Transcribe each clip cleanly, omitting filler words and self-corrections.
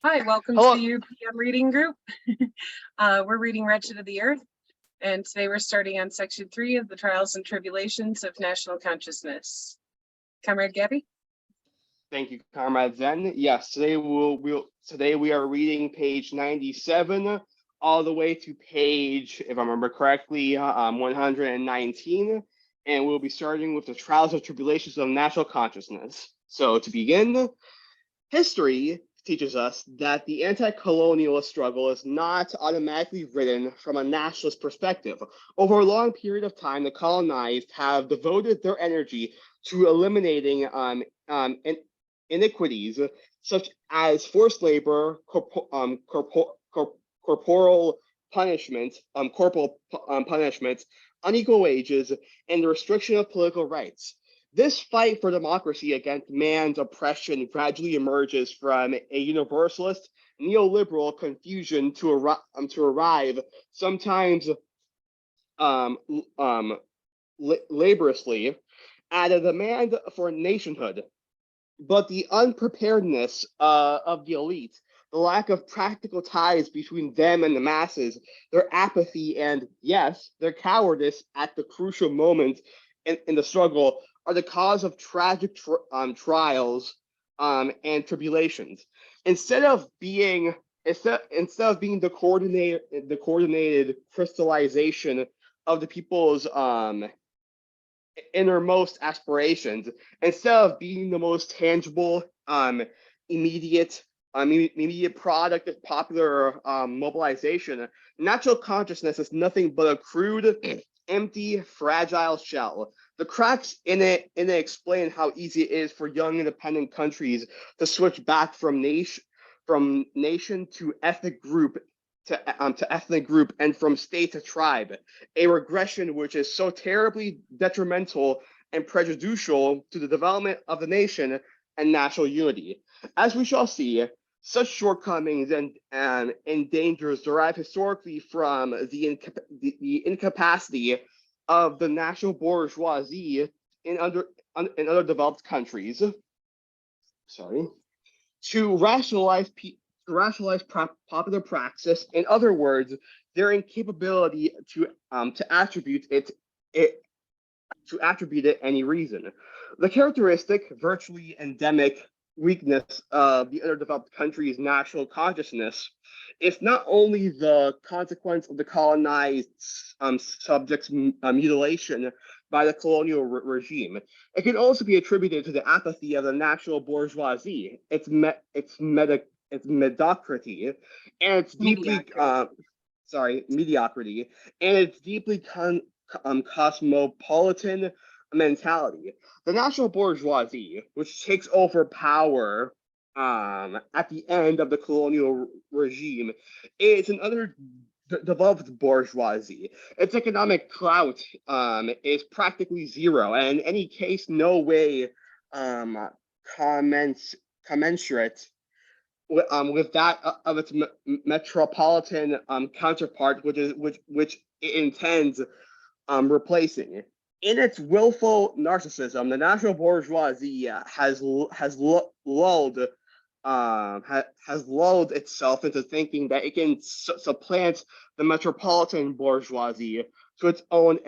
Hi, welcome to Hello. the UPM reading group. We're reading Wretched of the Earth, and today we're starting on section 3 of the Trials and Tribulations of National Consciousness. Comrade Gabby? Thank you, Comrade Zen. Yes, today we are reading page 97 all the way to page, if I remember correctly, 119, and we'll be starting with the Trials and Tribulations of National Consciousness. So to begin, history teaches us that the anti-colonialist struggle is not automatically written from a nationalist perspective. Over a long period of time, the colonized have devoted their energy to eliminating iniquities such as forced labor, corporal punishment, unequal wages, and the restriction of political rights. This fight for democracy against man's oppression gradually emerges from a universalist neoliberal confusion to arrive sometimes laboriously at a demand for nationhood. But the unpreparedness of the elite, the lack of practical ties between them and the masses, their apathy, and yes, their cowardice at the crucial moment in the struggle are the cause of tragic trials and tribulations. Instead of being the coordinated crystallization of the people's innermost aspirations, instead of being the most tangible, immediate product of popular mobilization, natural consciousness is nothing but a crude, empty, fragile shell. The cracks in it explain how easy it is for young independent countries to switch back from nation to ethnic group to ethnic group and from state to tribe, a regression which is so terribly detrimental and prejudicial to the development of the nation and national unity. As we shall see, such shortcomings and dangers derive historically from the incapacity of the national bourgeoisie in other developed countries, to rationalize popular praxis. In other words, their incapability to attribute it any reason. The characteristic, virtually endemic weakness of the underdeveloped country's national consciousness is not only the consequence of the colonized subject's mutilation by the colonial regime. It can also be attributed to the apathy of the national bourgeoisie, its mediocrity, and its mediocrity, and its deeply cosmopolitan mentality. The national bourgeoisie, which takes over power at the end of the colonial regime, is another developed bourgeoisie. Its economic clout is practically zero, and in any case, no way commensurate with that of its metropolitan counterpart, which it intends replacing. In its willful narcissism, the national bourgeoisie has lulled itself into thinking that it can supplant the metropolitan bourgeoisie to its own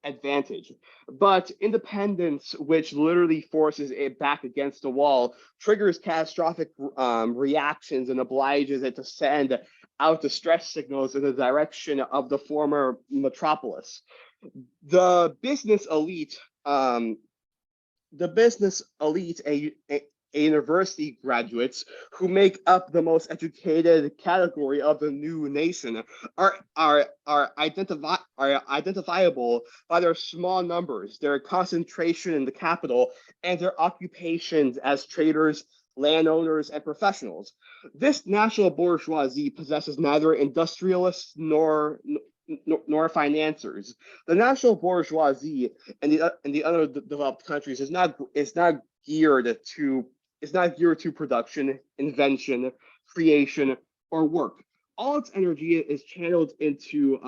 advantage. But independence, which literally forces it back against the wall, triggers catastrophic reactions and obliges it to send out distress signals in the direction of the former metropolis. The business elite, university graduates who make up the most educated category of the new nation are identifiable by their small numbers, their concentration in the capital, and their occupations as traders, landowners, and professionals. This national bourgeoisie possesses neither industrialists nor financiers. The national bourgeoisie in the other developed countries is not geared to production, invention, creation, or work. All its energy is channeled into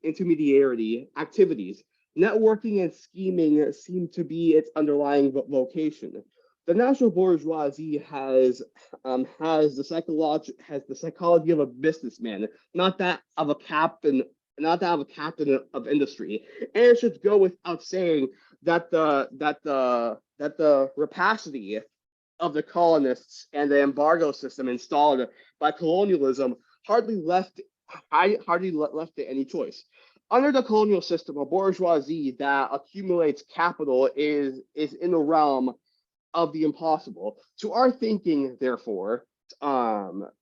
intermediary activities. Networking and scheming seem to be its underlying vocation. The national bourgeoisie has the psychology of a businessman, not that of a captain, of industry. And it should go without saying that the rapacity of the colonists and the embargo system installed by colonialism hardly left it any choice. Under the colonial system, a bourgeoisie that accumulates capital is in the realm of the impossible. To our thinking, therefore, tall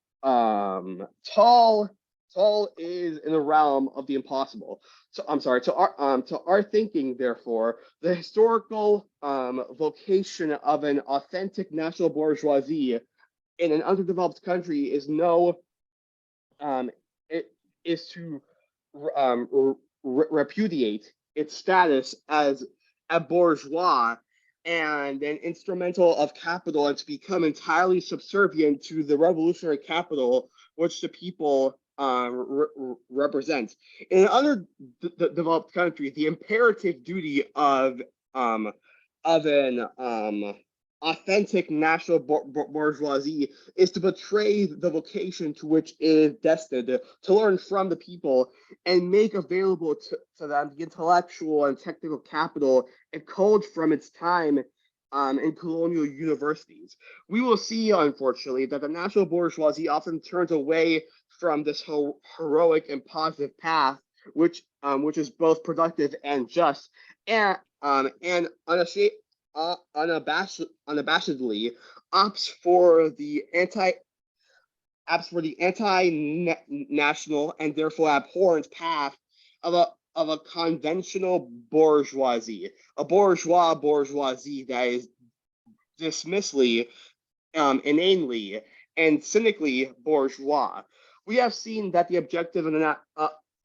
is in the realm of the impossible. So I'm sorry. To our thinking, therefore, the historical vocation of an authentic national bourgeoisie in an underdeveloped country is to repudiate its status as a bourgeois and an instrumental of capital, and to become entirely subservient to the revolutionary capital which the people represent. In an underdeveloped country, the imperative duty of an authentic national bourgeoisie is to betray the vocation to which it is destined, to learn from the people and make available to them the intellectual and technical capital it culled from its time in colonial universities. We will see, unfortunately, that the national bourgeoisie often turns away from this heroic and positive path, which is both productive and just, and unabashedly opts for the anti-national and therefore abhorrent path of a conventional bourgeoisie, a bourgeoisie that is dismissively, inanely, and cynically bourgeois. We have seen that the objective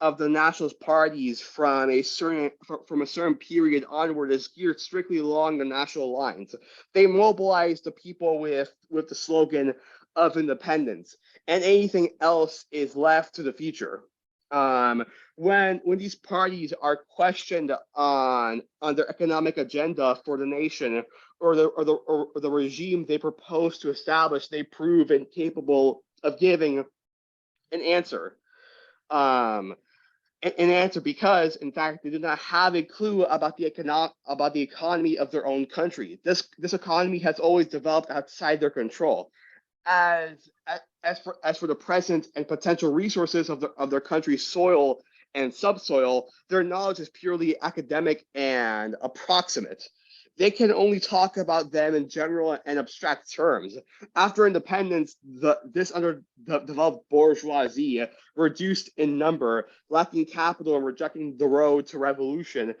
of the nationalist parties from a certain period onward is geared strictly along the national lines. They mobilize the people with the slogan of independence, and anything else is left to the future. When these parties are questioned on their economic agenda for the nation or the regime they propose to establish, they prove incapable of giving an answer. An answer because, in fact, they do not have a clue about the economy of their own country. This economy has always developed outside their control. As for the present and potential resources of their country's soil and subsoil, their knowledge is purely academic and approximate. They can only talk about them in general and abstract terms. After independence, this underdeveloped bourgeoisie, reduced in number, lacking capital, and rejecting the road to revolution,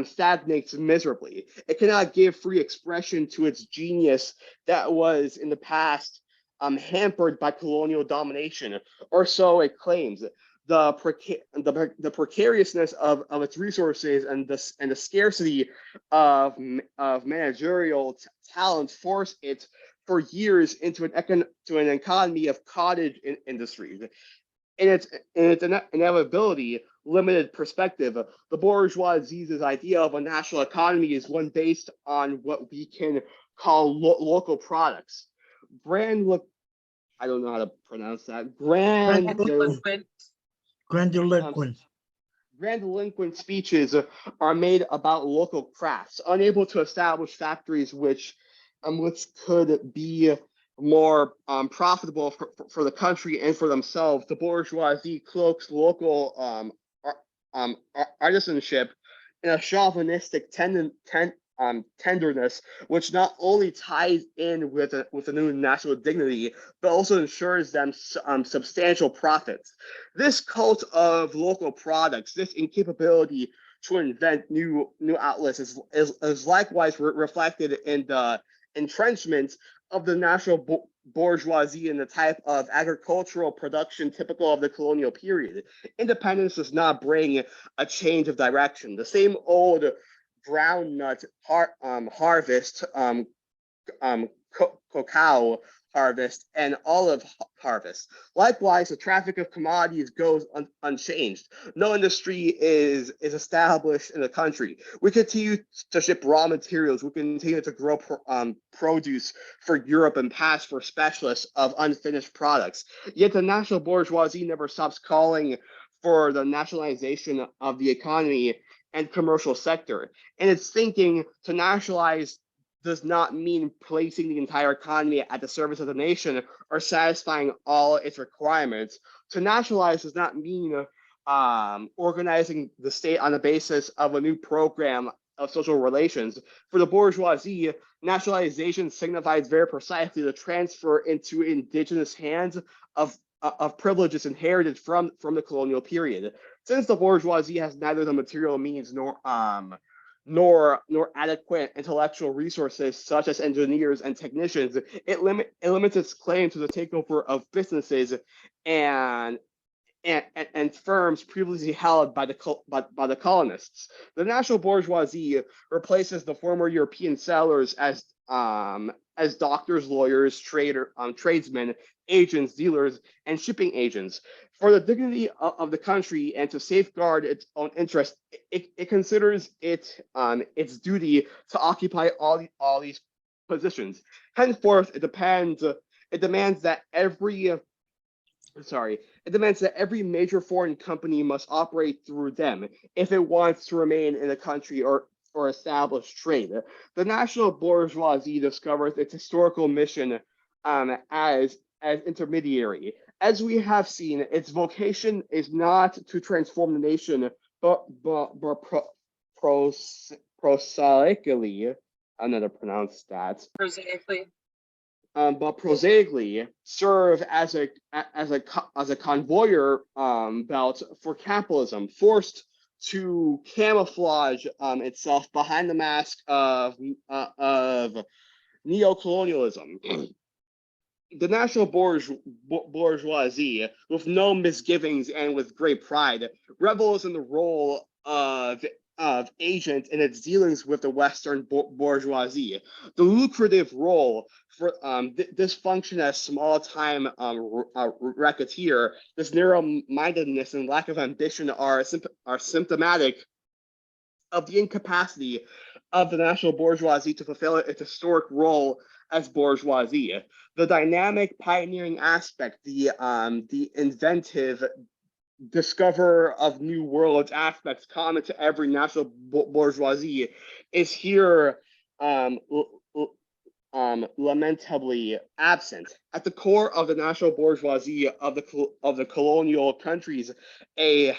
stagnates miserably. It cannot give free expression to its genius that was in the past hampered by colonial domination, or so it claims. The precariousness of its resources and the scarcity of managerial talent force it for years into an economy of cottage industries. In its inevitability, limited perspective, the bourgeoisie's idea of a national economy is one based on what we can call local products. I don't know how to pronounce that. Grandiloquent speeches are made about local crafts, unable to establish factories which could be more profitable for the country and for themselves. The bourgeoisie cloaks local artisanship in a chauvinistic tenderness, which not only ties in with a new national dignity, but also ensures them substantial profits. This cult of local products, this incapability to invent new outlets, is likewise reflected in the entrenchment of the national bourgeoisie in the type of agricultural production typical of the colonial period. Independence does not bring a change of direction. The same old groundnut harvest, cacao harvest and olive harvest. Likewise, the traffic of commodities goes unchanged. No industry is established in the country. We continue to ship raw materials. We continue to grow produce for Europe and pass for specialists of unfinished products. Yet the national bourgeoisie never stops calling for the nationalization of the economy and commercial sector. And its thinking, to nationalize does not mean placing the entire economy at the service of the nation or satisfying all its requirements. To nationalize does not mean organizing the state on the basis of a new program of social relations. For the bourgeoisie, nationalization signifies very precisely the transfer into indigenous hands of privileges inherited from the colonial period. Since the bourgeoisie has neither the material means nor adequate intellectual resources such as engineers and technicians, it limits its claim to the takeover of businesses and firms previously held by the colonists. The national bourgeoisie replaces the former European settlers as doctors, lawyers, tradesmen, agents, dealers, and shipping agents. For the dignity of the country and to safeguard its own interest, it considers its duty to occupy all these positions. Henceforth, it demands that every major foreign company must operate through them if it wants to remain in the country or establish trade. The national bourgeoisie discovers its historical mission as intermediary. As we have seen, its vocation is not to transform the nation, but prosaically, another pronounced that. Prosaically. But prosaically serve as a convoyer belt for capitalism, forced to camouflage itself behind the mask of neocolonialism. The national bourgeoisie, with no misgivings and with great pride, revels in the role of agent in its dealings with the Western bourgeoisie. The lucrative role for this function as small-time racketeer, this narrow-mindedness and lack of ambition are symptomatic of the incapacity of the national bourgeoisie to fulfill its historic role as bourgeoisie. The dynamic, pioneering aspect, the inventive, discover of new worlds aspects common to every national bourgeoisie is here lamentably absent. At the core of the national bourgeoisie of the colonial countries, a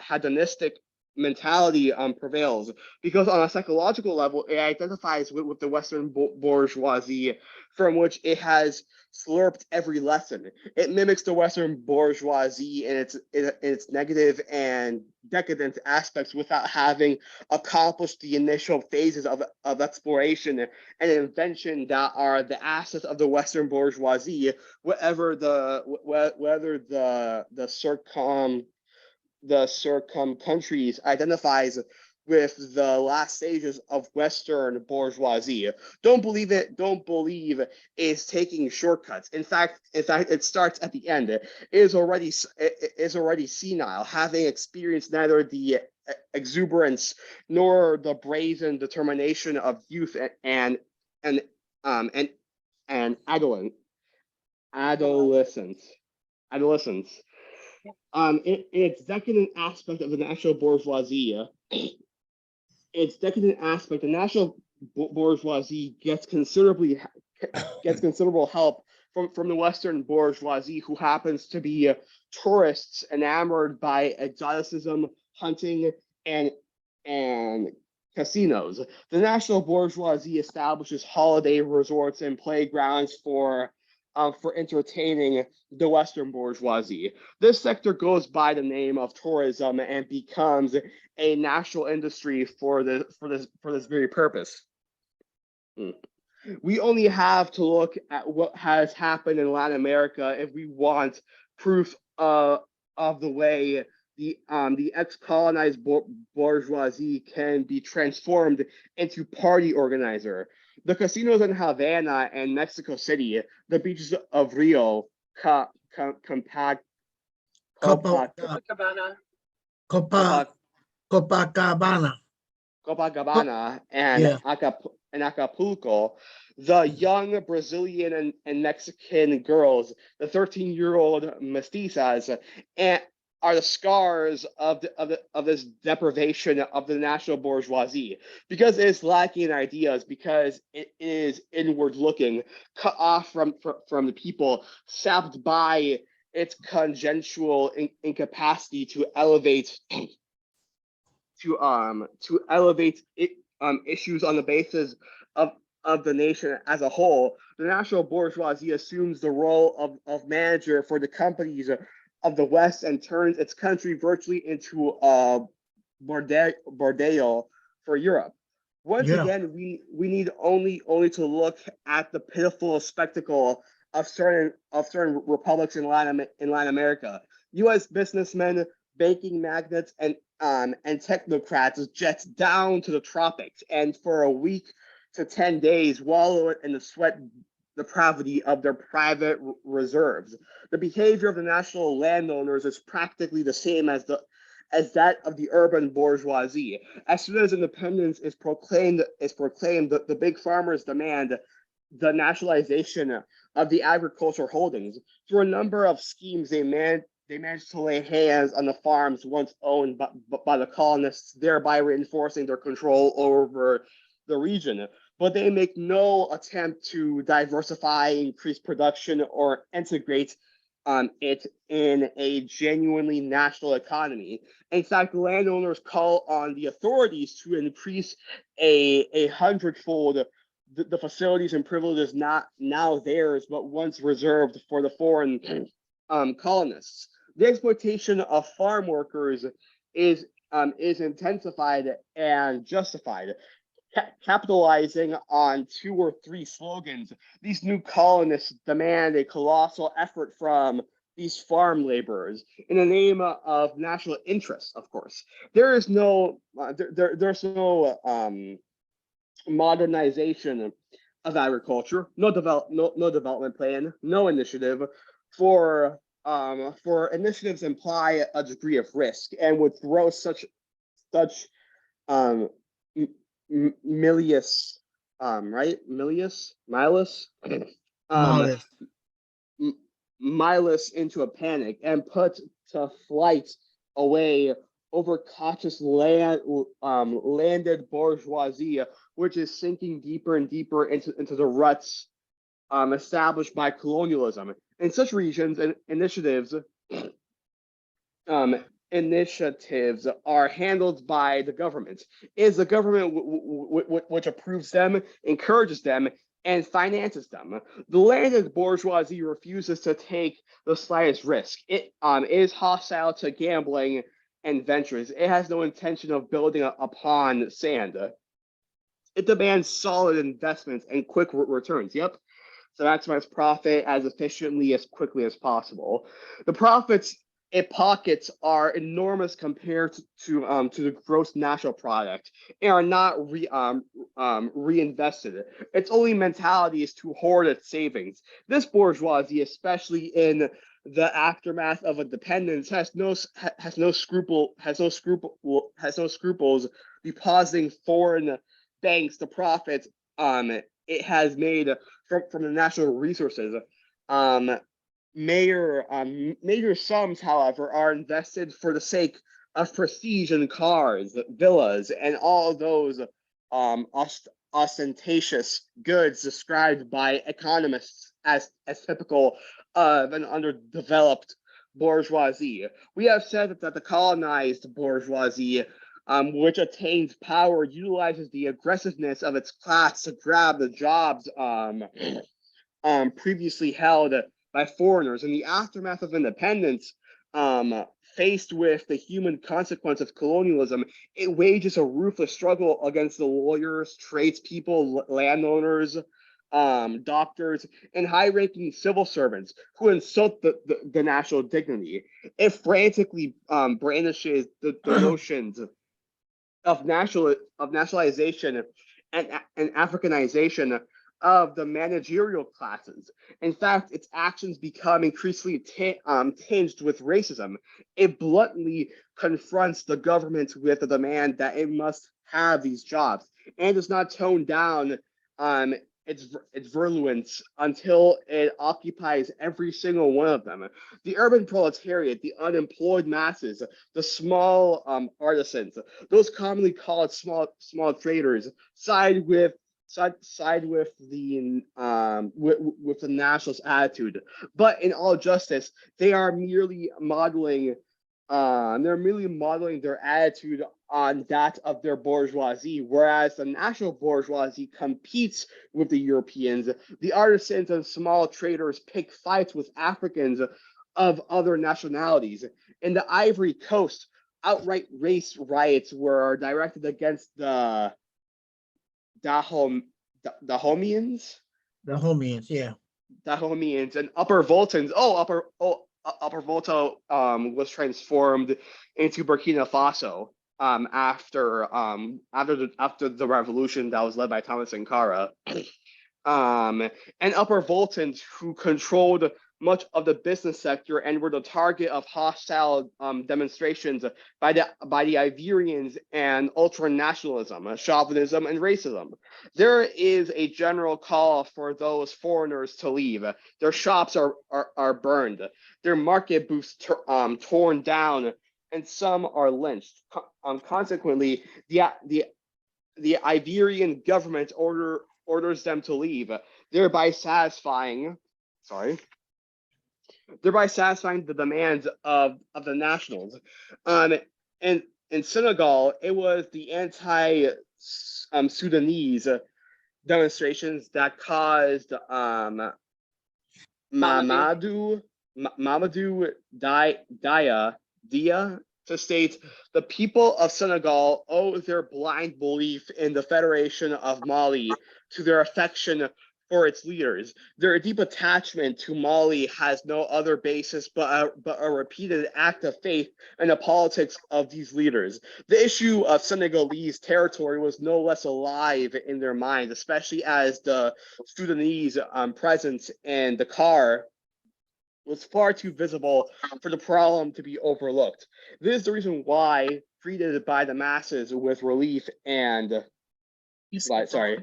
hedonistic mentality prevails, because on a psychological level it identifies with the Western bourgeoisie, from which it has slurped every lesson. It mimics the Western bourgeoisie in its negative and decadent aspects without having accomplished the initial phases of exploration and invention that are the assets of the Western bourgeoisie, whether the circum countries identifies with the last stages of Western bourgeoisie. Don't believe is taking shortcuts. In fact, it starts at the end. It is already senile, having experienced neither the exuberance nor the brazen determination of youth and adolescence. In its decadent aspect of the national bourgeoisie, the national bourgeoisie gets considerable help from the Western bourgeoisie, who happens to be tourists enamored by exoticism, hunting, and casinos. The national bourgeoisie establishes holiday resorts and playgrounds for entertaining the Western bourgeoisie. This sector goes by the name of tourism and becomes a national industry for this very purpose. We only have to look at what has happened in Latin America if we want proof of the way the ex-colonized bourgeoisie can be transformed into party organizer. The casinos in Havana and Mexico City, the beaches of Rio, Compact, Copa, Copacabana. Copa, Copacabana. Copacabana Yeah. and Acapulco, the young Brazilian and Mexican girls, the 13-year-old mestizas, and are the scars of this deprivation of the national bourgeoisie, because it is lacking in ideas, because it is inward looking, cut off from the people, sapped by its congenital incapacity to elevate issues on the basis of the nation as a whole. The national bourgeoisie assumes the role of manager for the companies of the West and turns its country virtually into a bordel for Europe. Once Yeah. again, we need only to look at the pitiful spectacle of certain republics in Latin America. U.S. businessmen, banking magnates, and technocrats jet down to the tropics, and for a week to 10 days wallow in the sweat depravity of their private reserves. The behavior of the national landowners is practically the same as that of the urban bourgeoisie. As soon as independence is proclaimed, the big farmers demand the nationalization of the agricultural holdings. Through a number of schemes, they managed to lay hands on the farms once owned by the colonists, thereby reinforcing their control over the region. But they make no attempt to diversify, increase production, or integrate it in a genuinely national economy. In fact, landowners call on the authorities to increase a hundredfold the facilities and privileges not now theirs, but once reserved for the foreign colonists. The exploitation of farm workers is intensified and justified. Capitalizing on 2 or 3 slogans, these new colonists demand a colossal effort from these farm laborers in the name of national interest. Of course, there's no modernization of agriculture, no development plan, no initiative. For initiatives imply a degree of risk and would throw such Milius, right? Milus into a panic and put to flight away overcautious landed bourgeoisie, which is sinking deeper and deeper into the ruts established by colonialism. In such regions, and initiatives are handled by the government. It is the government which approves them, encourages them, and finances them. The landed bourgeoisie refuses to take the slightest risk. It is hostile to gambling and ventures. It has no intention of building upon sand. It demands solid investments and quick returns. Yep. So maximize profit as efficiently as quickly as possible. The profits it pockets are enormous compared to the gross national product and are not reinvested. Its only mentality is to hoard its savings. This bourgeoisie, especially in the aftermath of independence, has no scruples depositing foreign banks the profits it has made from the national resources. Major sums, however, are invested for the sake of prestige in cars, villas, and all those ostentatious goods described by economists as typical of an underdeveloped bourgeoisie. We have said that the colonized bourgeoisie, which attains power, utilizes the aggressiveness of its class to grab the jobs previously held by foreigners. In the aftermath of independence, faced with the human consequence of colonialism, it wages a ruthless struggle against the lawyers, tradespeople, landowners, doctors, and high-ranking civil servants who insult the national dignity. It frantically brandishes the notions of nationalization and Africanization of the managerial classes. In fact, its actions become increasingly tinged with racism. It bluntly confronts the government with the demand that it must have these jobs, and does not tone down its virulence until it occupies every single one of them. The urban proletariat, the unemployed masses, the small artisans, those commonly called small traders, side with the with the nationalist attitude. But in all justice, they are merely modeling their attitude on that of their bourgeoisie, whereas the national bourgeoisie competes with the Europeans. The artisans and small traders pick fights with Africans of other nationalities. In the Ivory Coast, outright race riots were directed against the Dahomians, yeah. Dahomians and Upper Voltans. Upper Volta was transformed into Burkina Faso after the revolution that was led by Thomas Sankara. And Upper Voltans, who controlled much of the business sector and were the target of hostile demonstrations by the Ivorians and ultranationalism, chauvinism, and racism. There is a general call for those foreigners to leave. Their shops are burned, their market booths torn down, and some are lynched. Consequently, the Ivorian government orders them to leave, thereby satisfying the demands of the nationals. And in Senegal, it was the anti-Sudanese demonstrations that caused Mamadou Dia to state, the people of Senegal owe their blind belief in the Federation of Mali to their affection for its leaders. Their deep attachment to Mali has no other basis but a repeated act of faith in the politics of these leaders. The issue of Senegalese territory was no less alive in their minds, especially as the Sudanese presence in Dakar was far too visible for the problem to be overlooked. This is the reason why, greeted by the masses with relief and sorry.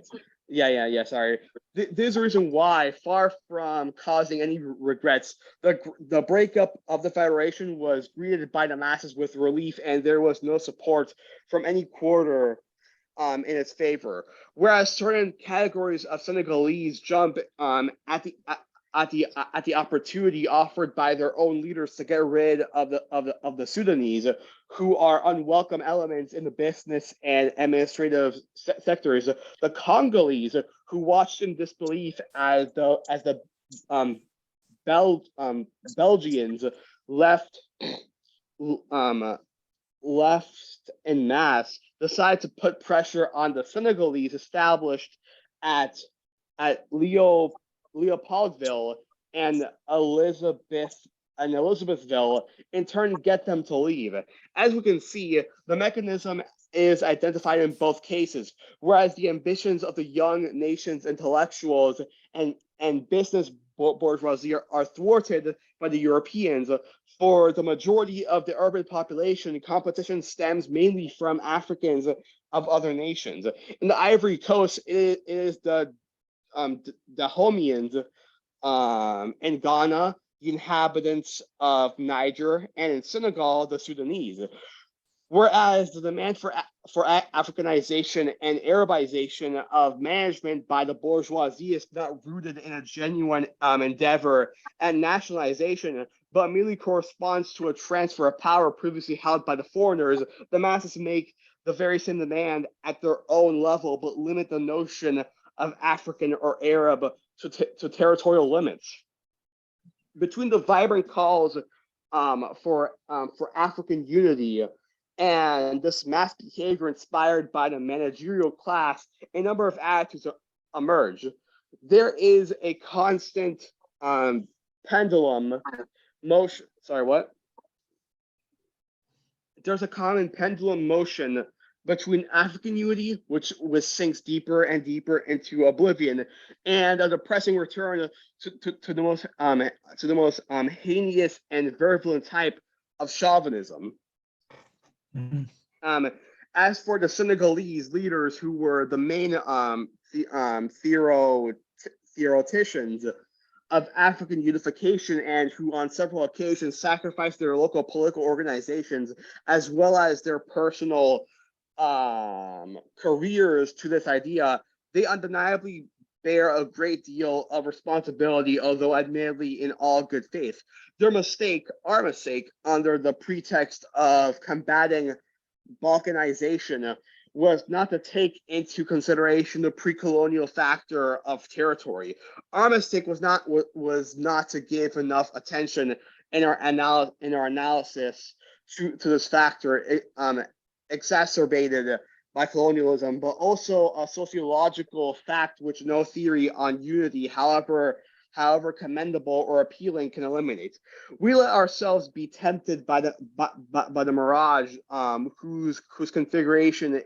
This is the reason why, far from causing any regrets, the breakup of the Federation was greeted by the masses with relief, and there was no support from any quarter in its favor. Whereas certain categories of Senegalese jump at the opportunity offered by their own leaders to get rid of the Sudanese, who are unwelcome elements in the business and administrative sectors. The Congolese, who watched in disbelief as the Belgians left en masse, decided to put pressure on the Senegalese established at Leopoldville and Elizabethville, in turn get them to leave. As we can see, the mechanism is identified in both cases, whereas the ambitions of the young nation's intellectuals and business bourgeoisie are thwarted by the Europeans. For the majority of the urban population, competition stems mainly from Africans of other nations. In the Ivory Coast, it is the Dahomians, in Ghana, the inhabitants of Niger, and in Senegal, the Sudanese. Whereas the demand for Africanization and Arabization of management by the bourgeoisie is not rooted in a genuine endeavor at nationalization, but merely corresponds to a transfer of power previously held by the foreigners, the masses make the very same demand at their own level, but limit the notion of African or Arab to territorial limits. Between the vibrant calls for African unity and this mass behavior inspired by the managerial class, a number of attitudes emerge. there is a constant pendulum motion. Sorry, what? There's a common pendulum motion between African unity, which sinks deeper and deeper into oblivion, and a depressing return to the most heinous and virulent type of chauvinism. Mhm. As for the Senegalese leaders who were the main theoreticians of African unification and who on several occasions sacrificed their local political organizations as well as their personal careers to this idea, they undeniably bear a great deal of responsibility, although admittedly in all good faith. Our mistake, under the pretext of combating balkanization, was not to take into consideration the pre-colonial factor of territory. Our mistake was not to give enough attention in our analysis to this factor, exacerbated by colonialism, but also a sociological fact which no theory on unity, however commendable or appealing, can eliminate. We let ourselves be tempted by the mirage, whose configuration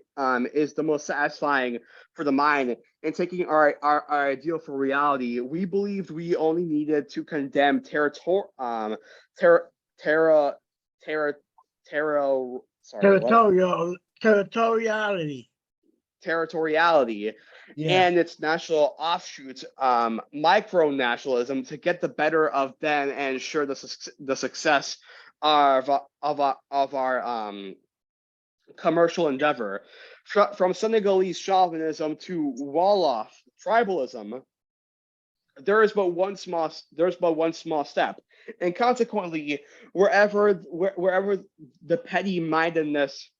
is the most satisfying for the mind. And taking our ideal for reality, we believed we only needed to condemn Territoriality. territoriality Yeah. and its national offshoots, micro-nationalism, to get the better of them and ensure the success of our commercial endeavor. From Senegalese chauvinism to Wolof tribalism, there's but one small step, and consequently, wherever the petty-mindedness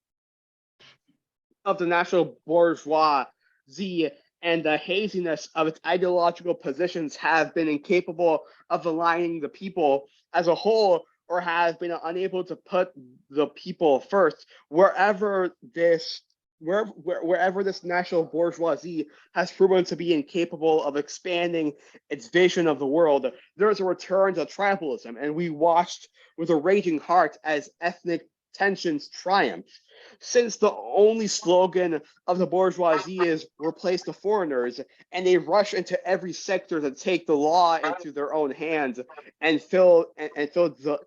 of the national bourgeoisie and the haziness of its ideological positions have been incapable of aligning the people as a whole, or have been unable to put the people first, wherever this national bourgeoisie has proven to be incapable of expanding its vision of the world, there is a return to tribalism, and we watched with a raging heart as ethnic tensions triumph. Since the only slogan of the bourgeoisie is "replace the foreigners," and they rush into every sector to take the law into their own hands and fill the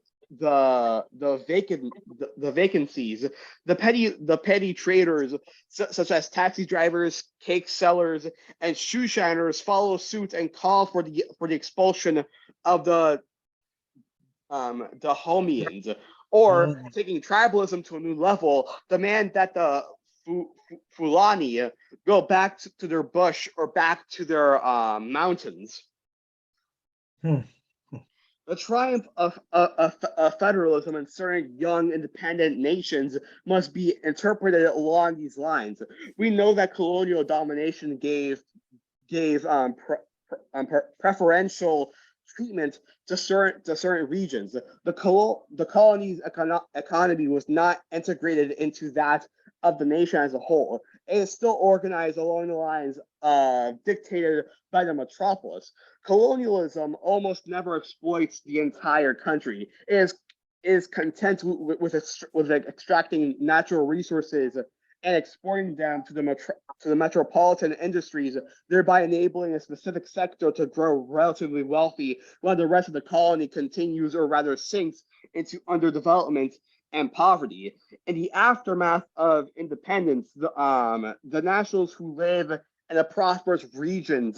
vacancies, the petty traders such as taxi drivers, cake sellers, and shoe shiners follow suit and call for the expulsion of the Dahomians, or taking tribalism to a new level, demand that the Fulani go back to their bush or back to their mountains. The triumph of federalism in certain young independent nations must be interpreted along these lines. We know that colonial domination gave preferential treatment to certain regions. The colony's economy was not integrated into that of the nation as a whole. It is still organized along the lines dictated by the metropolis. Colonialism almost never exploits the entire country. It is content with extracting natural resources and exporting them to the metropolitan industries, thereby enabling a specific sector to grow relatively wealthy, while the rest of the colony continues, or rather sinks, into underdevelopment and poverty. In the aftermath of independence, the nationals who live in the prosperous regions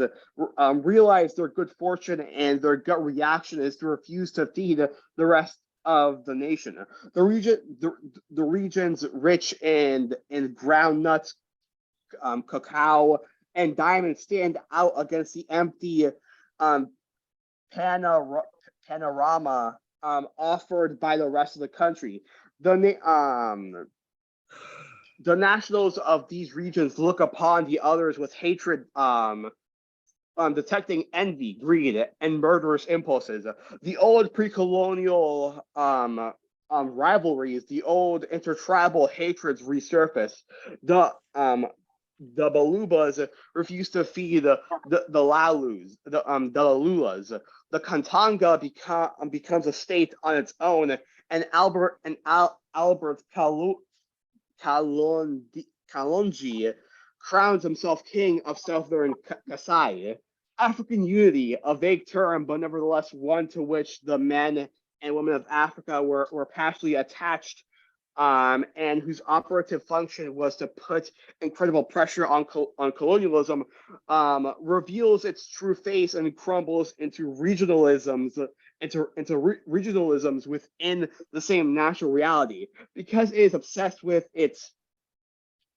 realize their good fortune, and their gut reaction is to refuse to feed the rest of the nation. The regions rich in ground nuts, cacao, and diamonds stand out against the empty panorama offered by the rest of the country. The nationals of these regions look upon the others with hatred, detecting envy, greed, and murderous impulses. The old pre-colonial rivalries, the old intertribal hatreds resurface. The Balubas refuse to feed the Lalus, the Lalulas. The Kantanga becomes a state on its own, and Albert Kalonji crowns himself king of southern Kasai. African unity, a vague term, but nevertheless one to which the men and women of Africa were passionately attached, and whose operative function was to put incredible pressure on colonialism, reveals its true face and crumbles into regionalisms, regionalisms within the same national reality, because it is obsessed with its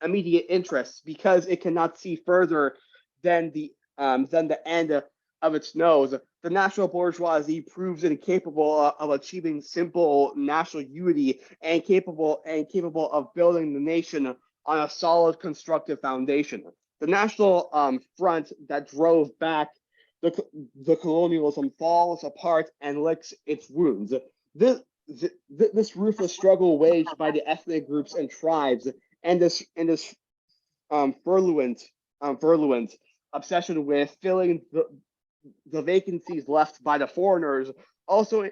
immediate interests, because it cannot see further than the end of its nose. The national bourgeoisie proves incapable of achieving simple national unity and capable of building the nation on a solid constructive foundation. The national front that drove back the colonialism falls apart and licks its wounds. This ruthless struggle waged by the ethnic groups and tribes, and this virulent obsession with filling the vacancies left by the foreigners also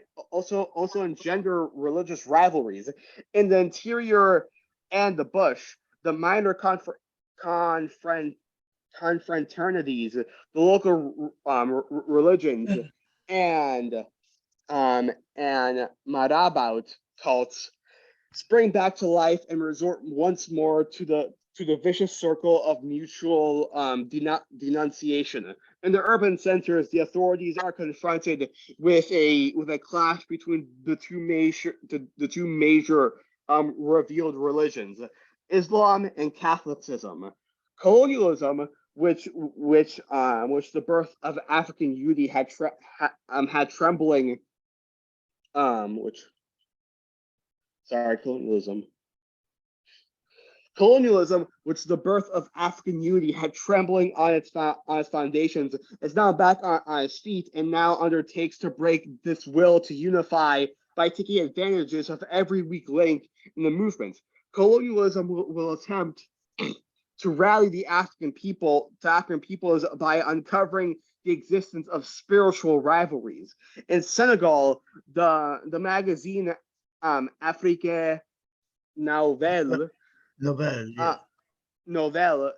engender religious rivalries in the interior and the bush. The minor confraternities, the local religions, and Marabout cults spring back to life and resort once more to the vicious circle of mutual denunciation. In the urban centers, the authorities are confronted with a clash between the two major revealed religions, Islam and Catholicism. Colonialism, which the birth of African unity had trembling, colonialism, which the birth of African unity had trembling on its foundations, is now back on its feet and now undertakes to break this will to unify by taking advantages of every weak link in the movement. Colonialism will attempt to rally the African peoples by uncovering the existence of spiritual rivalries. In Senegal, the magazine Afrique Nouvelle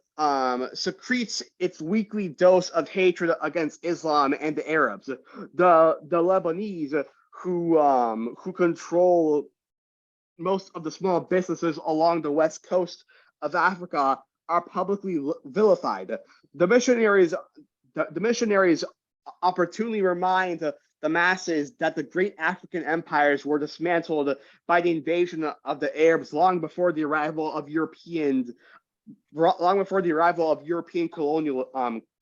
secretes its weekly dose of hatred against Islam and the Arabs. The Lebanese, who control most of the small businesses along the west coast of Africa, are publicly vilified. The missionaries opportunely remind the masses that the great African empires were dismantled by the invasion of the Arabs long before the arrival of European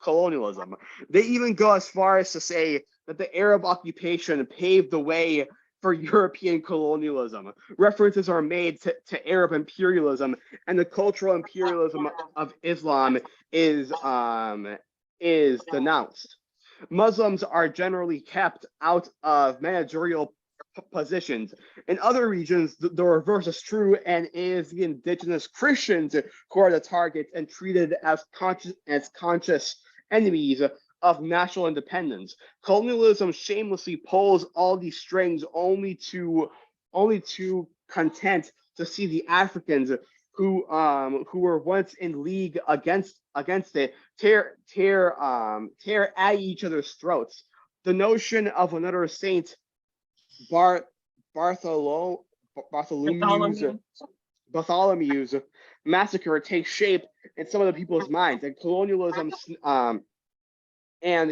colonialism. They even go as far as to say that the Arab occupation paved the way for European colonialism. References are made to Arab imperialism, and the cultural imperialism of Islam is denounced. Muslims are generally kept out of managerial positions. In other regions, the reverse is true, and it is the indigenous Christians who are the target and treated as conscious enemies of national independence. Colonialism shamelessly pulls all these strings only to content to see the Africans who were once in league against it tear at each other's throats. The notion of another saint, Bartholomew's massacre, takes shape in some of the people's minds, and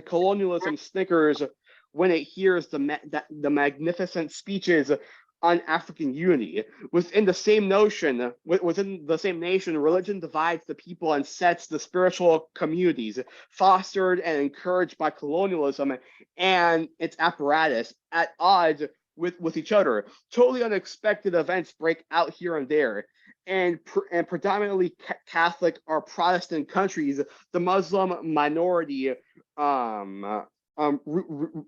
colonialism snickers when it hears the magnificent speeches on African unity. Within the same nation, religion divides the people and sets the spiritual communities, fostered and encouraged by colonialism and its apparatus, at odds with each other. Totally unexpected events break out here and there. And predominantly Catholic or Protestant countries, the Muslim minority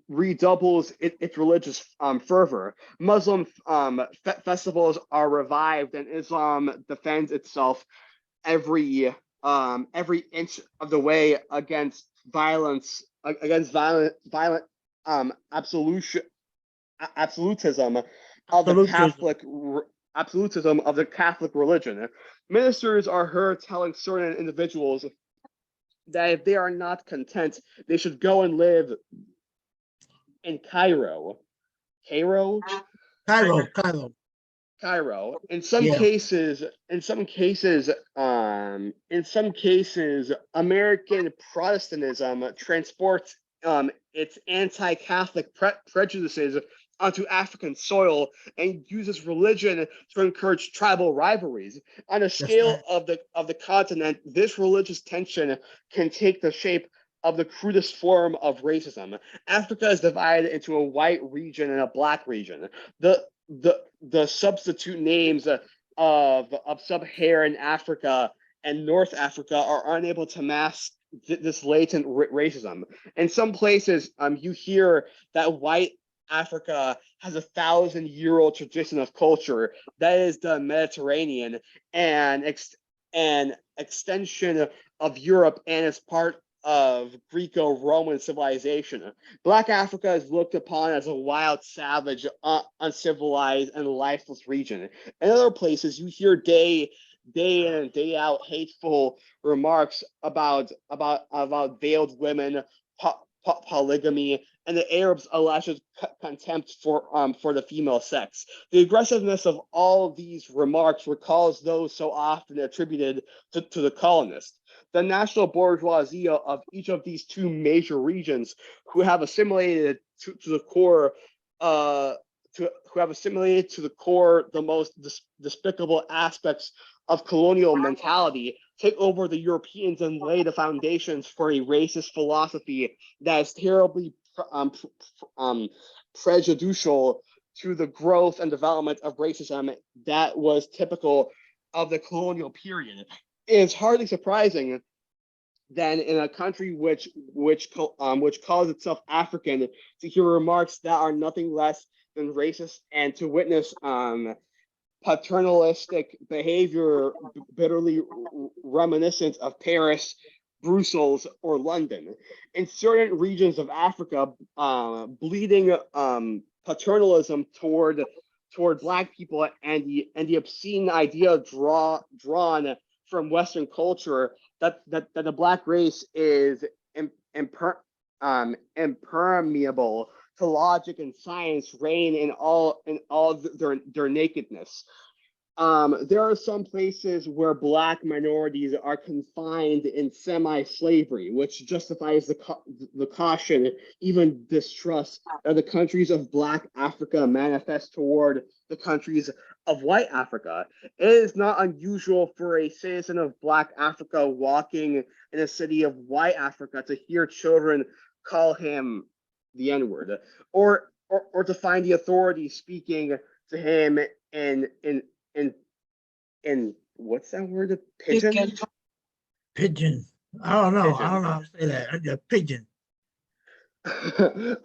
redoubles its religious fervor. Muslim festivals are revived, and Islam defends itself every every inch of the way against violence, violent absolutism of the absolutism of the Catholic religion. Ministers are heard telling certain individuals that if they are not content, they should go and live in Cairo. Cairo. In some Yeah. cases, American Protestantism transports its anti-Catholic prejudices onto African soil and uses religion to encourage tribal rivalries. On a scale of the continent, this religious tension can take the shape of the crudest form of racism. Africa is divided into a white region and a black region. The substitute names of sub-Saharan Africa and North Africa are unable to mask this latent racism. In some places, you hear that white Africa has 1,000-year-old tradition of culture that is the Mediterranean and extension of Europe and is part of Greco-Roman civilization. Black Africa is looked upon as a wild, savage, uncivilized, and lifeless region. In other places, you hear day in and day out hateful remarks about veiled women, polygamy, and the Arabs' alleged contempt for the female sex. The aggressiveness of all these remarks recalls those so often attributed to the colonists. The national bourgeoisie of each of these two major regions, who have assimilated to the core the most despicable aspects of colonial mentality, take over the Europeans and lay the foundations for a racist philosophy that is terribly prejudicial to the growth and development of racism that was typical of the colonial period. It's hardly surprising then in a country which calls itself African to hear remarks that are nothing less than racist and to witness paternalistic behavior bitterly reminiscent of Paris, Brussels, or London. In certain regions of Africa, bleeding paternalism toward Black people and the obscene idea drawn from Western culture that the Black race is impermeable to logic and science reign in all their nakedness. There are some places where Black minorities are confined in semi-slavery, which justifies the caution, even distrust, that the countries of Black Africa manifest toward the countries of White Africa. It is not unusual for a citizen of Black Africa walking in a city of White Africa to hear children call him the N-word, or to find the authorities speaking to him in what's that word? Pigeon? Pigeon. I don't know. Pigeon. I don't know how to say that. A pigeon.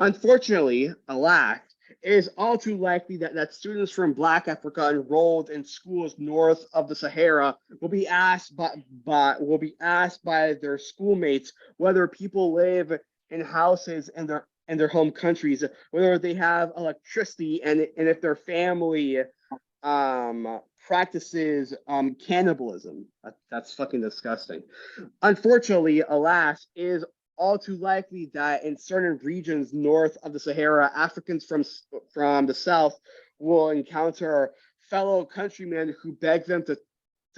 Unfortunately, alas, it is all too likely that students from Black Africa enrolled in schools north of the Sahara will be asked by their schoolmates whether people live in houses in their home countries, whether they have electricity, and if their family practices cannibalism. That's fucking disgusting. Unfortunately, alas, it is all too likely that in certain regions north of the Sahara, Africans from the south will encounter fellow countrymen who beg them to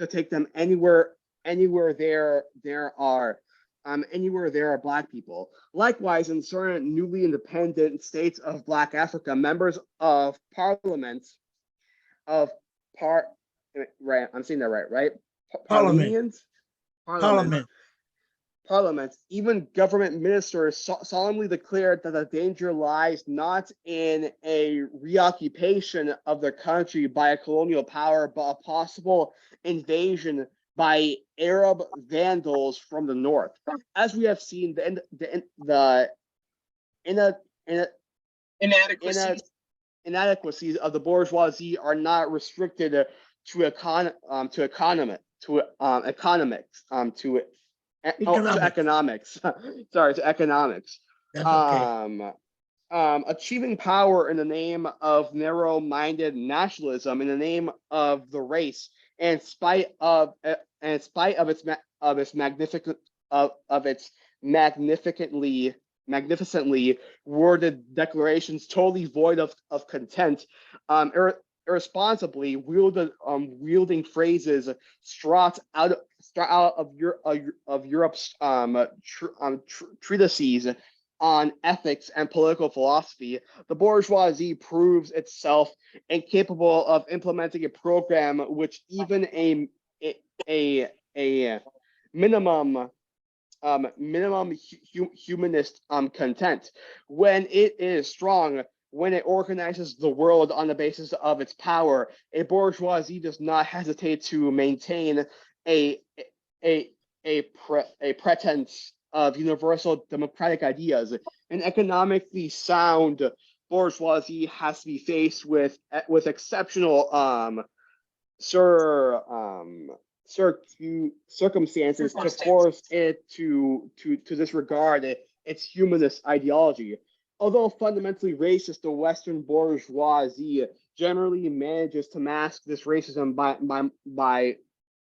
take them anywhere there are Black people. Likewise, in certain newly independent states of Black Africa, members of parliament right, I'm saying that right? Parliament, even government ministers solemnly declared that the danger lies not in a reoccupation of their country by a colonial power, but a possible invasion by Arab vandals from the north. As we have seen, the inadequacies of the bourgeoisie are not restricted to economy. economics, to Economics. economics. Sorry, to economics. That's okay. Achieving power in the name of narrow-minded nationalism, in the name of the race, and in spite of its magnificently worded declarations, totally void of content, irresponsibly wielding phrases straught out of Europe's treatises on ethics and political philosophy, the bourgeoisie proves itself incapable of implementing a program which even a minimum humanist content, when it is strong, when it organizes the world on the basis of its power, a bourgeoisie does not hesitate to maintain a pretense of universal democratic ideas. An economically sound bourgeoisie has to be faced with exceptional circumstances to force it to disregard its humanist ideology. Although fundamentally racist, the Western bourgeoisie generally manages to mask this racism by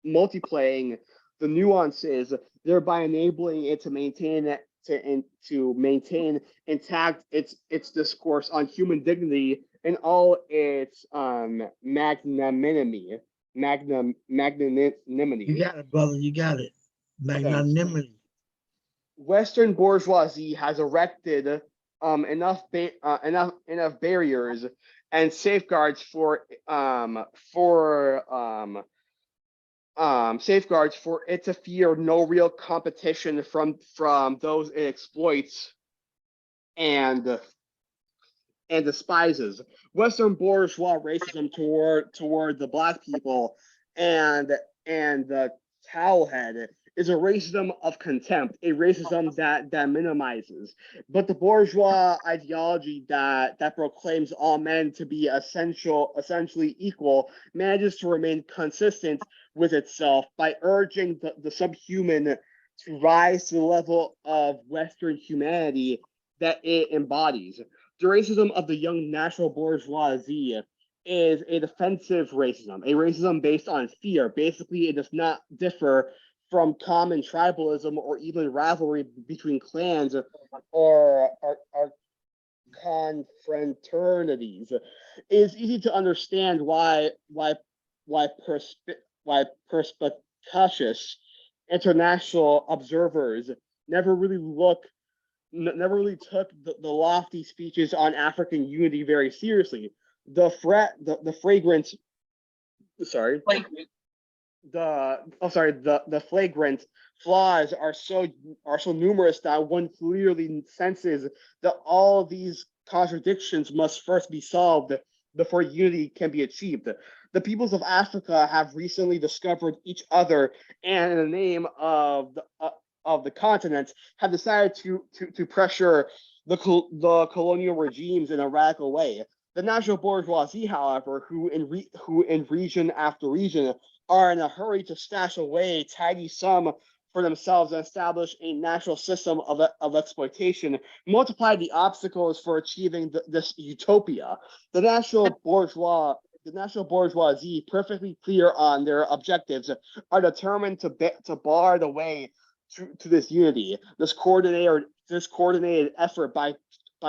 multiplying the nuances, thereby enabling it to maintain intact its discourse on human dignity in all its magnanimity. You got it, brother. You got it. Magnanimity. Western bourgeoisie has erected enough barriers and safeguards for it to fear no real competition from those it exploits and despises. Western bourgeois racism toward the Black people and the towelhead is a racism of contempt, a racism that minimizes. But the bourgeois ideology that proclaims all men to be essentially equal manages to remain consistent with itself by urging the subhuman to rise to the level of Western humanity that it embodies. The racism of the young national bourgeoisie is a defensive racism, a racism based on fear. Basically, it does not differ from common tribalism or even rivalry between clans or confraternities. It is easy to understand why perspicacious international observers never really took the lofty speeches on African unity very seriously. The flagrant flaws are so numerous that one clearly senses that all these contradictions must first be solved before unity can be achieved. The peoples of Africa have recently discovered each other, and in the name of the continent, have decided to pressure the colonial regimes in a radical way. The national bourgeoisie, however, who in region after region are in a hurry to stash away tidy sum for themselves and establish a national system of exploitation, multiply the obstacles for achieving this utopia. The national bourgeoisie, perfectly clear on their objectives, are determined to bar the way to this unity, this coordinated effort by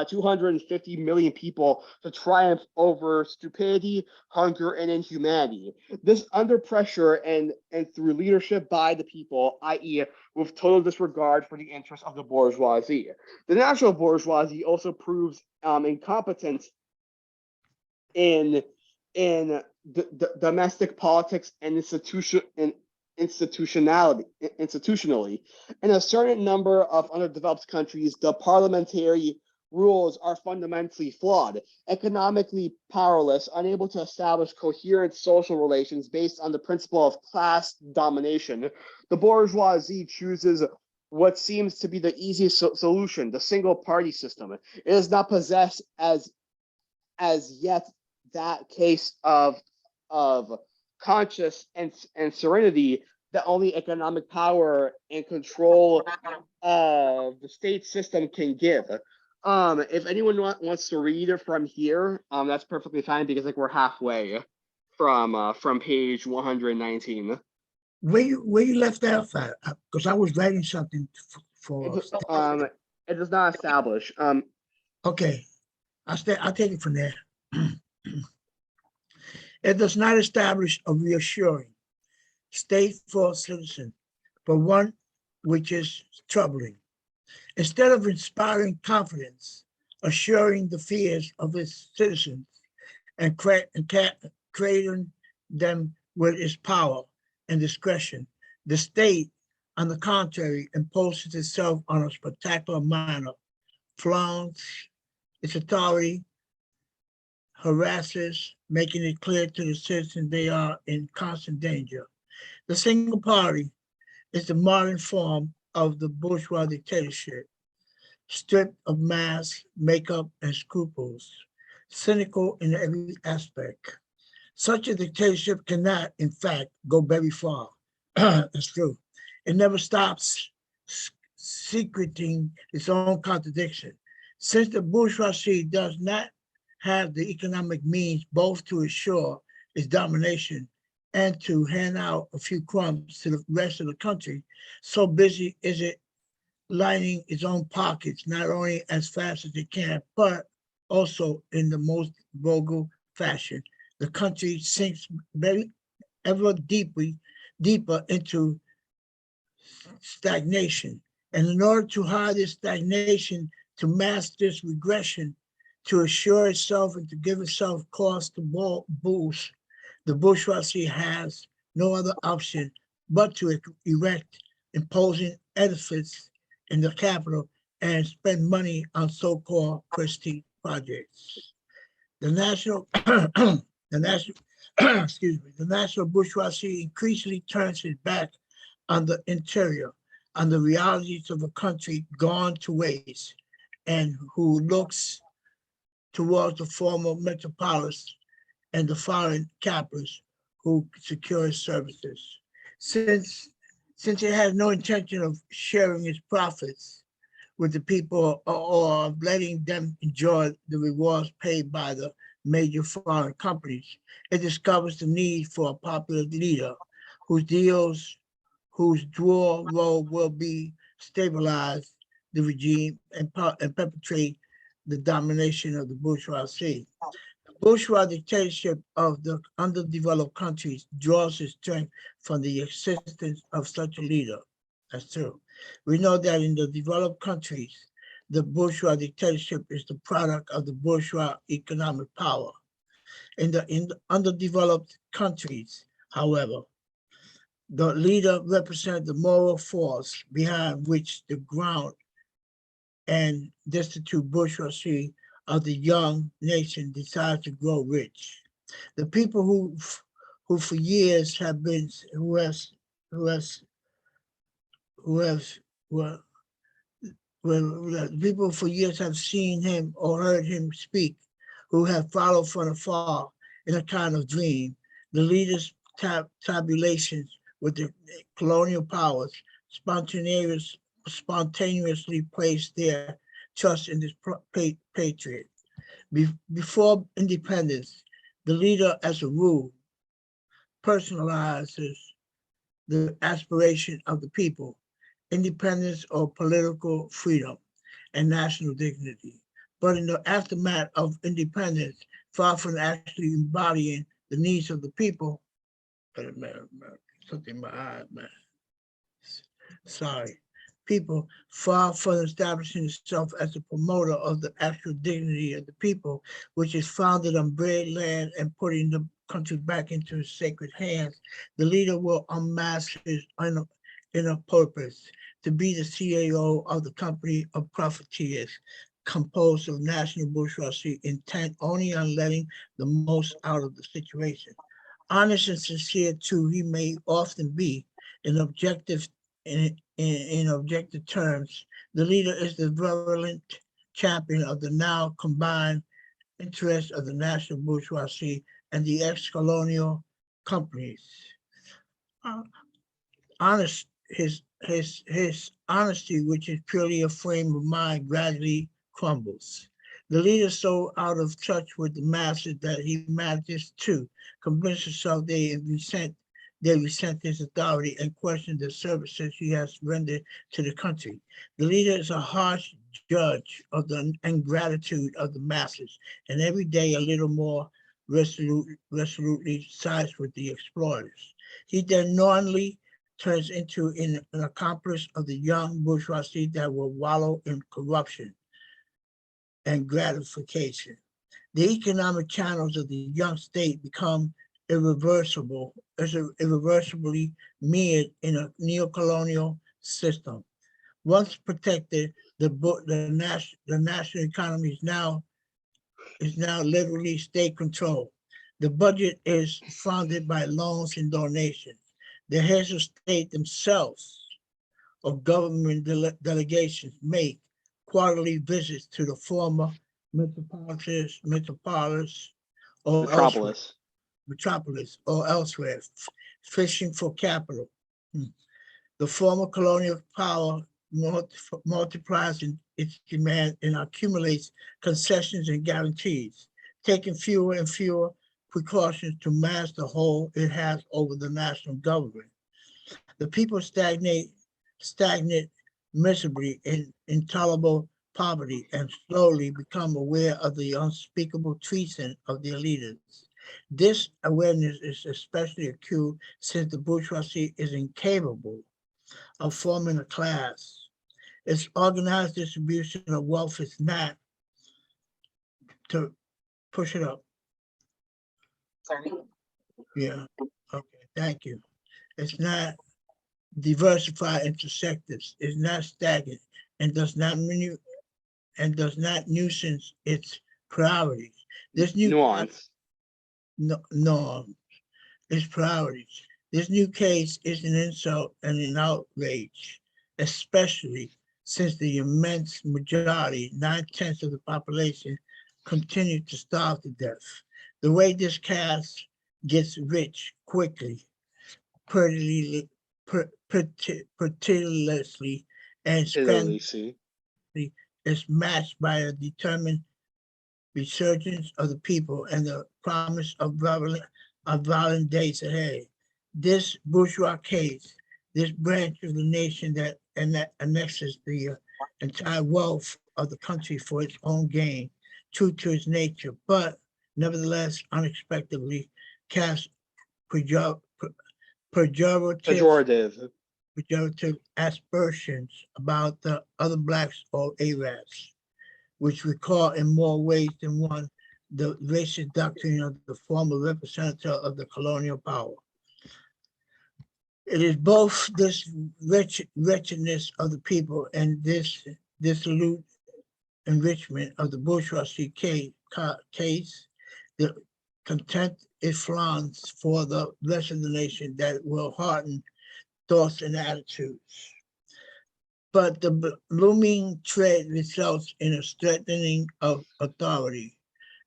250 million people to triumph over stupidity, hunger, and inhumanity. This under pressure and through leadership by the people, i.e., with total disregard for the interests of the bourgeoisie. The national bourgeoisie also proves incompetence in domestic politics and institutionally. In a certain number of underdeveloped countries, the parliamentary rules are fundamentally flawed, economically powerless, unable to establish coherent social relations based on the principle of class domination. The bourgeoisie chooses what seems to be the easiest solution, the single party system. It does not possess as yet that case of conscious and serenity that only economic power and control of the state system can give. If anyone wants to read it from here, that's perfectly fine because like we're halfway from page 119. Where you left off at? Because I was writing something for. It does not establish. Okay, I'll take it from there. It does not establish a reassuring state for a citizen, but one which is troubling. Instead of inspiring confidence, assuring the fears of its citizens, and creating them with its power and discretion, the state, on the contrary, imposes itself on a spectacular manner, flaunts its authority, harasses, making it clear to the citizens they are in constant danger. The single party is the modern form of the bourgeois dictatorship, stripped of mask, makeup, and scruples, cynical in every aspect. Such a dictatorship cannot, in fact, go very far. That's true. It never stops secreting its own contradiction. Since the bourgeoisie does not have the economic means both to assure its domination and to hand out a few crumbs to the rest of the country, so busy is it lining its own pockets, not only as fast as it can, but also in the most vulgar fashion. The country sinks very ever deeper into stagnation. And in order to hide this stagnation, to mask this regression, to assure itself and to give itself cause to boost, the bourgeoisie has no other option but to erect imposing edifices in the capital and spend money on so-called prestige projects. The national, excuse me, the national bourgeoisie increasingly turns its back on the interior, on the realities of a country gone to waste, and who looks towards the former metropolis and the foreign capitals who secure its services. Since it has no intention of sharing its profits with the people or of letting them enjoy the rewards paid by the major foreign companies, it discovers the need for a popular leader whose dual role will be stabilize the regime and perpetrate the domination of the bourgeoisie. The bourgeois dictatorship of the underdeveloped countries draws its strength from the existence of such a leader. That's true. We know that in the developed countries, the bourgeois dictatorship is the product of the bourgeois economic power. In the underdeveloped countries, however, the leader represents the moral force behind which the ground and destitute bourgeoisie of the young nation decides to grow rich. The people who for years have been who people for years have seen him or heard him speak, who have followed from afar in a kind of dream. The leader's tabulations with the colonial powers spontaneously placed their trust in this patriot. Before independence, the leader, as a rule, personalizes the aspiration of the people, independence or political freedom and national dignity. But in the aftermath of independence, far from actually embodying the needs of the people, something in my eye, man. Sorry. People, far from establishing itself as a promoter of the actual dignity of the people, which is founded on bread, land, and putting the country back into his sacred hands, the leader will unmask his inner purpose to be the CEO of the company of profiteers, composed of national bourgeoisie, intent only on letting the most out of the situation. Honest and sincere too, he may often be in objective terms. The leader is the virulent champion of the now combined interests of the national bourgeoisie and the ex-colonial companies. Honest, his honesty, which is purely a frame of mind, gradually crumbles. The leader is so out of touch with the masses that he manages to convince himself they resent his authority and question the services he has rendered to the country. The leader is a harsh judge of the ingratitude of the masses, and every day a little more resolutely sides with the exploiters. He then knowingly turns into an accomplice of the young bourgeoisie that will wallow in corruption and gratification. The economic channels of the young state become irreversibly mirrored in a neocolonial system. Once protected, the national economy is now literally state controlled. The budget is funded by loans and donations. The heads of state themselves or government delegations make quarterly visits to the former metropolis or elsewhere, metropolis or elsewhere, fishing for capital. The former colonial power multiplies in its demand and accumulates concessions and guarantees, taking fewer and fewer precautions to mask the hold it has over the national government. The people stagnate miserably in intolerable poverty and slowly become aware of the unspeakable treason of their leaders. This awareness is especially acute since the bourgeoisie is incapable of forming a class. Its organized distribution of wealth is not to push it up. Sorry. Yeah. Okay. Thank you. It's not diversified into sectors. It's not stagnant and does not nuisance its priorities. This new Nuance. norm its priorities. This new case is an insult and an outrage, especially since the immense majority, 9/10 of the population, continue to starve to death. The way this caste gets rich quickly, pitilessly, and spends is matched by a determined resurgence of the people and the promise of violent days ahead. This bourgeois case, this branch of the nation that annexes the entire wealth of the country for its own gain, true to its nature, but nevertheless unexpectedly casts pejorative aspersions about the other blacks or Arabs, which recall in more ways than one the racist doctrine of the former representative of the colonial power. It is both this wretchedness of the people and this dissolute enrichment of the bourgeoisie case, the contempt it flaunts for the rest of the nation that will harden thoughts and attitudes. But the looming threat results in a strengthening of authority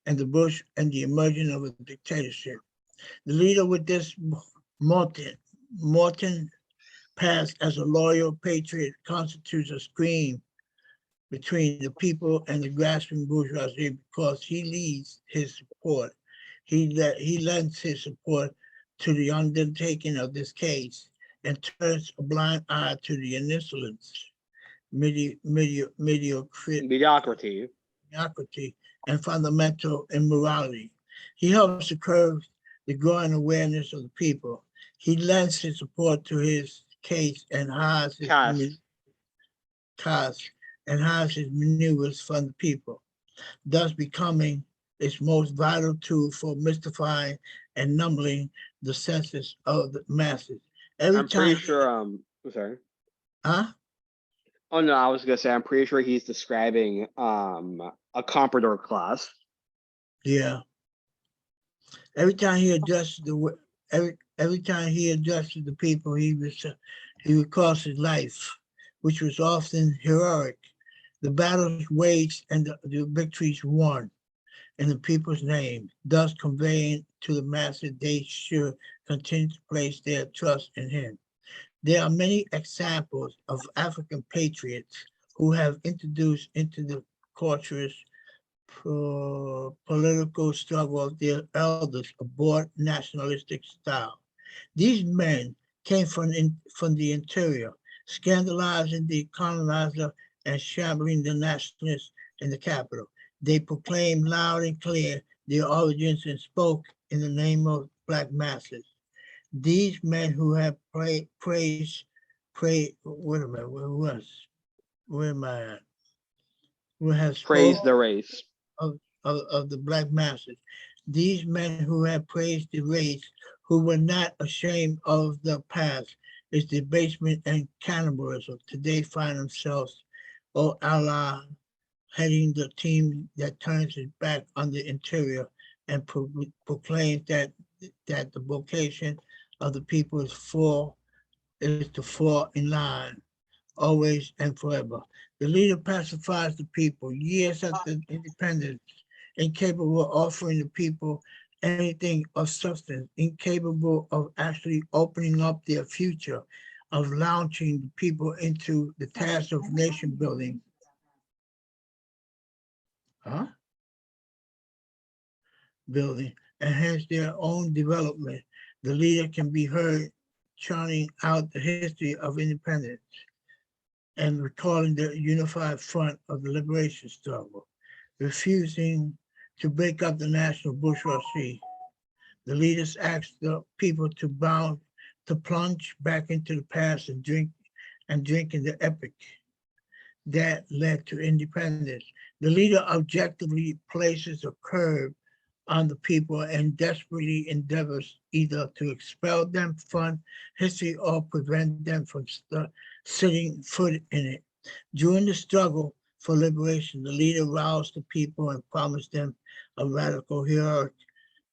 and the emergence of a dictatorship. The leader with this Morton past as a loyal patriot constitutes a screen between the people and the grasping bourgeoisie because he leads his support. He lends his support to the undertaking of this case and turns a blind eye to the insolence, mediocrity, and fundamental immorality. He helps to curb the growing awareness of the people. He lends his support to his case and hides his maneuvers from the people, thus becoming its most vital tool for mystifying and numbing the senses of the masses. I'm pretty sure, sorry. Huh? Oh no, I was gonna say, I'm pretty sure he's describing a comprador class. Yeah. Every time he addresses the people, he recalls his life, which was often heroic, the battles waged and the victories won. in the people's name, thus conveying to the masses they should continue to place their trust in him. There are many examples of African patriots who have introduced into the cultures political struggle of their elders a broad nationalistic style. These men came from the interior, scandalizing the colonizer and shambling the nationalists in the capital. They proclaimed loud and clear their origins and spoke in the name of black masses. These men who have wait a minute, where am I at? Who has Praise spoken the race. of the black masses. These men who have praised the race, who were not ashamed of the past, its debasement and cannibalism, today find themselves, oh Allah, heading the team that turns its back on the interior and proclaims that the vocation of the people is to fall in line always and forever. The leader pacifies the people years after independence, incapable of offering the people anything of substance, incapable of actually opening up their future, of launching the people into the task of nation building. Huh? Building, and hence their own development. The leader can be heard charting out the history of independence and recalling the unified front of the liberation struggle, refusing to break up the national bourgeoisie. The leaders asked the people to plunge back into the past and drink in the epic that led to independence. The leader objectively places a curb on the people and desperately endeavors either to expel them from history or prevent them from setting foot in it. During the struggle for liberation, the leader roused the people and promised them a radical heroic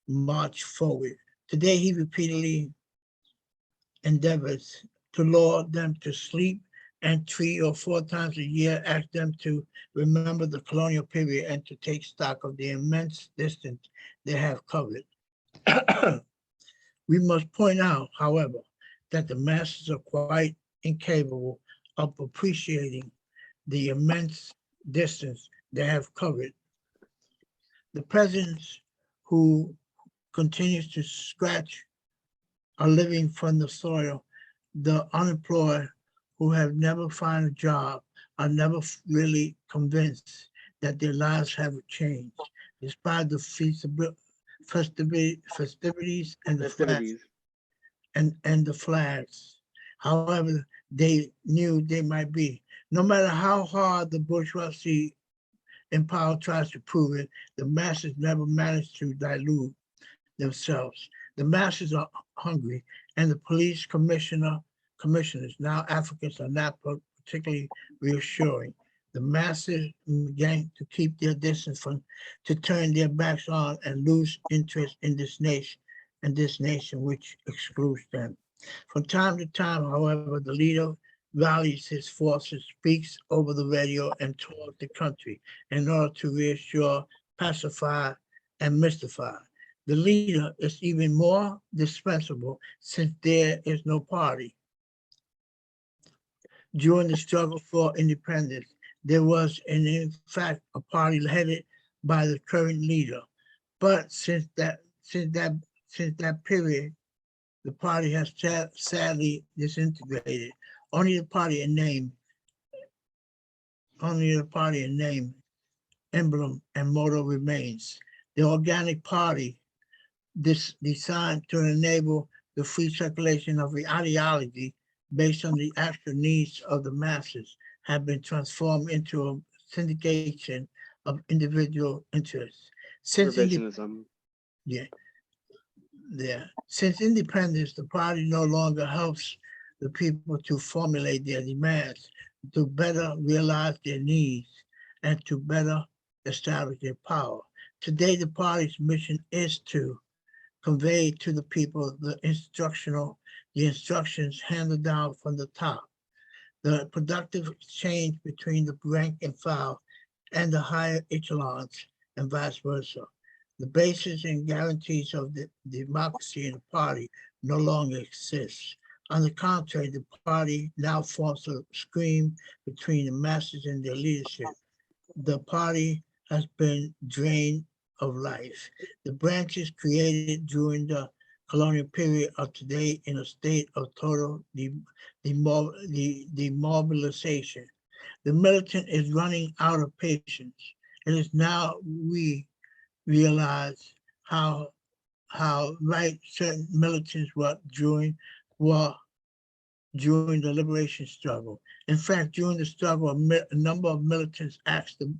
march forward. Today, he repeatedly endeavors to lure them to sleep and 3 or 4 times a year ask them to remember the colonial period and to take stock of the immense distance they have covered. We must point out, however, that the masses are quite incapable of appreciating the immense distance they have covered. The peasants who continues to scratch a living from the soil, the unemployed who have never found a job are never really convinced that their lives have changed, despite the festivities and the flags. And the flags. However, they knew they might be. No matter how hard the bourgeoisie in power tries to prove it, the masses never manage to dilute themselves. The masses are hungry, and the police commissioners, now Africans, are not particularly reassuring. The masses began to keep their distance to turn their backs on and lose interest in this nation which excludes them. From time to time, however, the leader rallies his forces, speaks over the radio and tours the country in order to reassure, pacify, and mystify. The leader is even more dispensable since there is no party. During the struggle for independence, there was, in fact, a party headed by the current leader. But since that period, the party has sadly disintegrated. Only the party in name, emblem, and motto remains. The organic party, designed to enable the free circulation of the ideology based on the actual needs of the masses, have been transformed into a syndication of individual interests. Since Revisionism. Since independence, the party no longer helps the people to formulate their demands, to better realize their needs, and to better establish their power. Today, the party's mission is to convey to the people the instructions handed down from the top. The productive exchange between the rank and file and the higher echelons and vice versa. The basis and guarantees of the democracy in the party no longer exist. On the contrary, the party now forms a screen between the masses and their leadership. The party has been drained of life. The branches created during the colonial period are today in a state of total demobilization. The militant is running out of patience. It is now we realize how right certain militants were during the liberation struggle. In fact, during the struggle, a number of militants asked the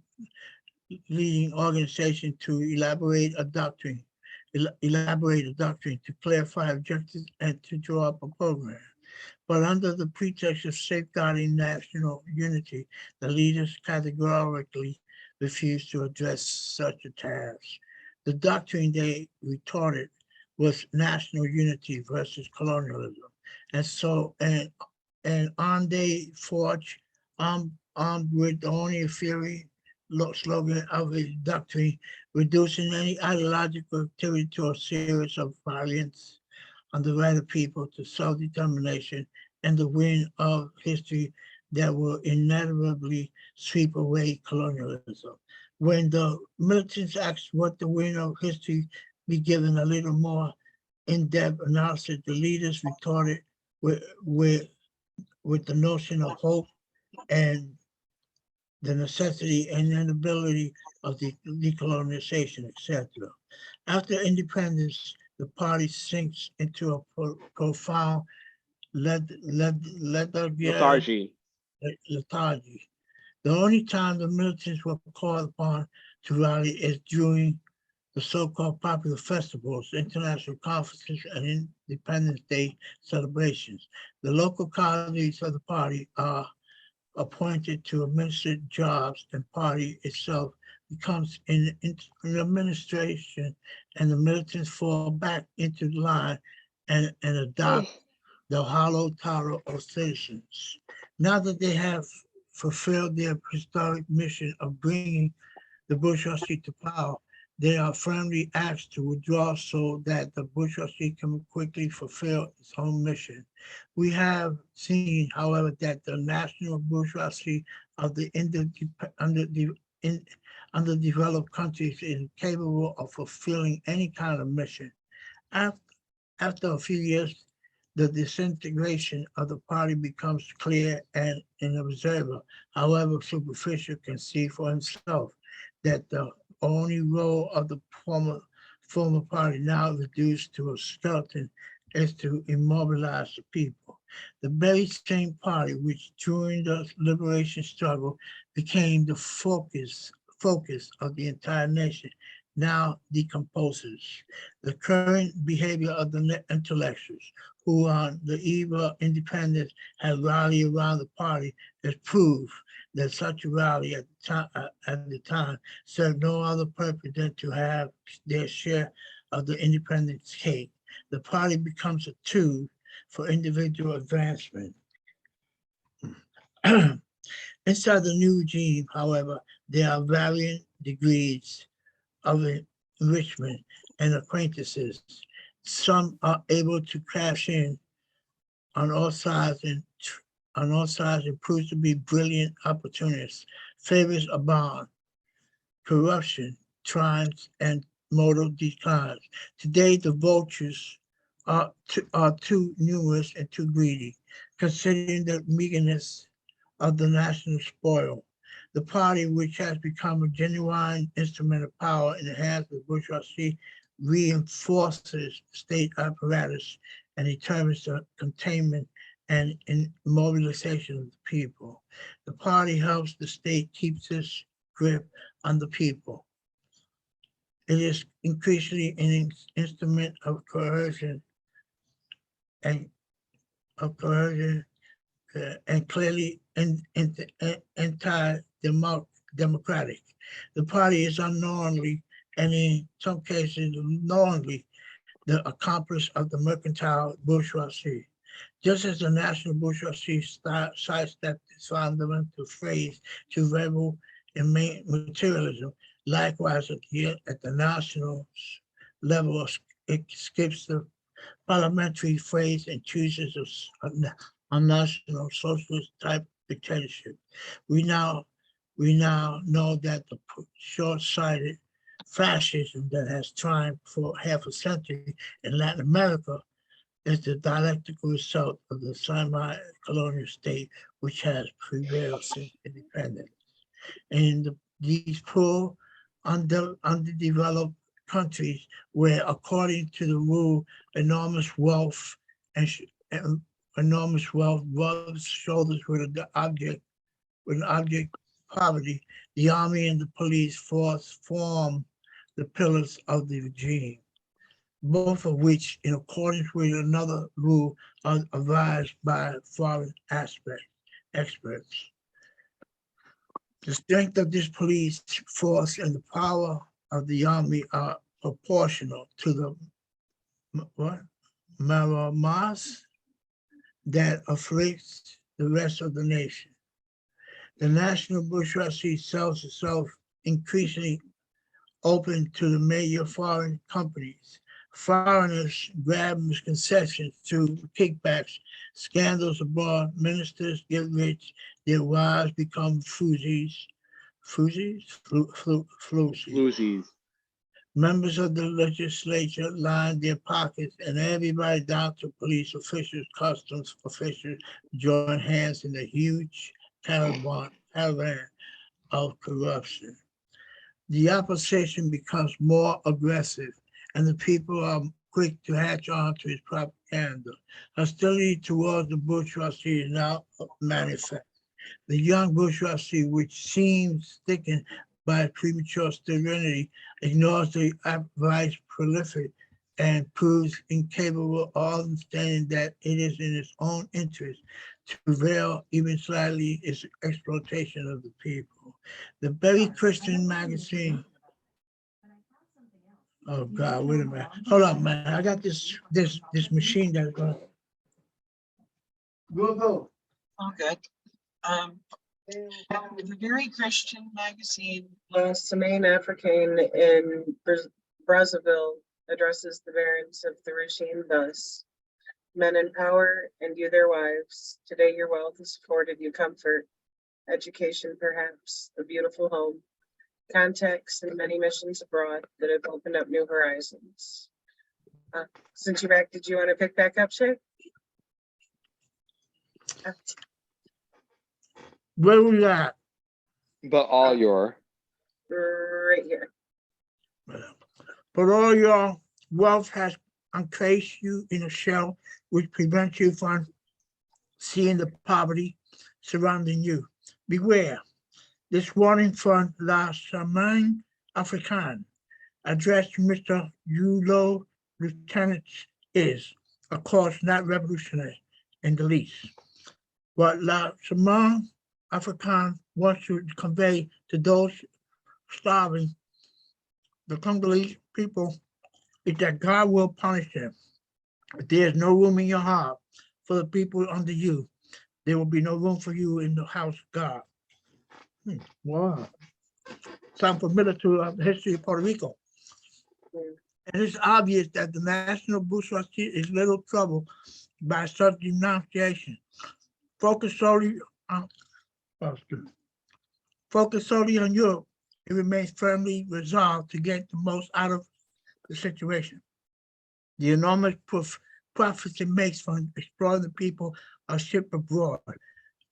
leading organization to elaborate a doctrine to clarify objectives and to draw up a program. But under the pretext of safeguarding national unity, the leaders categorically refused to address such a task. The doctrine they retorted was national unity versus colonialism. And so, and on they forged, armed with the only theory slogan of his doctrine, reducing any ideological activity to a series of violence on the right of people to self-determination and the wind of history that will inevitably sweep away colonialism. When the militants asked what the wind of history be given a little more in-depth analysis, the leaders retorted with the notion of hope and the necessity and inability of the decolonization, etc. After independence, the party sinks into a profound Lethargy. lethargy. The only time the militants were called upon to rally is during the so-called popular festivals, international conferences, and Independence Day celebrations. The local colleagues of the party are appointed to administer jobs, and party itself becomes in administration, and the militants fall back into the line and adopt the hollow title of citizens. Now that they have fulfilled their historic mission of bringing the bourgeoisie to power, they are firmly asked to withdraw so that the bourgeoisie can quickly fulfill its own mission. We have seen, however, that the national bourgeoisie of the underdeveloped countries is incapable of fulfilling any kind of mission. After a few years, the disintegration of the party becomes clear, and an observer, however superficial, can see for himself that the only role of the former party, now reduced to a skeleton, is to immobilize the people. The very same party which during the liberation struggle became the focus of the entire nation now decomposes. The current behavior of the intellectuals who on the eve of independence have rallied around the party is proof that such a rally at the time served no other purpose than to have their share of the independence cake. The party becomes a tool for individual advancement. Inside the new regime, however, there are varying degrees of enrichment and acquaintances. Some are able to crash in on all sides and prove to be brilliant opportunists. Favors abound, corruption triumphs, and modal declines. Today, the vultures are too numerous and too greedy, considering the meagerness of the national spoil. The party, which has become a genuine instrument of power in the hands of the bourgeoisie, reinforces state apparatus and determines the containment and immobilization of the people. The party helps the state keep its grip on the people. It is increasingly an instrument of coercion and clearly anti-democratic. The party is unknowingly, and in some cases knowingly, the accomplice of the mercantile bourgeoisie. Just as the national bourgeoisie sidestepped its fundamental phrase to revel in materialism, Likewise, here at the national level, it skips the parliamentary phrase and chooses a national socialist type dictatorship. We now know that the short-sighted fascism that has triumphed for half a century in Latin America is the dialectical result of the semi-colonial state which has prevailed since independence. In these poor, underdeveloped countries where, according to the rule, enormous wealth and enormous wealth rubs shoulders with an object poverty, the army and the police force form the pillars of the regime, both of which, in accordance with another rule, are advised by foreign experts. The strength of this police force and the power of the army are proportional to the mass that afflicts the rest of the nation. The national bourgeoisie sells itself increasingly open to the major foreign companies. Foreigners grab misconceptions through kickbacks, scandals abroad, ministers get rich, their wives become floozies. Members of the legislature line their pockets, and everybody down to police officials, customs officials, join hands in a huge caravan of corruption. The opposition becomes more aggressive, and the people are quick to hatch on to its propaganda. Hostility towards the bourgeoisie is now manifest. The young bourgeoisie, which seems thickened by premature sterility, ignores the advice prolific and proves incapable of understanding that it is in its own interest to prevail even slightly its exploitation of the people. The very Christian magazine. Oh God, wait a minute. Hold on, man. I got this machine that's going. Go. Oh, good. The very Christian magazine. Semaine Africain in Brazzaville addresses the barons of the regime thus: men in power, and you their wives, today your wealth has afforded you comfort, education perhaps, a beautiful home, contacts and many missions abroad that have opened up new horizons. Since you're back, did you want to pick back up, Shay? Where we at? But all your Right here. But all your wealth has encased you in a shell which prevents you from seeing the poverty surrounding you. Beware. This warning from La Semaine Africaine, addressed to Mr. Hulot Lieutenant, is, of course, not revolutionary in the least. What La Semaine Africaine wants to convey to those starving, the Congolese people, is that God will punish them. If there is no room in your heart for the people under you, there will be no room for you in the house of God. Wow. Sound familiar to the history of Puerto Rico. And it's obvious that the national bourgeoisie is little trouble by such denunciation. Focus solely on Europe, it remains firmly resolved to get the most out of the situation. The enormous profits it makes from exploiting the people are shipped abroad.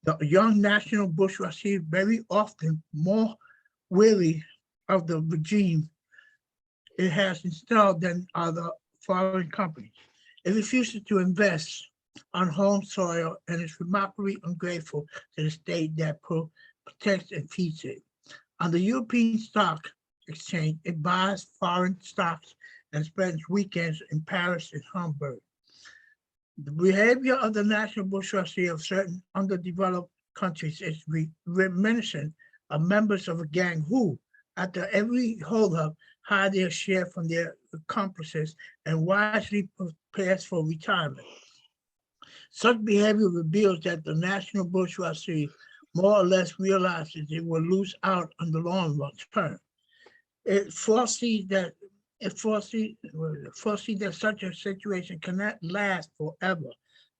The young national bourgeoisie very often more weary of the regime it has installed than other foreign companies. It refuses to invest on home soil and is remarkably ungrateful to the state that protects and feeds it. On the European stock exchange, it buys foreign stocks and spends weekends in Paris and Hamburg. The behavior of the national bourgeoisie of certain underdeveloped countries is reminiscent of members of a gang who, after every holdup, hide their share from their accomplices and wisely prepares for retirement. Such behavior reveals that the national bourgeoisie more or less realizes it will lose out on the long term. It foresees that such a situation cannot last forever,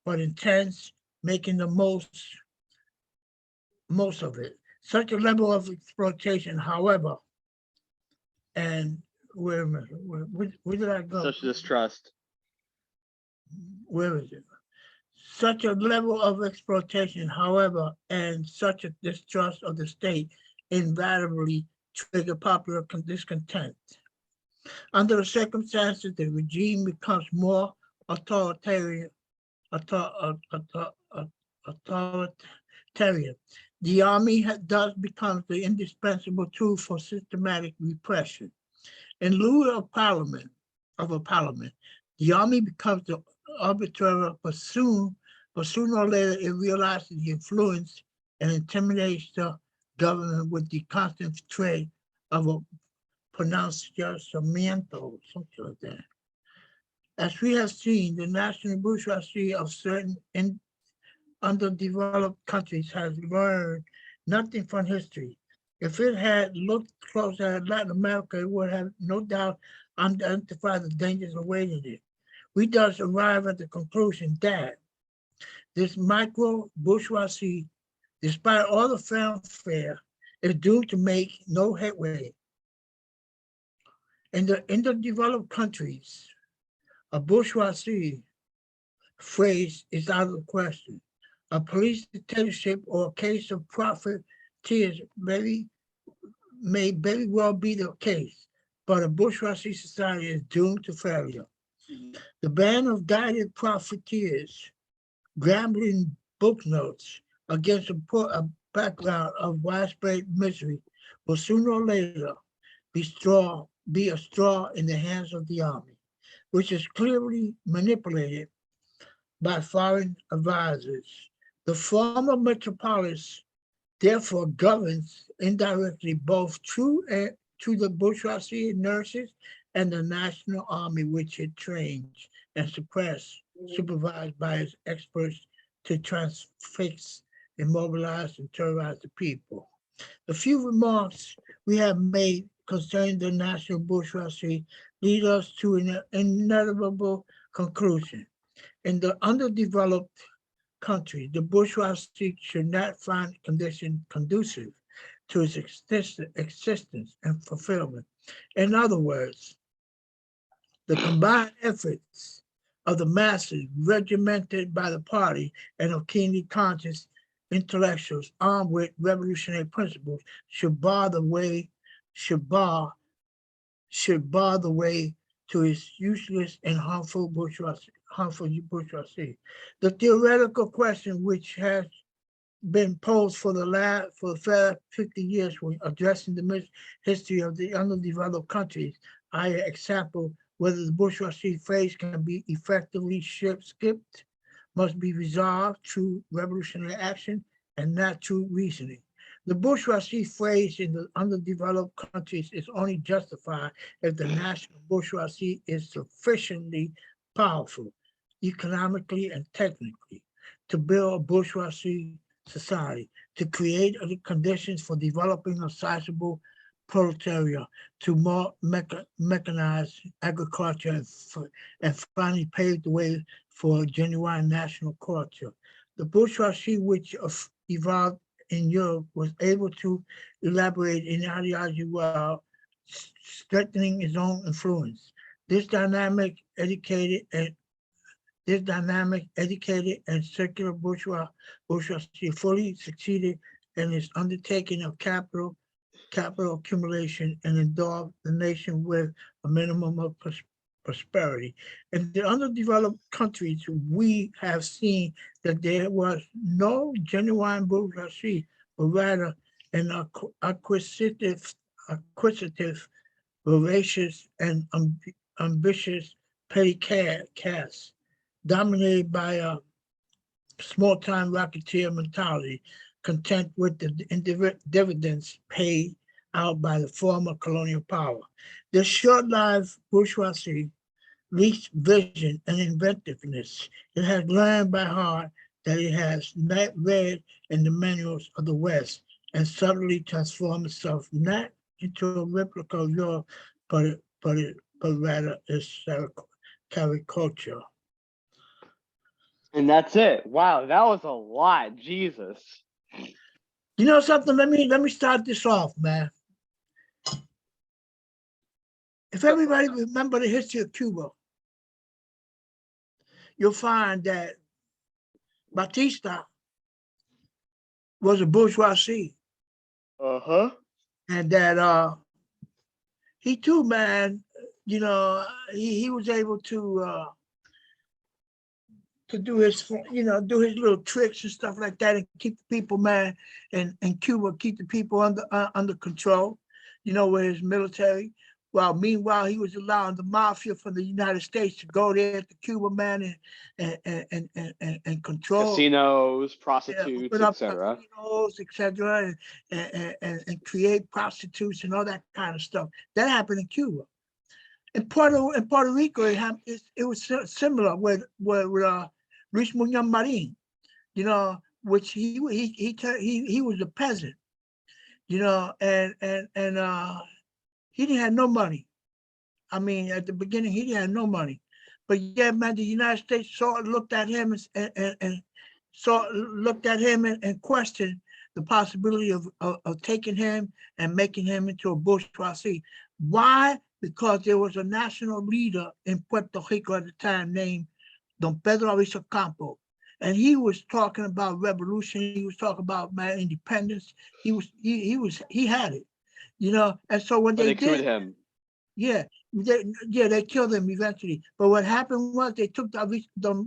but intends making the most of it. Such a level of exploitation, however, and wait a minute, where did I go? Such distrust. Where is it? Such a level of exploitation, however, and such a distrust of the state invariably trigger popular discontent. Under the circumstances, the regime becomes more authoritarian. authoritarian. The army thus becomes the indispensable tool for systematic repression. In lieu of a parliament, the army becomes the arbitrator, but sooner or later it realizes the influence and intimidates the government with the constant threat of a pronunciamiento, something like that. As we have seen, the national bourgeoisie of certain underdeveloped countries has learned nothing from history. If it had looked closer at Latin America, it would have no doubt identified the dangers awaiting it. We thus arrive at the conclusion that this micro bourgeoisie, despite all the fanfare, is doomed to make no headway. In the developed countries, a bourgeoisie phrase is out of the question. A police dictatorship or a case of profiteers may very well be the case, but a bourgeoisie society is doomed to failure. The band of guided profiteers, gambling book notes against a background of widespread misery will sooner or later be a straw in the hands of the army, which is clearly manipulated by foreign advisors. The former metropolis therefore governs indirectly both through the bourgeoisie nurses and the national army, which it trains and supervised by its experts to transfix, immobilize, and terrorize the people. The few remarks we have made concerning the national bourgeoisie lead us to an inevitable conclusion. In the underdeveloped countries, the bourgeoisie should not find conditions conducive to its existence and fulfillment. In other words, the combined efforts of the masses regimented by the party and of keenly conscious intellectuals armed with revolutionary principles should bar the way to its useless and harmful bourgeoisie. The theoretical question which has been posed for the last 50 years when addressing the history of the underdeveloped countries, i.e. example, whether the bourgeoisie phase can be effectively skipped, must be resolved through revolutionary action and not through reasoning. The bourgeoisie phrase in the underdeveloped countries is only justified if the national bourgeoisie is sufficiently powerful, economically and technically, to build a bourgeoisie society, to create the conditions for developing a sizable proletariat, to more mechanize agriculture, and finally pave the way for a genuine national culture. The bourgeoisie which evolved in Europe was able to elaborate in ideology while strengthening its own influence. This dynamic, educated, and secular bourgeoisie fully succeeded in its undertaking of capital accumulation and endowed the nation with a minimum of prosperity. In the underdeveloped countries, we have seen that there was no genuine bourgeoisie, but rather an acquisitive, voracious, and ambitious petty caste, dominated by a small-time racketeer mentality, content with the dividends paid out by the former colonial power. The short-lived bourgeoisie reached vision and inventiveness. It has learned by heart that it has not read in the manuals of the West and subtly transformed itself not into a replica of Europe, but rather it's caricature. And that's it. Wow, that was a lot. Jesus. You know something? Let me start this off, man. If everybody remember the history of Cuba, you'll find that Batista was a bourgeoisie, Uh-huh. and that he too, man, you know, he was able to do his, you know, do his little tricks and stuff like that, and keep the people, man, and Cuba, keep the people under control, you know, with his military. While meanwhile, he was allowing the mafia from the United States to go there to Cuba, man, and control. Casinos, prostitutes, open up etc. casinos, etc., and create prostitutes and all that kind of stuff. That happened in Cuba. In Puerto Rico, it was similar with Luis Muñoz Marin, you know, which he was a peasant, you know, and he didn't have no money. I mean, at the beginning, he didn't have no money, but yeah, man, the United States looked at him and questioned the possibility of taking him and making him into a bourgeoisie. Why? Because there was a national leader in Puerto Rico at the time named Don Pedro Albizu Campo, and he was talking about revolution. He was talking about, man, independence. He had it, you know. And so when they killed did him. Yeah, they killed him eventually. But what happened was they took Pedro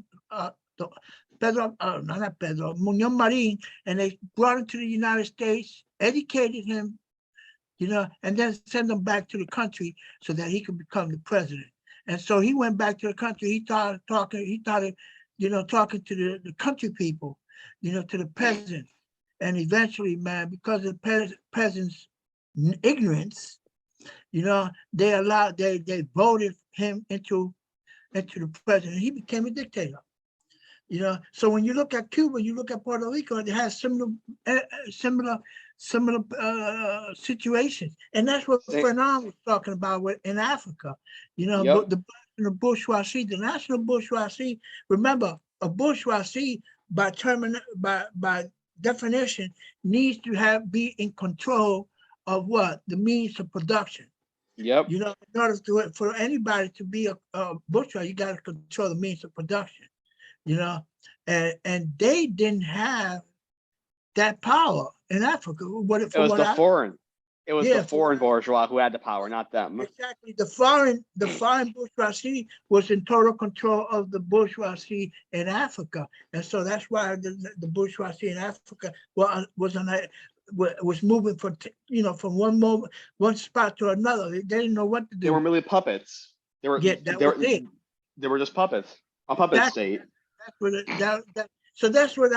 Muñoz Marin, and they brought him to the United States, educated him, you know, and then sent him back to the country so that he could become the president. And so he went back to the country. He started talking to the country people, you know, to the peasants. And eventually, man, because of the peasants' ignorance, you know, they voted him into the president. He became a dictator. You know, so when you look at Cuba, you look at Puerto Rico, it has similar situations, and that's what Fanon was talking about in Africa. You know, Yep. the bourgeoisie, the national bourgeoisie. Remember, a bourgeoisie by definition needs to be in control of what? The means of production. Yep. You know, in order for anybody to be a bourgeois, you got to control the means of production. You know, and they didn't have that power in Africa. It was the foreign bourgeois who had the power, not them. Exactly. The foreign bourgeoisie was in total control of the bourgeoisie in Africa, and so that's why the bourgeoisie in Africa was moving from one spot to another. They didn't know what to do. They were really puppets. They were just puppets. A puppet state. So that's what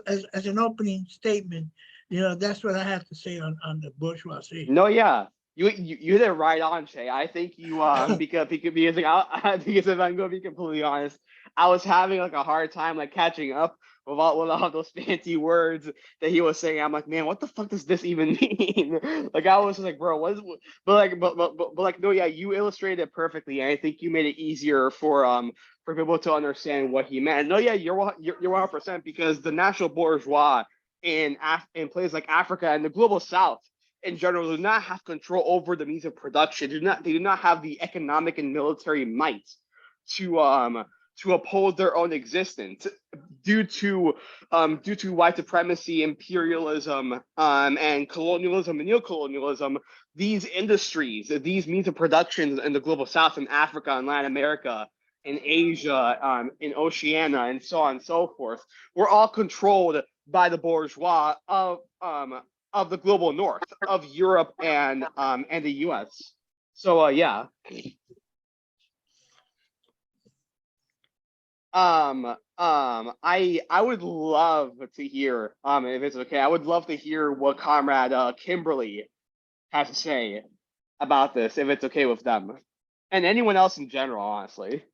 as an opening statement, you know, that's what I have to say on the bourgeoisie. No, yeah, you hit it right on, Shay. I think you because if I'm going to be completely honest, I was having like a hard time like catching up with all those fancy words that he was saying. I'm like, man, what the fuck does this even mean? Like I was just like, bro, what is? But no, yeah, you illustrated it perfectly, and I think you made it easier for people to understand what he meant. No, yeah, you're 100%, because the national bourgeois in places like Africa and the global South in general do not have control over the means of production. They do not have the economic and military might to uphold their own existence due to white supremacy, imperialism, and colonialism and neocolonialism. These industries, these means of production in the global South, in Africa and Latin America, in Asia, in Oceania, and so on and so forth, were all controlled by the bourgeois of the global North, of Europe and the U.S. So yeah. I would love to hear, if it's okay, I would love to hear what Comrade Kimberly has to say about this, if it's okay with them, and anyone else in general, honestly.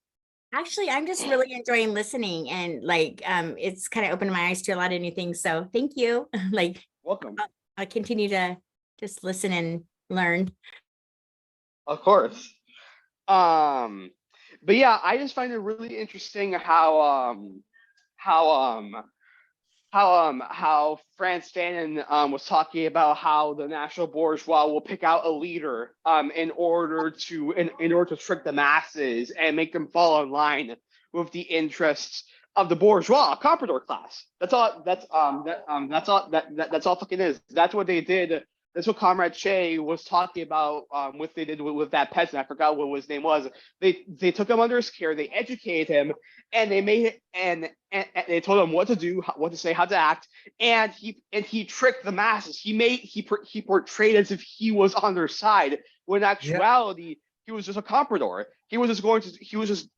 Actually, I'm just really enjoying listening, and like it's kind of opened my eyes to a lot of new things. So thank you. Like, welcome. I'll continue to just listen and learn. Of course. But yeah, I just find it really interesting how Frantz Fanon was talking about how the national bourgeois will pick out a leader in order to trick the masses and make them fall in line with the interests of the bourgeois comprador class. That's all. That's all fucking is. That's what they did. That's what Comrade Che was talking about. What they did with that peasant. I forgot what his name was. They took him under his care. They educated him, and they made it and they told him what to do, what to say, how to act, and he tricked the masses. He portrayed as if he was on their side, when in actuality he was just a comprador. He was just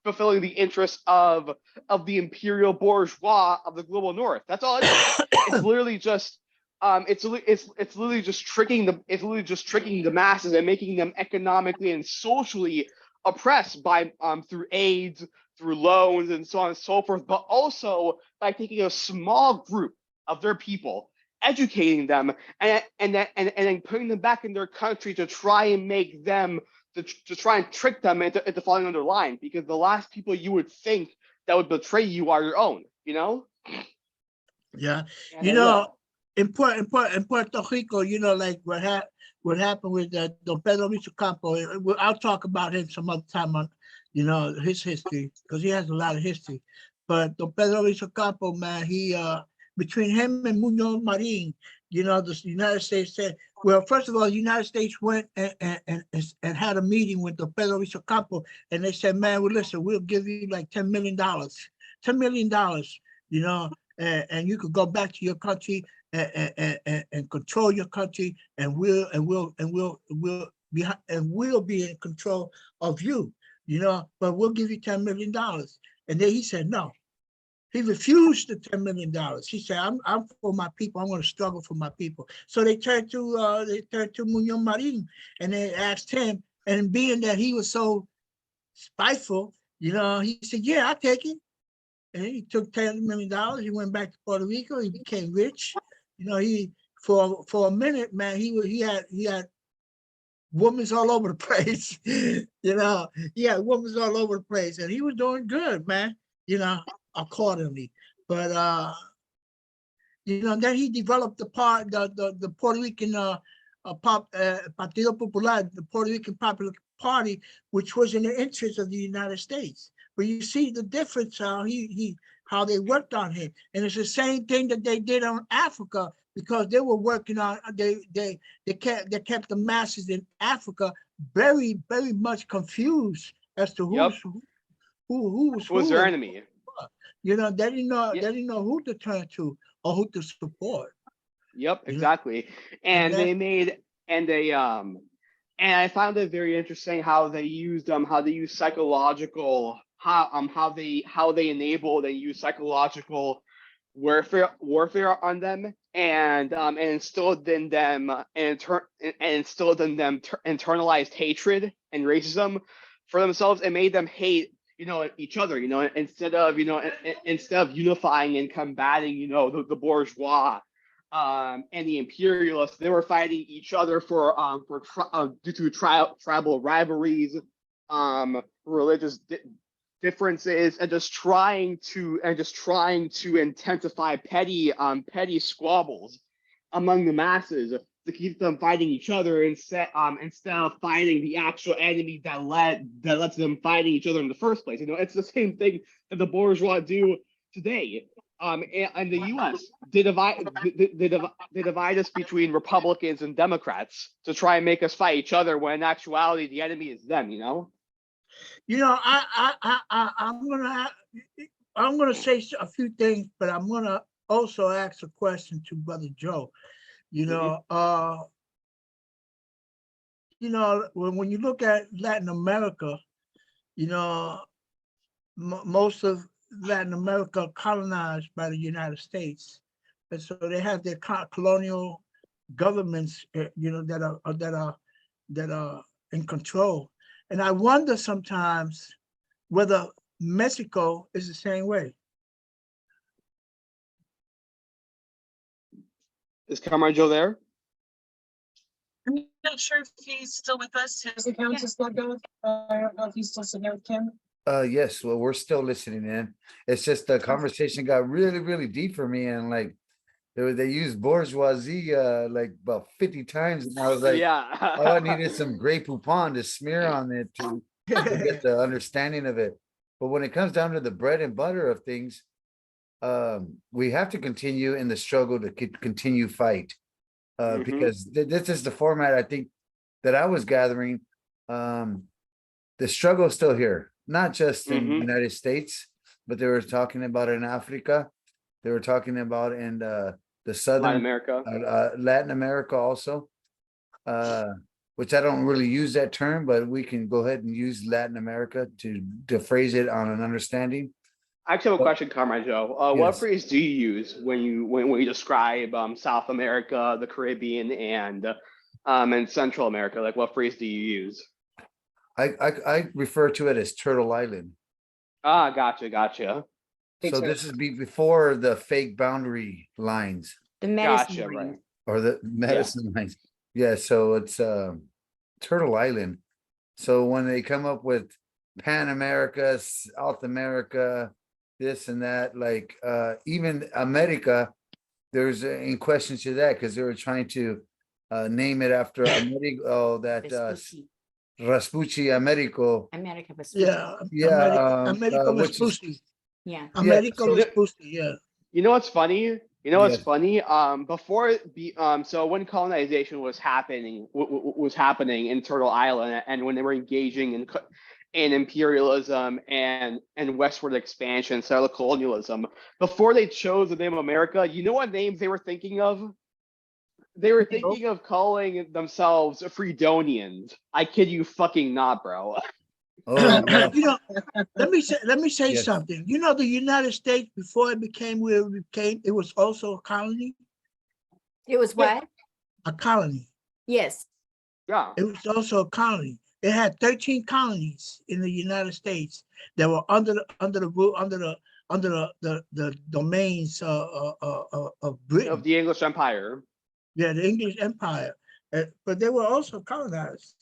fulfilling the interests of the imperial bourgeois of the global north. That's all it is. It's literally just it's literally just tricking the masses and making them economically and socially oppressed by through aids, through loans, and so on and so forth, but also by taking a small group of their people, educating them, and then putting them back in their country to try and make them to try and trick them into falling under line, because the last people you would think that would betray you are your own, you know? Yeah, And you they know, will. in Puerto Rico, you know, like what happened with Don Pedro Luis Ocampo. I'll talk about him some other time on, you know, his history, because he has a lot of history. But Don Pedro Luis Ocampo, man, he between him and Muñoz Marin, you know, the United States said, well, first of all, the United States went and had a meeting with Don Pedro Luis Ocampo, and they said, man, well, listen, we'll give you like $10 million, you know, and you could go back to your country and control your country, and we'll be in control of you, you know, but we'll give you $10 million. And then he said no. He refused the $10 million. He said, I'm for my people. I'm going to struggle for my people. So they turned to Muñoz Marin, and they asked him, and being that he was so spiteful, you know, he said, yeah, I'll take it. And he took $10 million. He went back to Puerto Rico. He became rich. You know, he for a minute, man, he had women all over the place. You know, he had women all over the place, and he was doing good, man. You know, accordingly. But you know, then he developed the Puerto Rican Partido Popular, the Puerto Rican Popular Party, which was in the interest of the United States. But you see the difference how they worked on him, and it's the same thing that they did on Africa, because they were working on they kept the masses in Africa very much confused as to who was their enemy. You know, they didn't know who to turn to or who to support. Yep, exactly. And they made and I found it very interesting how they used psychological how they enabled and used psychological warfare on them, and instilled in them internalized hatred and racism for themselves, and made them hate, you know, each other, you know, instead of unifying and combating, you know, the bourgeois and the imperialists. They were fighting each other due to tribal rivalries, religious differences, and just trying to intensify petty squabbles among the masses to keep them fighting each other instead of fighting the actual enemy that lets them fighting each other in the first place. You know, it's the same thing that the bourgeois do today. And the U.S. they divide us between Republicans and Democrats to try and make us fight each other, when in actuality the enemy is them. You know. You know, I'm gonna say a few things, but I'm gonna also ask a question to Brother Joe. You know, when you look at Latin America, you know, most of Latin America colonized by the United States, and so they have their colonial governments, you know, that are in control. And I wonder sometimes whether Mexico is the same way. Is Comrade Joe there? Not sure if he's still with us. His account is not going. I don't know if he's still sitting there with Kim. Yes, well, we're still listening in. It's just the conversation got really, really deep for me, and like they used bourgeoisie like about 50 times, and I was like, Yeah. all I needed some Grey Poupon to smear on it to get the understanding of it. But when it comes down to the bread and butter of things, we have to continue in the struggle to continue fight. Mhm. Because this is the format I think that I was gathering. The struggle is still here, not just in the Mhm. United States, but they were talking about in Africa. They were talking about in the southern Latin America. Latin America also, which I don't really use that term, but we can go ahead and use Latin America to phrase it on an understanding. I actually have a question, Comrade Joe. What Yes. phrase do you use when you describe South America, the Caribbean, and Central America? Like, what phrase do you use? I refer to it as Turtle Island. Ah, gotcha. Me So too. this is before the fake boundary lines The medicine Gotcha, ring. right. or the medicine lines. Yeah, so it's Turtle Island. So when they come up with Pan America, South America, this and that, like even America, there's in question to that because they were trying to name it after America. Oh, that Vespucci. Raspucci Americo. America Vespucci. Yeah. Yeah, America which is Vespucci. Yeah. America so- Vespucci, yeah. You know what's funny? You know what's Yes. funny? So when colonization was happening in Turtle Island, and when they were engaging in imperialism and westward expansion, settler colonialism, before they chose the name of America, you know what names they were thinking of? They were thinking of calling themselves Freedonians. I kid you fucking not, bro. Oh, well, You know, let me say Yes. something. You know, the United States, before it became where it became, it was also a colony. It was what? A colony. Yes. Yeah. It was also a colony. It had 13 colonies in the United States that were under the domains of Britain. Of the English Empire. Yeah, the English Empire. But they were also colonized.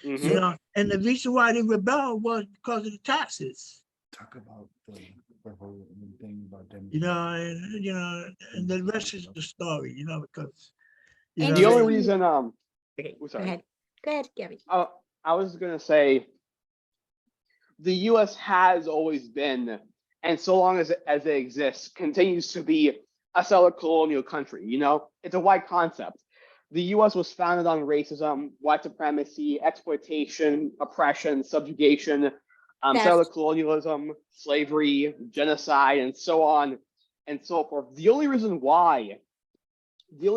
Mhm. You know, and the reason why they rebelled was because of the taxes. talk about the whole thing about them. You know, and the rest is the story. You know, because you And know The only just- reason Okay, Oh, go sorry. ahead. Go ahead, Gabby. I was gonna say the U.S. has always been, and so long as it exists, continues to be a settler colonial country. You know, it's a wide concept. The U.S. was founded on racism, white supremacy, exploitation, oppression, subjugation, settler colonialism, slavery, genocide, and so on and so forth. The only reason why the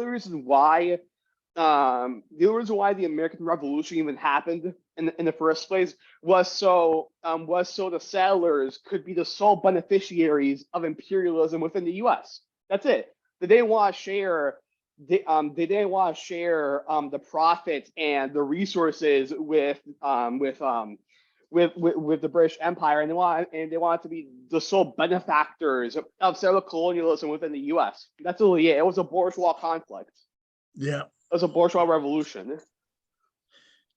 American Revolution even happened in the first place was so the settlers could be the sole beneficiaries of imperialism within the U.S. That's it. They didn't want to share. They didn't want to share the profits and the resources with the British Empire, and they wanted to be the sole benefactors of settler colonialism within the U.S. That's really it. It was a bourgeois conflict. yeah, It was a bourgeois revolution.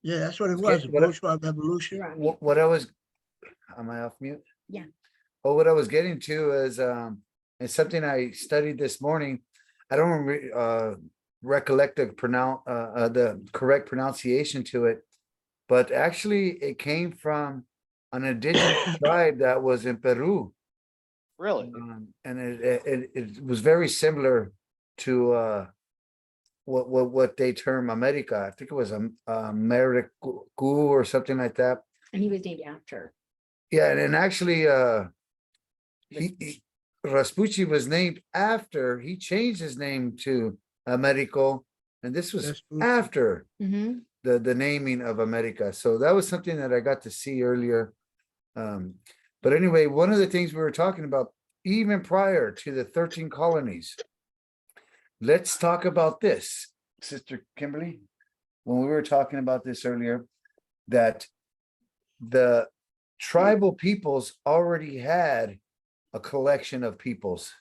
yeah, that's what it was. A What- bourgeois revolution. You're on mute. What I was, am I off mute? Yeah. Well, what I was getting to is, it's something I studied this morning. I don't recollect the correct pronunciation to it, but actually it came from an indigenous tribe that was in Peru. Really? And it was very similar to what they term America. I think it was America or something like that. And he was named after. Yeah, and actually Raspucci was named after, he changed his name to Americo, and this was Vespucci. after Mhm. the naming of America. So that was something that I got to see earlier. But anyway, one of the things we were talking about, even prior to the 13 colonies, let's talk about this, Sister Kimberly. When we were talking about this earlier, that the tribal peoples already had a collection of peoples.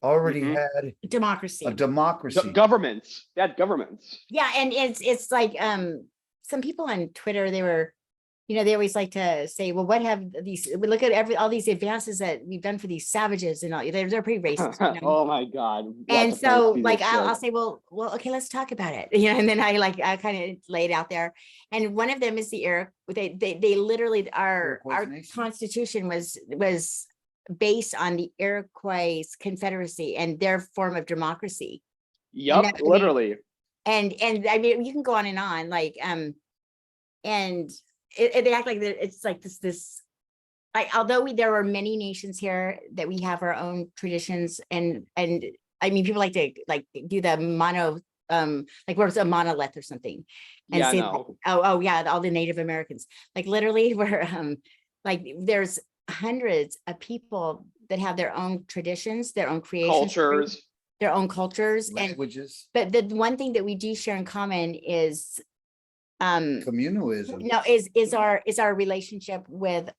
already Mhm. had Democracy. a democracy. Governments. They had governments. Yeah, and it's like some people on Twitter, they were, you know, they always like to say, well, what have these, we look at all these advances that we've done for these savages and all, they're pretty racist, you know? Oh my God. And Lots of so piece of like I'll shit. say, well, okay, let's talk about it. You know, and then I kind of lay it out there. And one of them is the they literally our Iroquois Nation. Constitution was based on the Iroquois Confederacy and their form of democracy. Yup, that- I mean, literally. And I mean, you can go on, like and they act like it's like this like, although there are many nations here that we have our own traditions, and I mean, people like to do the like where's a monolith or something, and Yeah, say, no. oh yeah, all the Native Americans, like literally we're like there's hundreds of people that have their own traditions, their own creations, Cultures. their own cultures, and Languages, but the one thing that we do share in common is communalism. no is our relationship with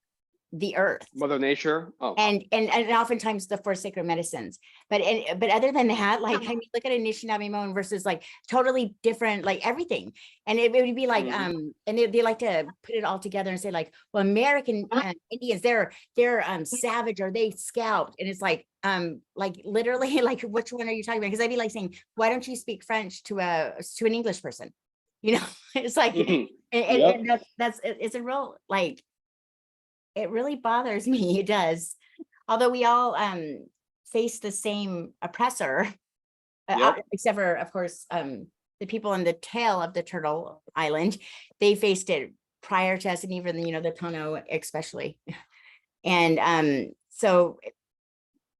the earth. Mother Nature. Oh. And oftentimes the four sacred medicines, but other than that, like I mean, look at Anishinaabe versus like totally different, like everything, and it would be like and they like to put it all together and say like, well, American Indians, they're savage, or they scalped, and it's like literally like which one are you talking about? Because I'd be like saying, why don't you speak French to an English person? You know, it's like and that's it's a real like. It really bothers me. It does. Although we all face the same oppressor, except for, of course, the people on the tail of the Turtle Island, they faced it prior to us, and even, you know, the Tono especially. And so,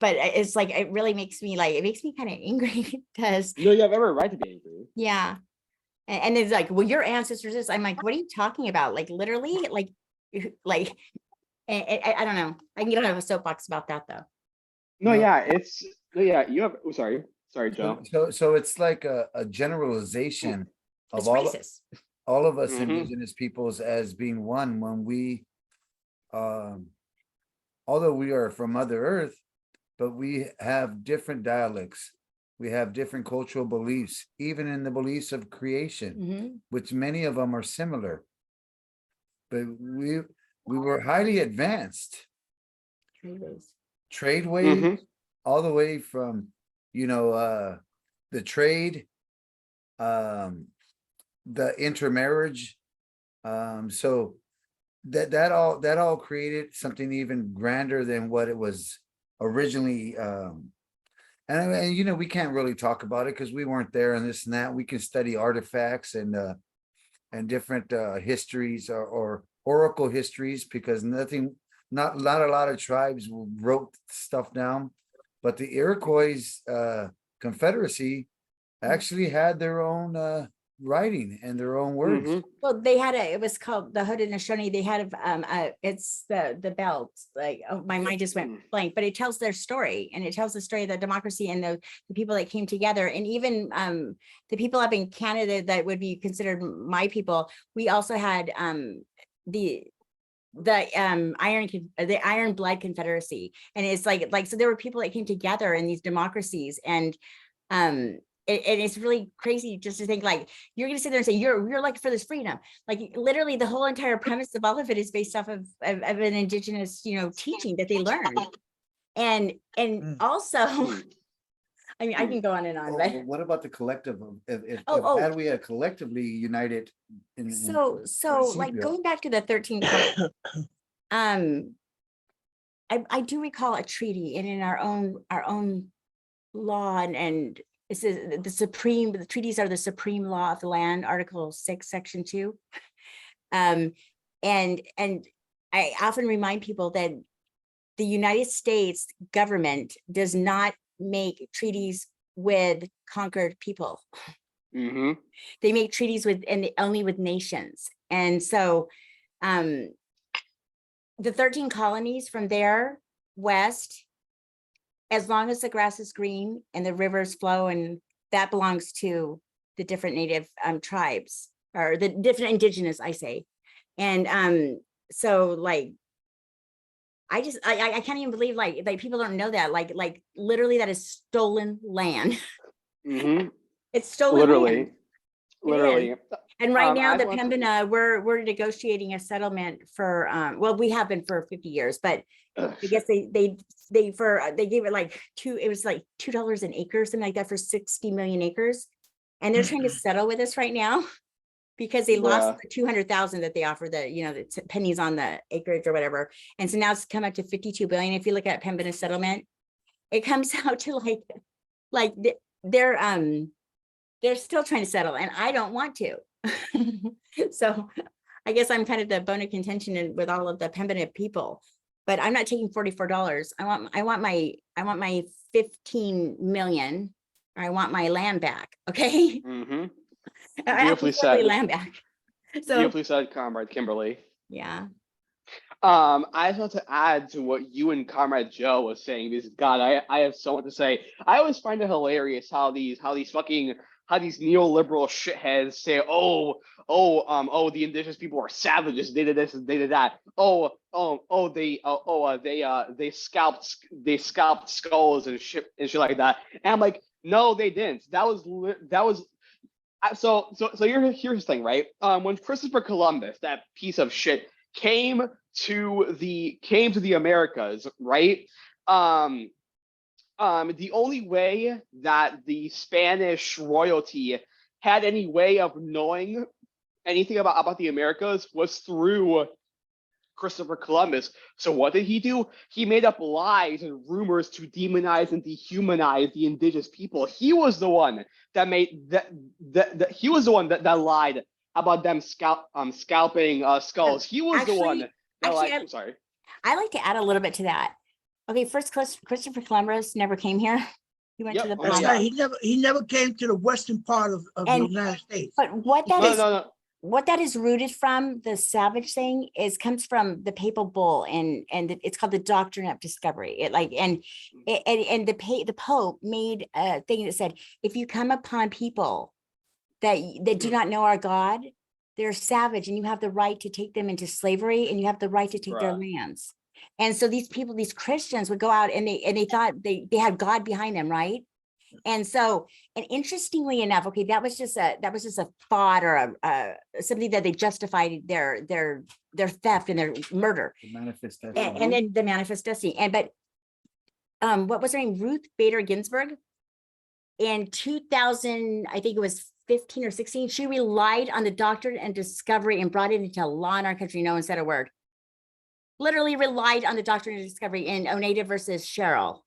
but it's like, it really makes me like, it makes me kind of angry because. No, you have every right to be angry. Yeah. And it's like, well, your ancestors is, I'm like, what are you talking about? Like literally, like. I don't know. I can get on a soapbox about that though. No, yeah, you have. Oh, sorry, Joe. So it's like a generalization It's of racist. all of us Mhm. indigenous peoples as being one when we, although we are from Mother Earth, but we have different dialects. We have different cultural beliefs, even in the beliefs of creation, Mhm. which many of them are similar. But we were highly advanced trade ways, Mhm. all the way from, you know, the trade, the intermarriage. So that all created something even grander than what it was originally. And you know, we can't really talk about it because we weren't there and this and that. We can study artifacts and different histories or oracle histories, because not a lot of tribes wrote stuff down, but the Iroquois Confederacy actually had their own writing and their own words. Mhm. Well, they had it was called the Haudenosaunee. They had it's the belt. Like, oh, my mind just went blank, but it tells their story, and it tells the story of the democracy and the people that came together. And even the people up in Canada that would be considered my people, we also had the Iron Blood Confederacy. And it's like so there were people that came together in these democracies, and it's really crazy just to think like you're gonna sit there and say you're like for this freedom. Like literally the whole entire premise of all of it is based off of an indigenous, you know, teaching that they learned. And also I mean, I can go on and on, but What about the collective of if had we had collectively united so like going back to the 13 I do recall a treaty, and in our own law, and it says the treaties are the supreme law of the land, Article 6, Section 2. And I often remind people that the United States government does not make treaties with conquered people. Mhm. They make treaties with only with nations. And so the 13 colonies from there west, as long as the grass is green and the rivers flow, and that belongs to the different native tribes, or the different indigenous, I say. And so like I can't even believe like people don't know that like literally that is stolen land. Mm-hmm. It's stolen land. Literally. And right now, I the want to- Pembina, we're negotiating a settlement for well, we have been for 50 years, but Ugh, I guess they gave it like it was like $2 an acre, something like that, for 60 million acres. And they're trying to settle with us right now because they lost Bruh. the 200,000 that they offer, the, you know, the pennies on the acreage or whatever. And so now it's come up to 52 billion. If you look at Pembina settlement, it comes out to like they're still trying to settle, and I don't want to. So I guess I'm kind of the bone of contention with all of the Pembina people, but I'm not taking $44. I want my 15 million, or I want my land back. Okay. Mm-hmm. I Beautifully want my said. land back. So Beautifully said, Comrade Kimberly. yeah. I just want to add to what you and Comrade Joe was saying, because God, I have so much to say. I always find it hilarious how these neoliberal shitheads say, the indigenous people are savages, they did this and they did that. They scalped skulls and shit like that. And I'm like, no, they didn't. So here's the thing, right? When Christopher Columbus, that piece of shit, came to the Americas, right? The only way that the Spanish royalty had any way of knowing anything about the Americas was through Christopher Columbus. So what did he do? He made up lies and rumors to demonize and dehumanize the indigenous people. He was the one that he was the one that lied about them scalping skulls. He was the one that lied. I'm sorry. I like to add a little bit to that. Okay, first, Christopher Columbus never came here. He went to the That's yeah. right. He never came to the western part of the And- United States. But what that is, No. what that is rooted from, the savage thing, comes from the papal bull, and it's called the Doctrine of Discovery. The Pope made a thing that said, if you come upon people that do not know our God, they're savage, and you have the right to take them into slavery, and you have the right to take their lands. And so these people, these Christians, would go out and they thought they had God behind them, right? And so, and interestingly enough, okay, that was just a thought, or something that they justified their theft and their murder. The manifest And destiny. then the manifest destiny. What was her name? Ruth Bader Ginsburg. In 2000, I think it was 15 or 16, she relied on the doctrine and discovery and brought it into law in our country. No one said a word. Literally relied on the doctrine and discovery in Oneida versus Sherrill.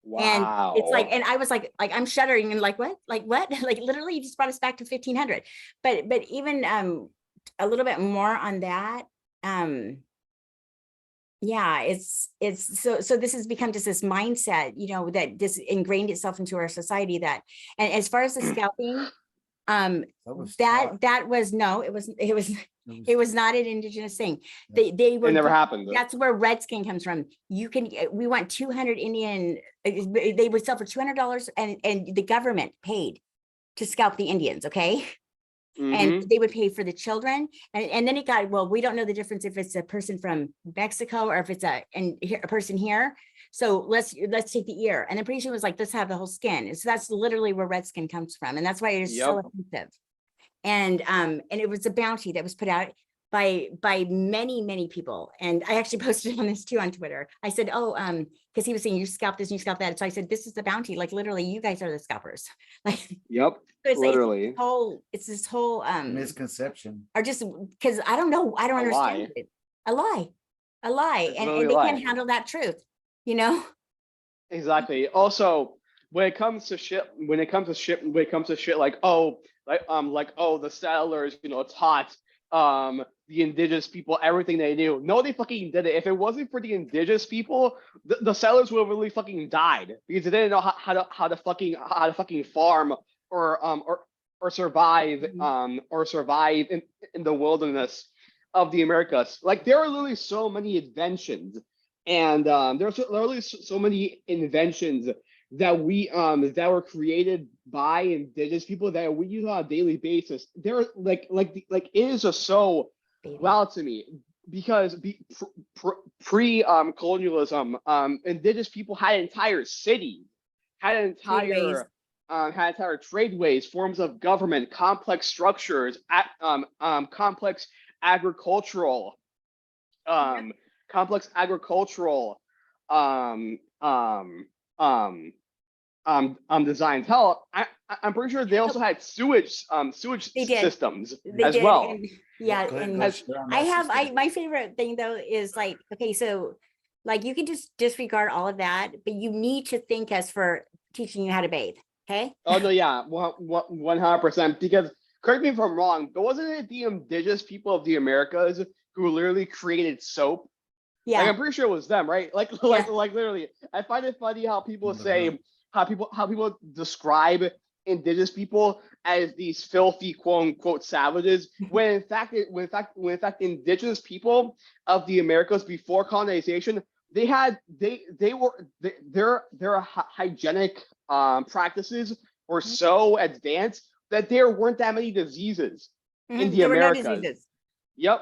Wow. And it's like, and I was like I'm shuddering and like what? Like literally you just brought us back to 1500. But even a little bit more on that. Yeah, it's so this has become just this mindset, you know, that this ingrained itself into our society, that, and as far as the scalping, that was no, it was not an indigenous thing. They were, it never happened. That's where Redskin comes from. We want 200 Indian, they would sell for $200, and the government paid to scalp the Indians, okay? And they would pay for the children, and then it got, well, we don't know the difference if it's a person from Mexico or if it's a person here. So let's take the ear, and then pretty soon it was like, let's have the whole skin. So that's literally where Redskin comes from, and that's why it is so offensive. And it was a bounty that was put out by many people. And I actually posted on this too on Twitter. I said, because he was saying you scalp this and you scalp that. So I said, this is the bounty. Like literally, you guys are the scalpers. Like, literally. It's this whole misconception. or just because I don't know, I don't understand it. A lie, and they can't handle that truth, you know. Exactly. Also, when it comes to shit like the settlers, you know, taught the indigenous people everything they knew. No, they fucking did it. If it wasn't for the indigenous people, the settlers would have really fucking died, because they didn't know how to fucking farm or survive in the wilderness of the Americas. Like, there are literally so many inventions, and there's literally so many inventions that were created by indigenous people that we use on a daily basis. They're like it is just so wild to me, because pre-colonialism, indigenous people had entire cities, had Tradeways. entire tradeways, forms of government, complex structures, complex agricultural, complex agricultural designs. Hell, I'm pretty sure they also had sewage They did. systems They as did, well. and yeah, Go ahead, and go As- ahead, I have, Ramses. my favorite thing though is like, okay, so like you can just disregard all of that, but you need to think as for teaching you how to bathe, okay? Oh no, yeah, 100%. Because correct me if I'm wrong, but wasn't it the indigenous people of the Americas who literally created soap? Like Yeah, I'm pretty sure it was them, right? Like Yeah. like literally. I find it funny how people Mhm. say how people describe indigenous people as these filthy quote unquote savages, when in fact indigenous people of the Americas before colonization, their hygienic practices were so advanced that there weren't that many diseases in the there were no Americas. diseases. Yep.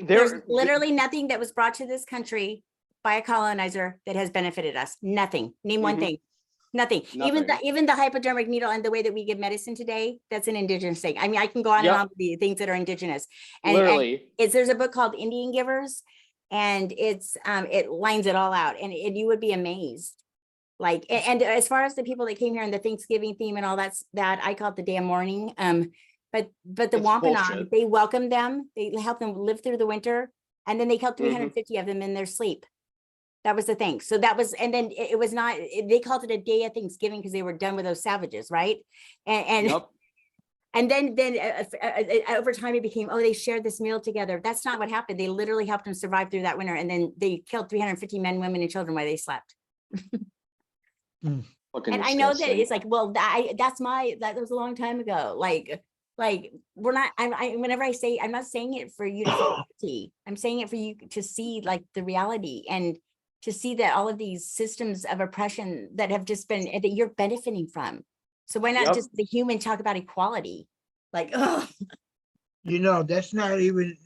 There's literally nothing that was brought to this country by a colonizer that has benefited us. Nothing. Name one Mhm. thing. Nothing. Even the hypodermic needle and the way that we give medicine today, that's an indigenous thing. I mean, I can go on Yep. and on with the things that are indigenous. And Literally. there's a book called Indian Givers, and it lines it all out, and you would be amazed. Like, and as far as the people that came here and the Thanksgiving theme and all that I call it the damn morning. But the It's Wampanoag, bullshit. they welcomed them, they helped them live through the winter, and then they killed Mhm. 350 of them in their sleep. That was the thing. So that was, and then it was not, they called it a day of Thanksgiving because they were done with those savages, right? And Yep. and then over time it became, oh, they shared this meal together. That's not what happened. They literally helped them survive through that winter, and then they killed 350 men, women, and children while they slept. Fucking And I know that disgusting. it's like, well, that was a long time ago. Like we're not, whenever I say, I'm not saying it for you to feel guilty. I'm saying it for you to see like the reality, and to see that all of these systems of oppression that have just been, that you're benefiting from. So why not Yep. just the human talk about equality? Like, oh, You know, that's not even,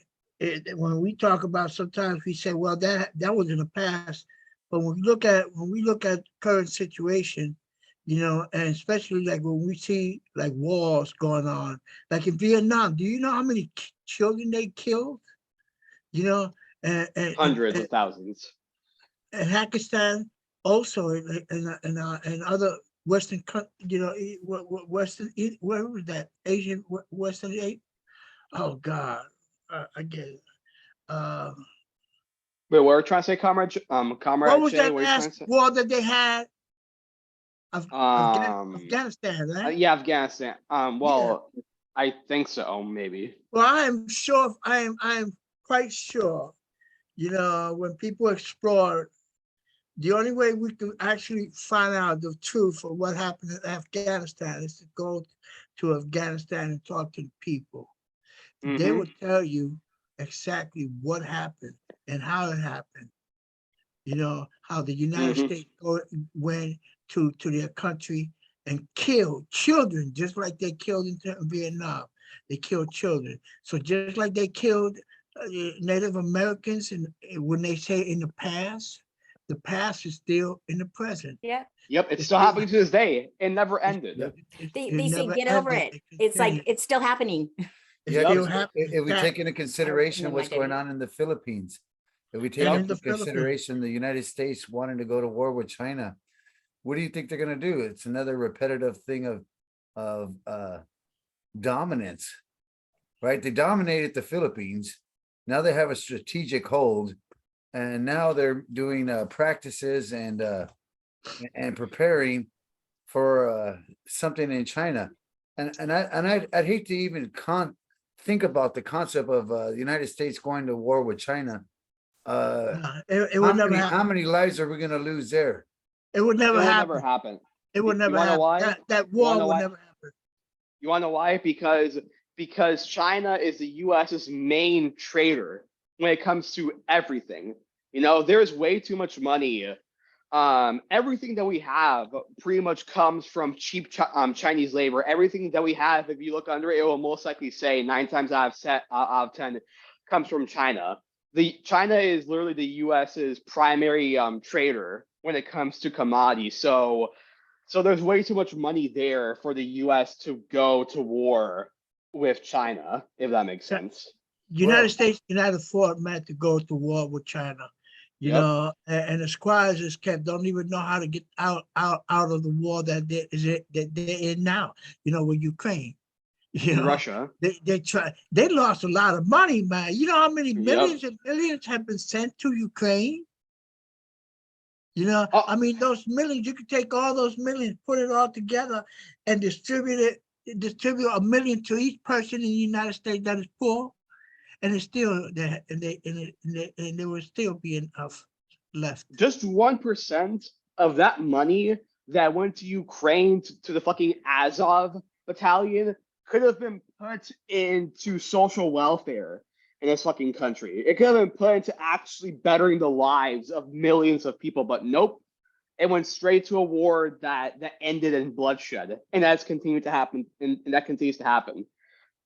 when we talk about, sometimes we say, well, that was in the past. But when we look at current situation, you know, and especially like when we see like wars going on, like in Vietnam, do you know how many children they killed? You know, and Hundreds of thousands. and Pakistan also, and other Western, you know, Western, where was that? Asian, Western, oh God, I get it. Wait, what we're trying to say, comrade? What Comrade was Shay, that what are you trying last to say? war that they had? Um, Afghanistan, right? Yeah, Afghanistan. Well, I think so, maybe. Well, I am quite sure, you know, when people explore, the only way we can actually find out the truth of what happened in Afghanistan is to go to Afghanistan and talk to the people. They Mhm. will tell you exactly what happened and how it happened. You know, how the United Mhm. States went to their country and killed children, just like they killed in Vietnam. They killed children. So just like they killed Native Americans, and when they say in the past is still in the present. yeah. Yep, it's still happening to this day. It never ended. Yep. They say, get over it. It's like, it's still happening. It's Yeah, still 'cause happening. if we take into consideration in what's my going day. on in the Philippines, if we take And in into the Philippines. consideration the United States wanting to go to war with China, what do you think they're gonna do? It's another repetitive thing of dominance, right? They dominated the Philippines. Now they have a strategic hold, and now they're doing practices and preparing for something in China. And I'd hate to even think about the concept of the United States going to war with China. It would never How happen. many lives are we gonna lose there? It would It never will happen. never happen. It would You never wanna know why? happen. That You wanna war know would why? never happen. You want to know why? Because China is the U.S.'s main trader when it comes to everything. You know, there's way too much money. Everything that we have pretty much comes from cheap Chinese labor. Everything that we have, if you look under it, it will most likely say 9 times out of 10 comes from China. China is literally the US's primary trader when it comes to commodities. So there's way too much money there for the US to go to war with China, if that makes sense. United States cannot afford, man, to go to war with China. You Yep. know, and the squires is kept don't even know how to get out of the war that they're in now. You know, with Ukraine. You In know, Russia. they lost a lot of money, man. You know how many Yep. millions and millions have been sent to Ukraine? You know, Oh. I mean, those millions, you could take all those millions, put it all together and distribute $1 million to each person in the United States that is poor. And it's still there, and there will still be enough left. Just 1% of that money that went to Ukraine to the fucking Azov battalion could have been put into social welfare in this fucking country. It could have been put into actually bettering the lives of millions of people, but nope. It went straight to a war that ended in bloodshed, and that's continued to happen, and that continues to happen.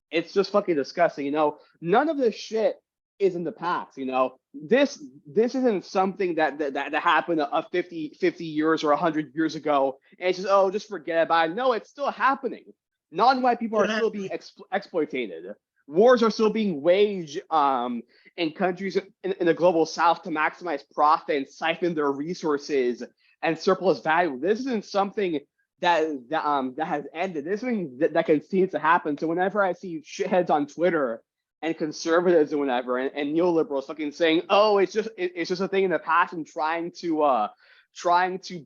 It's just fucking disgusting, you know. None of this shit is in the past, you know. This isn't something that happened 50 years or 100 years ago, and it's just, just forget about it. No, it's still happening. Non-white people are still being exploited. Wars are still being waged in countries in the global south to maximize profit and siphon their resources and surplus value. This isn't something that has ended. This is something that continues to happen. So whenever I see shitheads on Twitter and conservatives and whatever and neoliberals fucking saying, "Oh, it's just a thing in the past," and trying to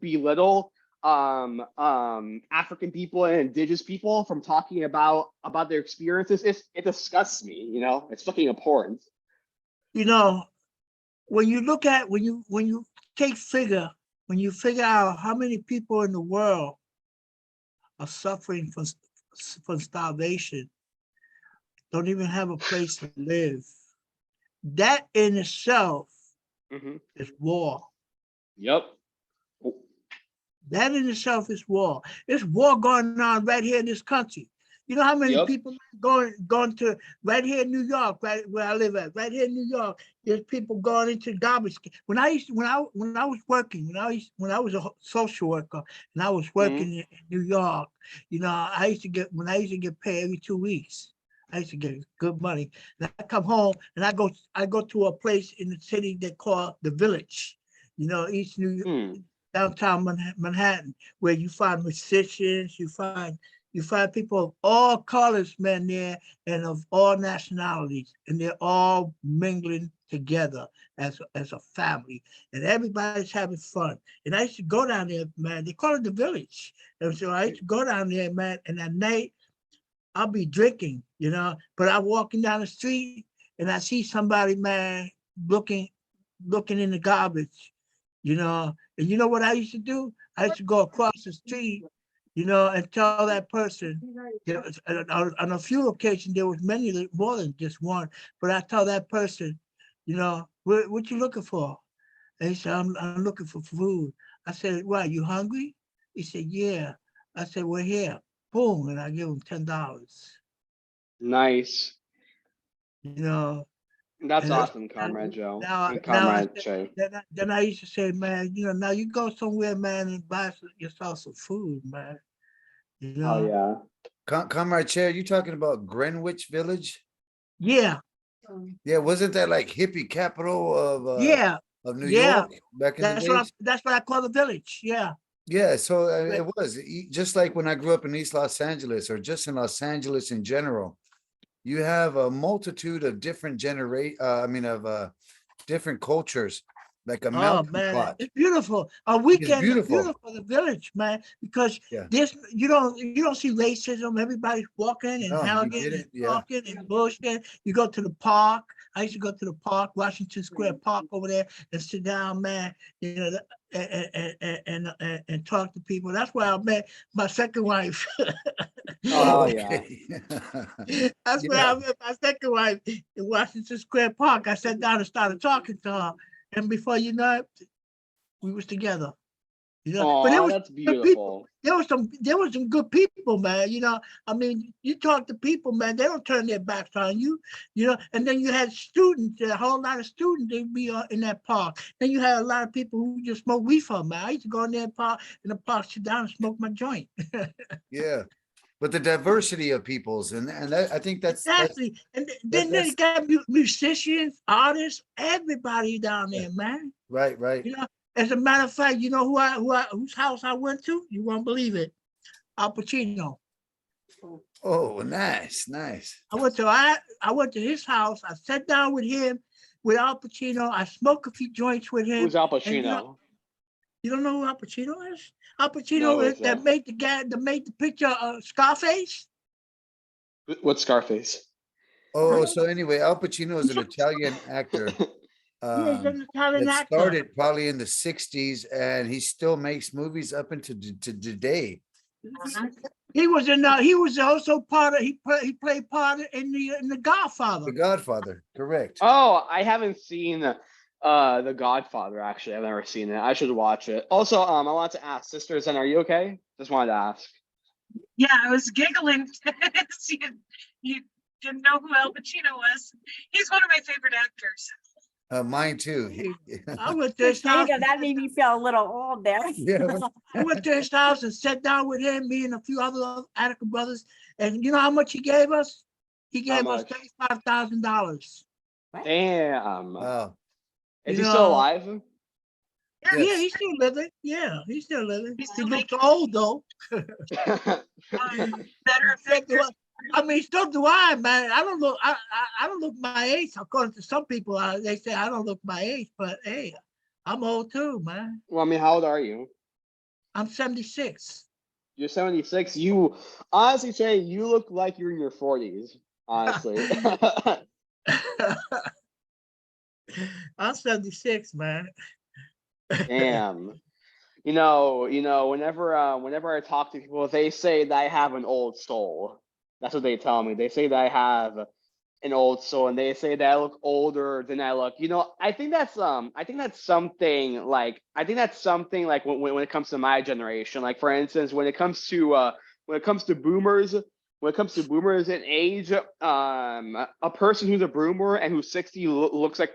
belittle African people and indigenous people from talking about their experiences, it disgusts me. You know, it's fucking abhorrent. You know, when you look at when you figure out how many people in the world are suffering from starvation, don't even have a place to live, that in itself is war. Yep. That in itself is war. There's war going on right here in this country. You know how many people going to right here in New York, right where I live at, right here in New York. There's people going into garbage. When I was working, when I was a social worker, and I was working in New York, you know, I used to get paid every 2 weeks. I used to get good money. And I come home and I go to a place in the city they call the Village. You know, East New York. Downtown Manhattan, where you find musicians, you find people of all colors, man, there, and of all nationalities, and they're all mingling together as a family, and everybody's having fun. And I used to go down there, man. They call it the Village, and so I used to go down there, man. And at night, I'll be drinking, you know, but I'm walking down the street and I see somebody, man, looking in the garbage, you know. And you know what I used to do? I used to go across the street, you know, and tell that person, you know, on a few occasions, there was more than just one, but I tell that person, you know, what you looking for? And he said, I'm looking for food. I said, "Why, you hungry?" He said, "Yeah." I said, "Well, here." Boom, and I give him $10. Nice. You know. That's awesome, Comrade Joe. Then I used to say, man, you know, now you go somewhere, man, and buy yourself some food, man. You know? Oh yeah. Comrade Chair, you talking about Greenwich Village? Yeah. Yeah, wasn't that like hippie capital of New York back in the days? That's what I call the Village. Yeah. Yeah, so it was just like when I grew up in East Los Angeles, or just in Los Angeles in general. You have a multitude of different different cultures, like a melting pot. It's beautiful. A weekend is beautiful, the Village, man, because this you don't see racism. Everybody's walking and hugging and talking and bullshit. You go to the park. I used to go to the park, Washington Square Park over there, and sit down, man, you know, and talk to people. That's where I met my second wife. Oh yeah. That's where I met my second wife in Washington Square Park. I sat down and started talking to her, and before you know it, we was together. You know, but there Oh, was that's good people. beautiful. There was some good people, man. You know, I mean, you talk to people, man, they don't turn their backs on you, you know. And then you had students, a whole lot of students, they'd be in that park. Then you had a lot of people who just smoke reefer, man. I used to go in there in the park, sit down and smoke my joint. Yeah. But the diversity of peoples, and that, I think that's Exactly. And then they that's got musicians, artists, everybody down there, man. right, right. You know, as a matter of fact, you know whose house I went to? You won't believe it. Al Pacino. Oh, nice, nice. I went to his house. I sat down with him, with Al Pacino. I smoked a few joints with him. Who's Al And Pacino? you don't know who Al Pacino is? Al No, Pacino is it's that made the picture of Scarface. what's Scarface? Oh, so anyway, Al Pacino is an Italian actor Yeah, he's an Italian that actor. started probably in the 60s, and he still makes movies up into to today. He was in. He was also part of. He played part in the Godfather. The Godfather, correct. Oh, I haven't seen The Godfather, actually. I've never seen it. I should watch it. Also, I want to ask, sisters, and are you okay? Just wanted to ask. Yeah, I was giggling. You didn't know who Al Pacino was. He's one of my favorite actors. Mine too. I went to his There you house. go. That made me feel a little old there. Yeah. I went to his house and sat down with him, me and a few other Attica brothers. And you know how much he gave us? He How gave us much? $35,000. Damn. Wow. Is You he still know, alive? Yeah, Yes. he's still living. Yeah, he's still living. He's He still looks making- old though. Matter of So fact, do I mean, so do I, man. I don't look. I don't look my age. According to some people, they say I don't look my age. But hey, I'm old too, man. Well, I mean, how old are you? I'm 76. You're 76. You honestly say you look like you're in your 40s, honestly. I'm 76, man. Damn. Whenever I talk to people, they say that I have an old soul. That's what they tell me. They say that I have an old soul, and they say that I look older than I look. I think that's something like when it comes to my generation. Like, for instance, when it comes to boomers, in age, a person who's a boomer and who's 60 looks like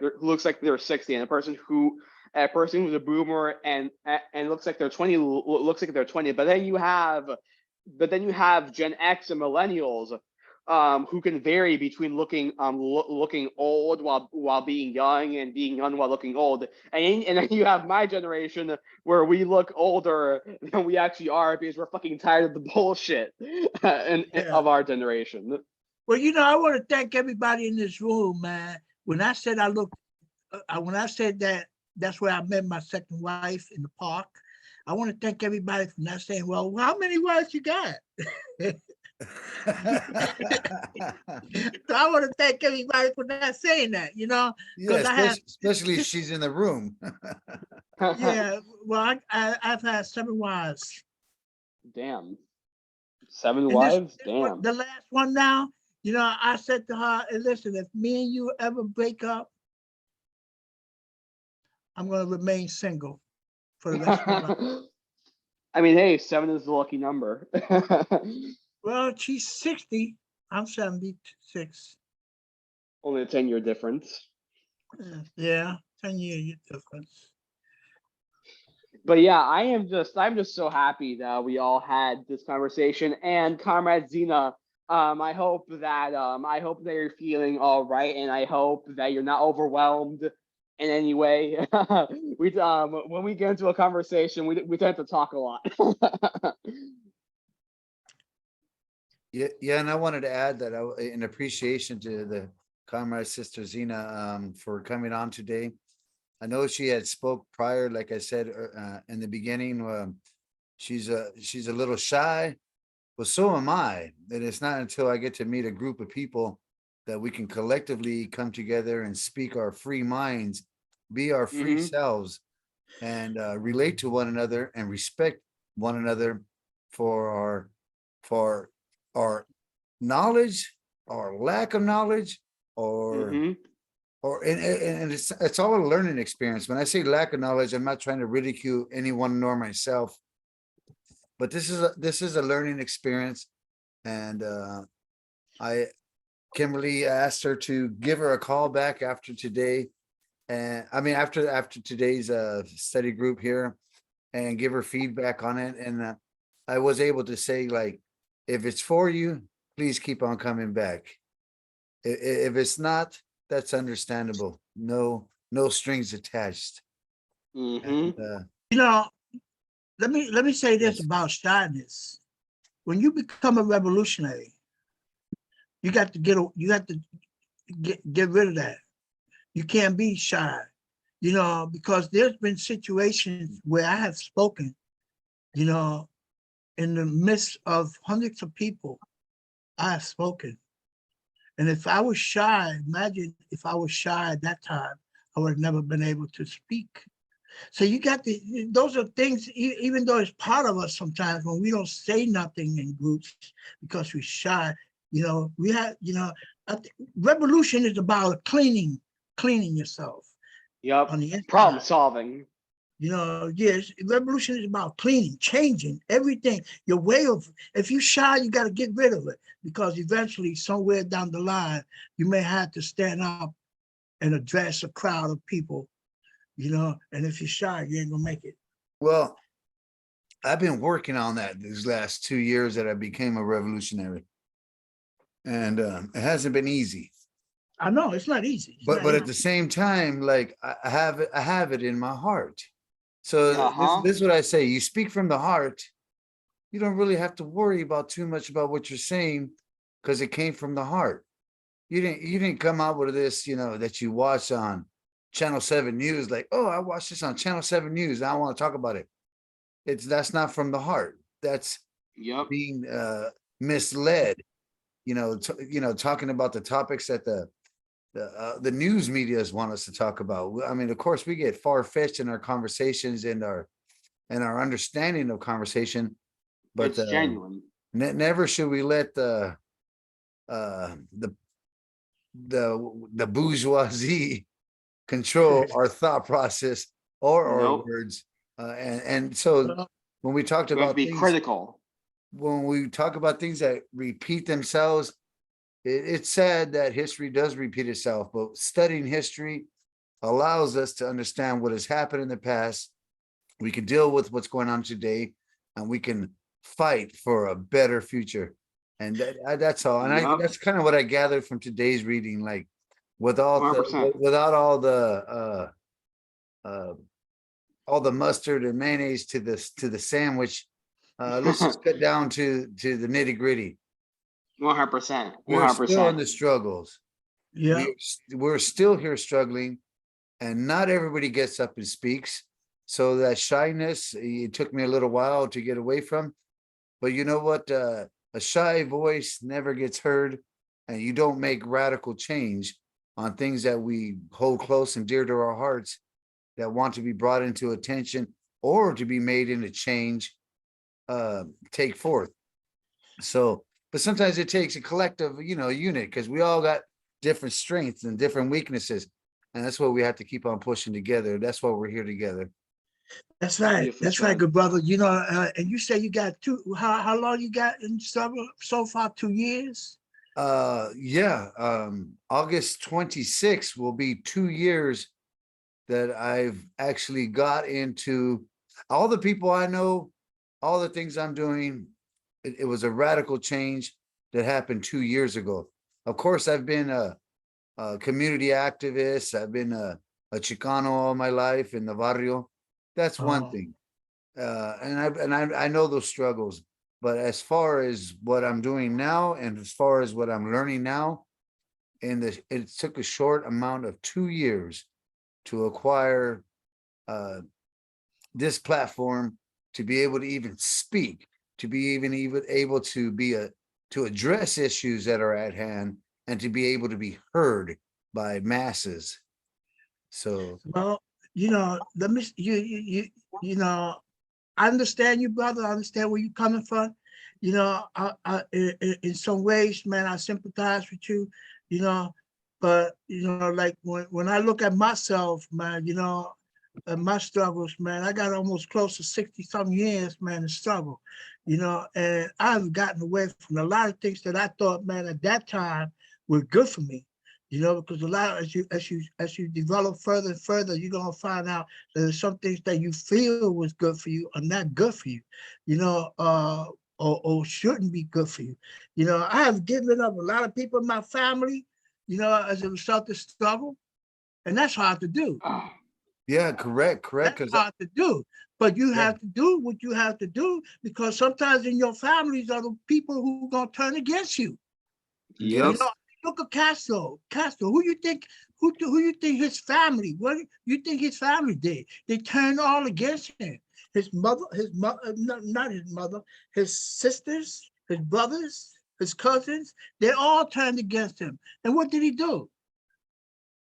they're 60, and a person who's a boomer and looks like they're 20 looks like they're 20. But then you have Gen X and millennials, who can vary between looking old while being young, and being young while looking old. And then you have my generation, where we look older than we actually are, because we're fucking tired of the bullshit of our generation. Well, I want to thank everybody in this room, man. When I said that's where I met my second wife, in the park, I want to thank everybody for not saying, well, how many wives you got? So I want to thank everybody for not saying that, Yeah, especially if she's in the room. Yeah, well, I've had 7 wives. Damn. 7 And wives? this one, Damn. the last one now, I said to her, hey, listen, if me and you ever break up, I'm going to remain single for the rest of my life. I mean, hey, 7 is the lucky number. Well, she's 60. I'm 76. Only a 10-year difference. Yeah, 10-year difference. But yeah, I'm just so happy that we all had this conversation. And Comrade Zena, I hope that you're feeling all right, and I hope that you're not overwhelmed in any way. When we get into a conversation, we tend to talk a lot. Yeah, and I wanted to add that in appreciation to the comrade sister Zena, for coming on today. I know she had spoke prior, like I said in the beginning. She's a little shy, but so am I. And it's not until I get to meet a group of people that we can collectively come together and speak our free minds, be our free selves, and relate to one another and respect one another for our knowledge, our lack of knowledge, or and it's all a learning experience. When I say lack of knowledge, I'm not trying to ridicule anyone nor myself, but this is a learning experience. And Kimberly asked her to give her a call back after today, and I mean after today's study group here, and give her feedback on it. And I was able to say, like, if it's for you, please keep on coming back. If it's not, that's understandable. No strings attached. Mm-hmm. And, You know, let me say this Yes. about shyness. When you become a revolutionary, you got to get rid of that. You can't be shy, you know, because there's been situations where I have spoken, you know, in the midst of hundreds of people, I have spoken. And if I was shy, imagine if I was shy at that time, I would have never been able to speak. So you got to, those are things, even though it's part of us sometimes when we don't say nothing in groups because we're shy, you know, we have, you know, revolution is about cleaning yourself Yep. on the inside. Problem solving. You know, yes, revolution is about cleaning, changing everything. Your way of, if you're shy, you got to get rid of it because eventually somewhere down the line, you may have to stand up and address a crowd of people, you know, and if you're shy, you ain't gonna make it. well, I've been working on that these last 2 years that I became a revolutionary, and it hasn't been easy. I know it's not easy. It's But not at easy. the same time, like I have it in my heart. So this is what I say: you speak from the heart. You don't really have to worry about too much about what you're saying because it came from the heart. You didn't come out with this, you know, that you watch on Channel 7 News, like, oh, I watched this on Channel 7 News. I want to talk about it. That's not from the heart. That's Yep. being misled. You know, talking about the topics that the news medias want us to talk about. I mean, of course, we get far-fetched in our conversations and our understanding of conversation, but It's genuine. never should we let the bourgeoisie control our thought process or our Nope. words. And so Well, when we talked We have to about be things, critical. when we talk about things that repeat themselves, it's sad that history does repeat itself, but studying history allows us to understand what has happened in the past. We can deal with what's going on today, and we can fight for a better future. And that's all. And Yep. that's kind of what I gathered from today's reading. Like, 100%. without all the mustard and mayonnaise to the sandwich, let's just get down to the nitty gritty. 100%. We're still in 100%. the struggles. yeah, We're still here struggling, and not everybody gets up and speaks. So that shyness, it took me a little while to get away from. But you know what? A shy voice never gets heard, and you don't make radical change on things that we hold close and dear to our hearts, that want to be brought into attention or to be made into change, take forth. So, but sometimes it takes a collective, unit, because we all got different strengths and different weaknesses. And that's what we have to keep on pushing together. That's why we're here together. that's right. Beautifully That's right, said. good brother. You know, and you say you got how long you got in so far? 2 years? Yeah. August 26th will be 2 years that I've actually got into all the people I know, all the things I'm doing. It was a radical change that happened 2 years ago. Of course, I've been a community activist. I've been a Chicano all my life in the barrio. That's one thing. I know those struggles. But as far as what I'm doing now, and as far as what I'm learning now, it took a short amount of 2 years to acquire this platform, to be able to even speak, to be even able to to address issues that are at hand, and to be able to be heard by masses. So, Well, you know, let me you know, I understand you, brother. I understand where you're coming from. You know, in some ways, man, I sympathize with you. You know, But, like when I look at myself, man, and my struggles, man, I got almost close to 60 some years, man, to struggle, and I've gotten away from a lot of things that I thought, man, at that time were good for me, because a lot as you develop further and further, you're gonna find out that there's some things that you feel was good for you are not good for you, or shouldn't be good for you. I have given up a lot of people in my family, as a result of struggle, and that's hard to do. Yeah, correct. That's Because hard to do, but you Yeah. have to do what you have to do, because sometimes in your families are the people who are gonna turn against you. Yep. Look at Castro. Who you think his family? What you think his family did? They turned all against him. His mother, not his mother, his sisters, his brothers, his cousins, they all turned against him. And what did he do?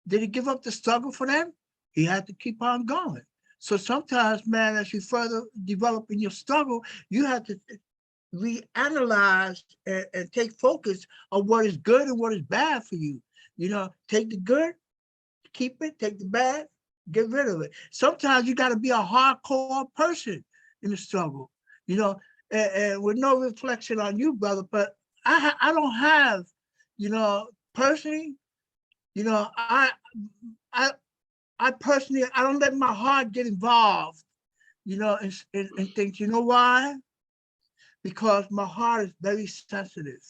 Did he give up the struggle for them? He had to keep on going. So sometimes, man, as you further develop in your struggle, you have to reanalyze and take focus on what is good and what is bad for you. Take the good, keep it, take the bad, get rid of it. Sometimes you got to be a hardcore person in the struggle, and with no reflection on you, brother, but I don't have, personally, I personally, I don't let my heart get involved, in things. You know why? Because my heart is very sensitive.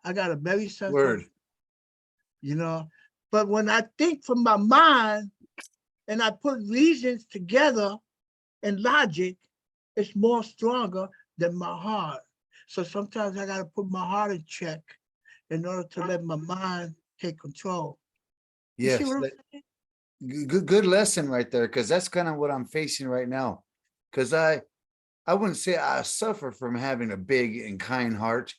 I got a very sensitive, Word. But when I think from my mind and I put reasons together and logic, it's more stronger than my heart. So sometimes I got to put my heart in check in order to let my mind take control. You see Yes, what I'm saying? good lesson right there, because that's kind of what I'm facing right now. Because I wouldn't say I suffer from having a big and kind heart,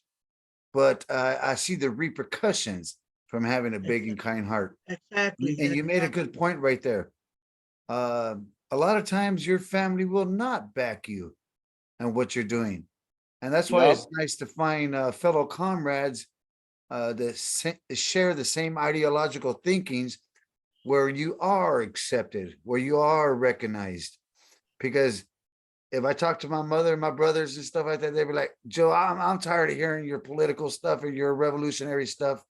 but I see the repercussions from having a big and kind heart. Exactly. And you made a good point right there. A lot of times your family will not back you and what you're doing. And that's why it's nice to find fellow comrades that share the same ideological thinkings, where you are accepted, where you are recognized. Because if I talk to my mother and my brothers and stuff like that, they were like, Joe, I'm tired of hearing your political stuff and your revolutionary stuff.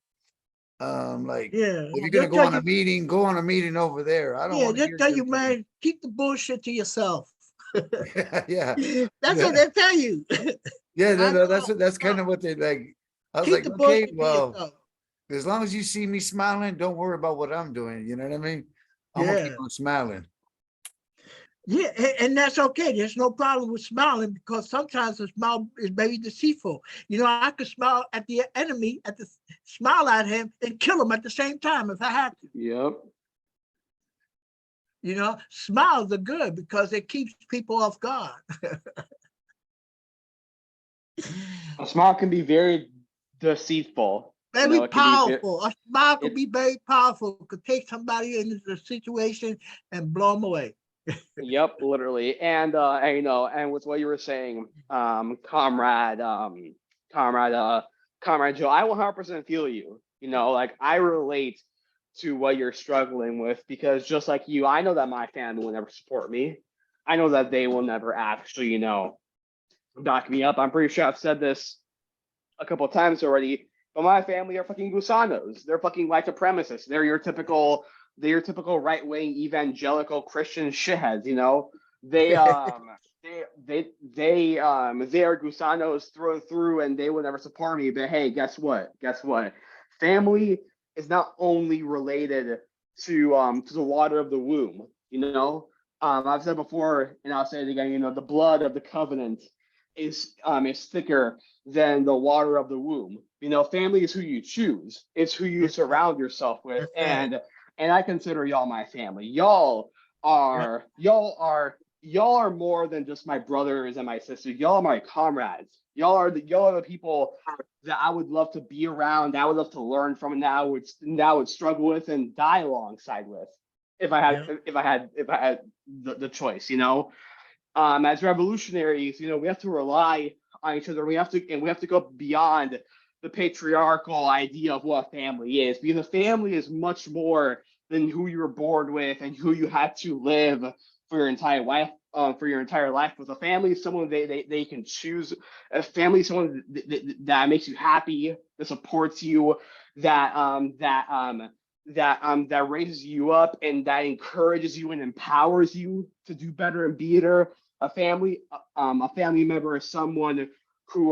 Like, Yeah, if you're they'll gonna go tell on a you, meeting, go on a meeting over there. I don't want to they'll hear tell your you, man, keep the bullshit to yourself. yeah, That's yeah, what they tell you. yeah. I No, know. that's kind of what they like. I was Keep like, the okay, bullshit to well, yourself. as long as you see me smiling, don't worry about what I'm doing. You know what I mean? I'm gonna keep Yeah. on smiling. Yeah, and that's okay. There's no problem with smiling, because sometimes the smile is very deceitful. I could smile at the enemy, smile at him and kill him at the same time if I had to. Yep. Smiles are good because it keeps people off guard. A smile can be very deceitful. Very It can be powerful. A smile could it, be very powerful. It could take somebody into the situation and blow them away. yep, literally. And with what you were saying, comrade comrade Joe, I 100% feel you. Like, I relate to what you're struggling with, because just like you, I know that my family will never support me. I know that they will never actually, back me up. I'm pretty sure I've said this a couple of times already, but my family are fucking gusanos. They're fucking white supremacists. They're your typical right-wing evangelical Christian shitheads. They they are gusanos through and through, and they will never support me. But hey, guess what? Family is not only related to the water of the womb. I've said before, and I'll say it again. The blood of the covenant is thicker than the water of the womb. Family is who you choose. It's who you surround yourself with, That's right. and I consider y'all my family. Y'all are more than just my brothers and my sisters. Y'all are my comrades. Y'all are the people that I would love to be around, that I would love to learn from, and that I would struggle with and die alongside with, if I had the choice. As revolutionaries, we have to rely on each other. We have to go beyond the patriarchal idea of what a family is, because a family is much more than who you were born with and who you had to live for your entire life. With a family is someone they can choose. A family is someone that makes you happy, that supports you, that raises you up, and that encourages you and empowers you to do better and be better. A family member is someone who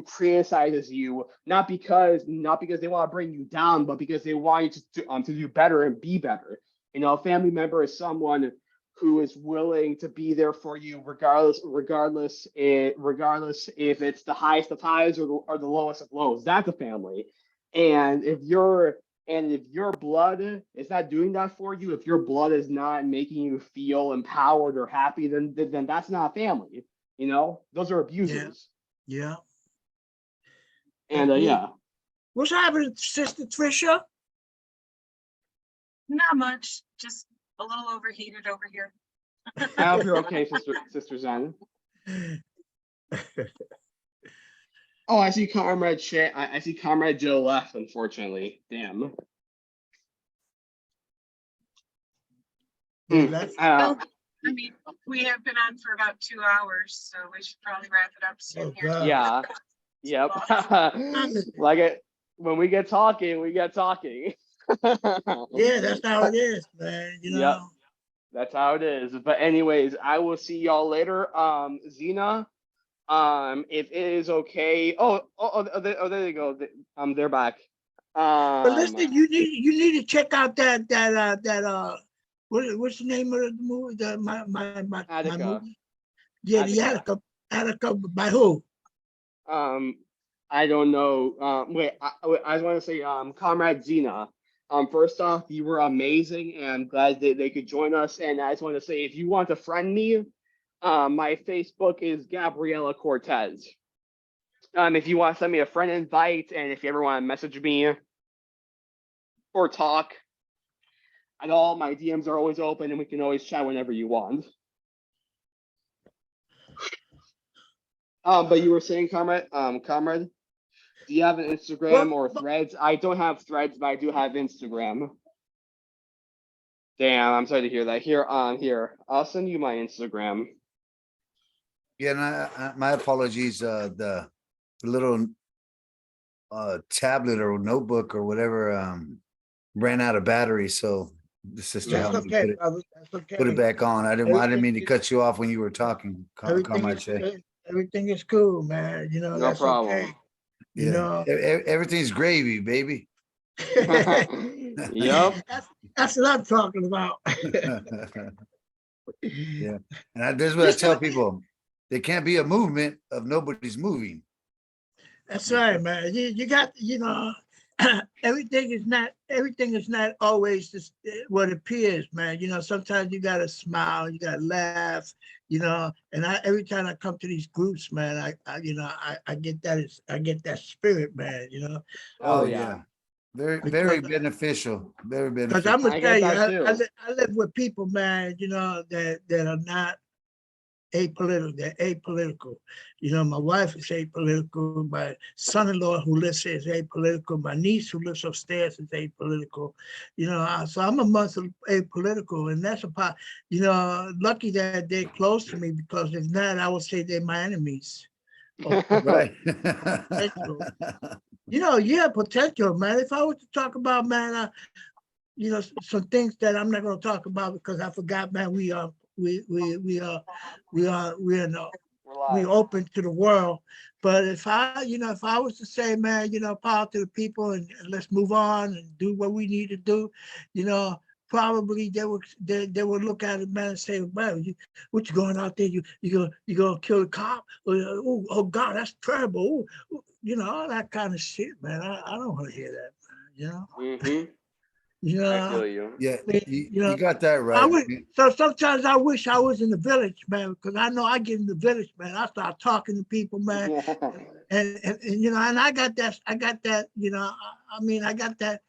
criticizes you, not because they want to bring you down, but because they want you to do better and be better. You know, a family member is someone who is willing to be there for you regardless if it's the highest of highs or the lowest of lows. That's a family. And if your blood is not doing that for you, if your blood is not making you feel empowered or happy, then that's not a family. You know, those are abuses. Yeah. And yeah. What's happening, Sister Trisha? Not much, just a little overheated over here. I hope you're okay, Sister Zen. Oh, I see Comrade I see Comrade Joe left, unfortunately. Damn. I mean, we have been on for about 2 hours, so we should probably wrap it up soon here. Yeah. Yep. Like it when we get talking, we get talking. Yeah, that's how it is, man. You know. Yep. That's how it is. But anyways, I will see y'all later. Zena, if it is okay. Oh, there they go. They're back. But listen, you need to check out that what's the name of the movie? My Attica. movie? Yeah, Attica. the Attica by who? I don't know. Wait, I just want to say, Comrade Zena. First off, you were amazing, and I'm glad they could join us. And I just want to say, if you want to friend me, my Facebook is Gabriela Cortez. If you want to send me a friend invite, and if you ever want to message me or talk at all, my DMs are always open, and we can always chat whenever you want. But you were saying, Comrade, do you have an Instagram or Threads? I don't have Threads, but I do have Instagram. Damn, I'm sorry to hear that. Here, I'll send you my Instagram. Yeah, and my apologies. The little tablet or notebook or whatever ran out of battery, so the sister helped me put it back on. I didn't mean to cut you off when you were talking. Everything is cool, man. You know, No that's problem. okay. You Yeah, know, everything's gravy, baby. Yep. That's what I'm talking about. Yeah, and this is what I tell people: there can't be a movement of nobody's moving. That's right, man. You got, you know, everything is not always just what it appears, man. You know, sometimes you gotta smile, you gotta laugh, you know. And every time I come to these groups, man, I get that spirit, man. You know. Oh yeah. Very beneficial. Very Because beneficial. I'm gonna tell you, I I live with people, man. You know that are not apolitical. They're apolitical. You know, my wife is apolitical. My son-in-law who lives here is apolitical. My niece who lives upstairs is apolitical. You know, so I'm amongst apolitical, and that's a part. You know, lucky that they're close to me, because if not, I would say they're my enemies. Right. You know, you have potential, man. If I was to talk about, man, you know, some things that I'm not going to talk about because I forgot, man. We open to the world. But if I was to say, man, you know, power to the people and let's move on and do what we need to do, you know, probably they would look at it, man, and say, well, what you going out there? You gonna kill a cop? Oh God, that's terrible. Ooh, you know, all that kind of shit, man. I don't want to hear that, man, you know. Mm-hmm. You know, I feel you. Yeah, you know, you got that right. So sometimes I wish I was in the village, man, because I know I get in the village, man. I start talking to people, man, and you know, and I got that, you know, I mean, I got that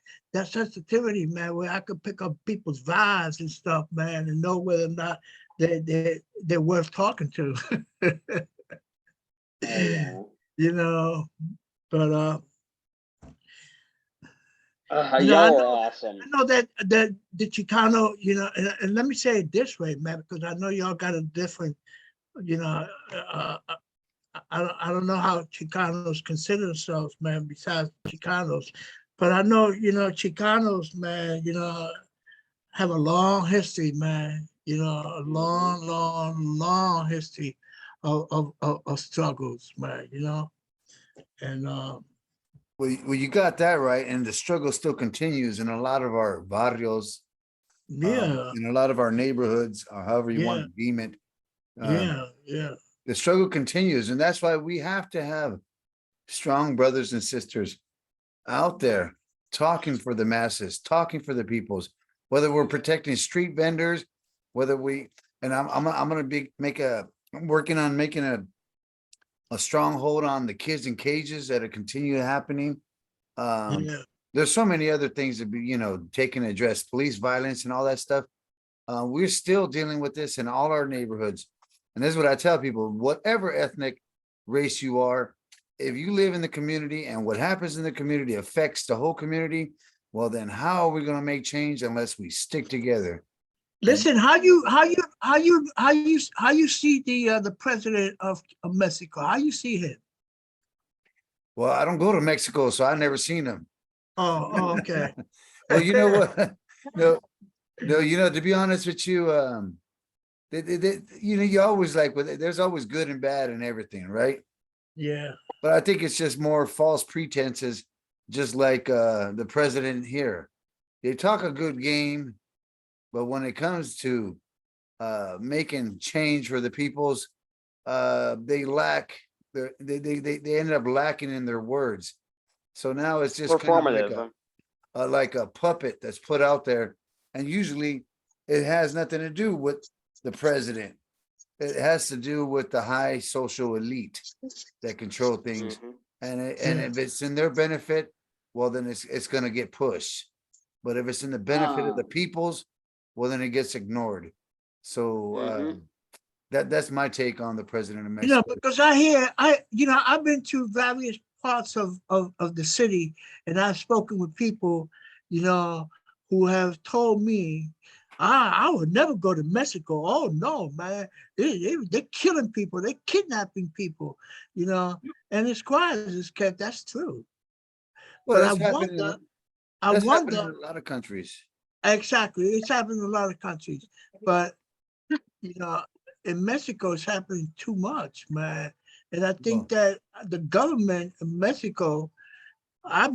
sensitivity, man, where I could pick up people's vibes and stuff, man, and know whether or not they're worth talking to. Oh, yeah. You know, But you know, Y'all are awesome. I know that the Chicano, you know, and let me say it this way, man, because I know y'all got a different, you know, I don't know how Chicanos consider themselves, man, besides Chicanos. But I know, you know, Chicanos, man, you know, have a long history, man. You know, a long history of struggles, man, you know. And Well, you got that right, and the struggle still continues in a lot of our barrios, yeah, in a lot of our neighborhoods, or however you want yeah, to deem it. yeah. The struggle continues, and that's why we have to have strong brothers and sisters out there talking for the masses, talking for the peoples, whether we're protecting street vendors, whether we, and I'm gonna I'm working on making a stronghold on the kids in cages that are continue happening. Yeah. There's so many other things to be, you know, taken to address police violence and all that stuff. We're still dealing with this in all our neighborhoods. And this is what I tell people, whatever ethnic race you are, if you live in the community and what happens in the community affects the whole community, well, then how are we going to make change unless we stick together? Listen, how you see the president of Mexico? How you see him? Well, I don't go to Mexico, so I never seen him. Oh, okay. Well, you know what? No, you know, to be honest with you, you know, you always like, but there's always good and bad and everything, right? Yeah. But I think it's just more false pretenses, just like the president here. They talk a good game, but when it comes to making change for the peoples, they lack they ended up lacking in their words. So now it's just kind of like a puppet that's put out there, and usually it has nothing to do with the president. It has to do with the high social elite that control things. And if it's in their benefit, well, then it's going to get pushed. But if it's in the benefit of the peoples, well, then it gets ignored. So that's my take on the president of You know, Mexico. because I've been to various parts of the city, and I've spoken with people, you know, who have told me, I would never go to Mexico. Oh no, man, they're killing people, they're kidnapping people, you know, and it's quiet as it's kept. That's true. Well, But that's happening. That's happening in a lot of countries. exactly, it's happening in a lot of countries, but you know, in Mexico, it's happening too much, man. And I think that the government in Mexico, I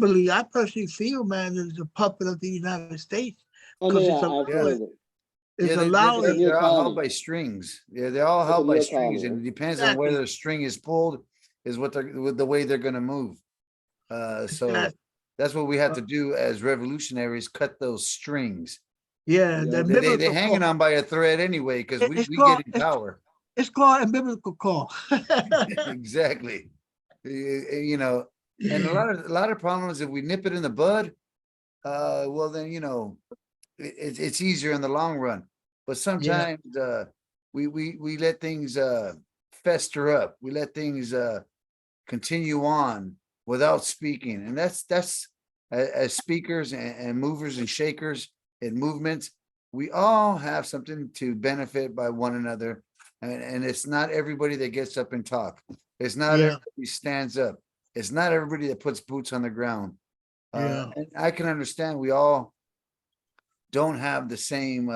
personally feel, man, is a puppet of the United States because it's allowing. They're all held by strings. Yeah, they're all held by strings, and it depends on where the string is pulled, is with the way they're going to move. So that's what we have to do as revolutionaries: cut those strings. Yeah, they're hanging on by a thread anyway, because we get in power. It's called a biblical call. Exactly. You know, and a lot of problems, if we nip it in the bud, well then, you know, it's easier in the long run. But sometimes we let things fester up. We let things continue on without speaking, and that's as speakers and movers and shakers in movements, we all have something to benefit by one another, and it's not everybody that gets up and talk. It's not everybody stands up. It's not everybody that puts boots on the ground. And I can understand we all don't have the same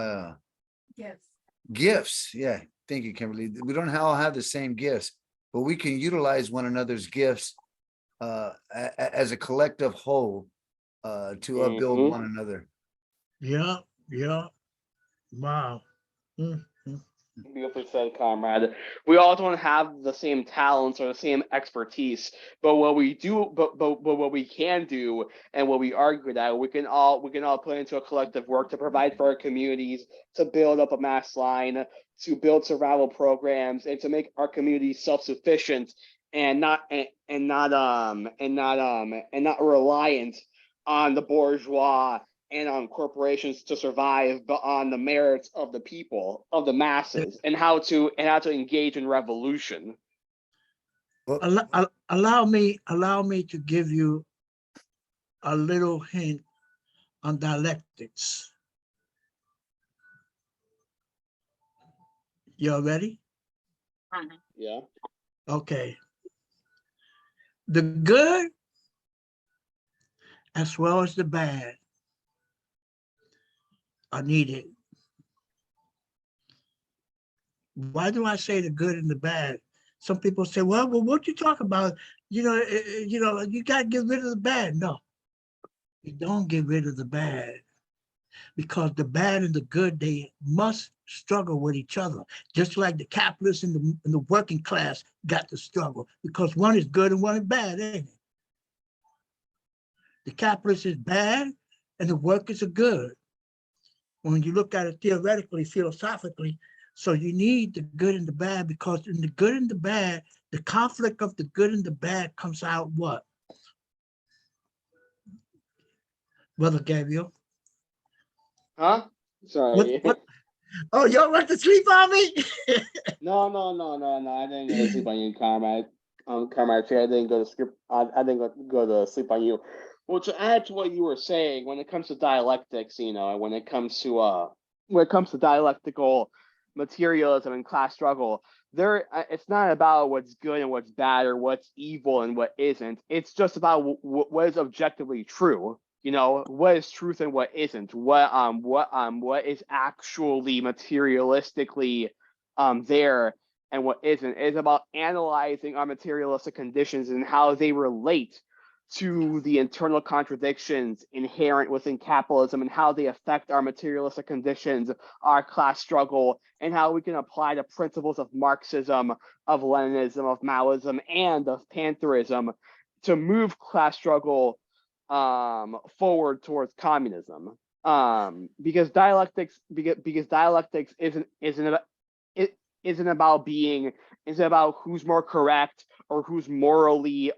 gifts. Yeah, thank you, Kimberly. We don't all have the same gifts, but we can utilize one another's gifts as a collective whole to upbuild one another. Yeah. Wow. Beautifully said, comrade. We all don't have the same talents or the same expertise, but what we do, but what we can do, and what we are good at, we can all put into a collective work to provide for our communities, to build up a mass line, to build survival programs, and to make our communities self-sufficient and not reliant on the bourgeois and on corporations to survive, but on the merits of the people, of the masses, and how to engage in revolution. Well, Allow me to give you a little hint on dialectics. You ready? Yeah. Okay. The good as well as the bad are needed. Why do I say the good and the bad? Some people say, well, what you talk about? You know, you got to get rid of the bad. No, you don't get rid of the bad, because the bad and the good, they must struggle with each other. Just like the capitalists and the working class got to struggle, because one is good and one is bad, ain't it? The capitalist is bad and the workers are good. When you look at it theoretically, philosophically, so you need the good and the bad, because in the good and the bad, the conflict of the good and the bad comes out what? Brother Gabriel? Huh? Sorry. What? Oh, y'all went to sleep on me? No. I didn't go to sleep on you, Carmine. Carmine, I didn't go to sleep. I didn't go to sleep on you. Well, to add to what you were saying, when it comes to dialectics, you know, when it comes to dialectical materialism and class struggle, it's not about what's good and what's bad, or what's evil and what isn't. It's just about what is objectively true. You know, what is truth and what isn't. What is actually materialistically there and what isn't. It's about analyzing our materialistic conditions and how they relate to the internal contradictions inherent within capitalism, and how they affect our materialistic conditions, our class struggle, and how we can apply the principles of Marxism, of Leninism, of Maoism, and of Pantherism to move class struggle forward towards communism. Because dialectics isn't about who's more correct, or who's morally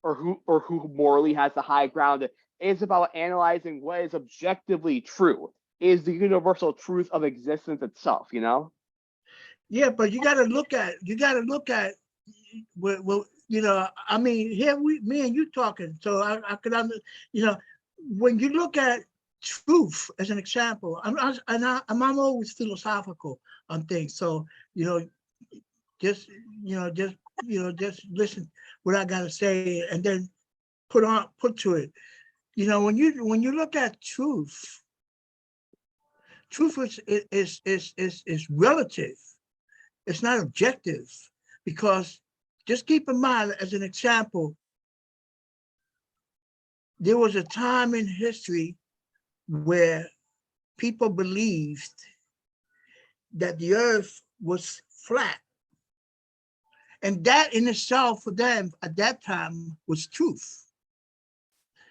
or who morally has the high ground. It's about analyzing what is objectively true, is the universal truth of existence itself, you know? Yeah, but you got to look at, well, you know, I mean, here me and you talking, so I could, you know, when you look at truth as an example, I'm always philosophical on things. So, you know, just listen what I gotta say, and then put to it. You know, when you look at truth is relative. It's not objective, because just keep in mind, as an example, there was a time in history where people believed that the earth was flat. And that in itself for them at that time was truth.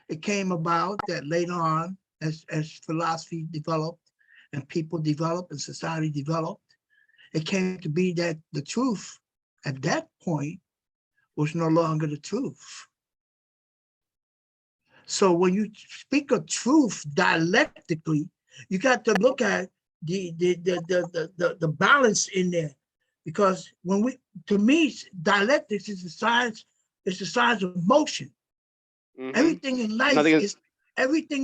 It came about that later on, as philosophy developed and people developed and society developed, it came to be that the truth at that point was no longer the truth. So when you speak of truth dialectically, you got to look at the balance in there. Because to me, dialectics is the science of motion. Mm-hmm. Everything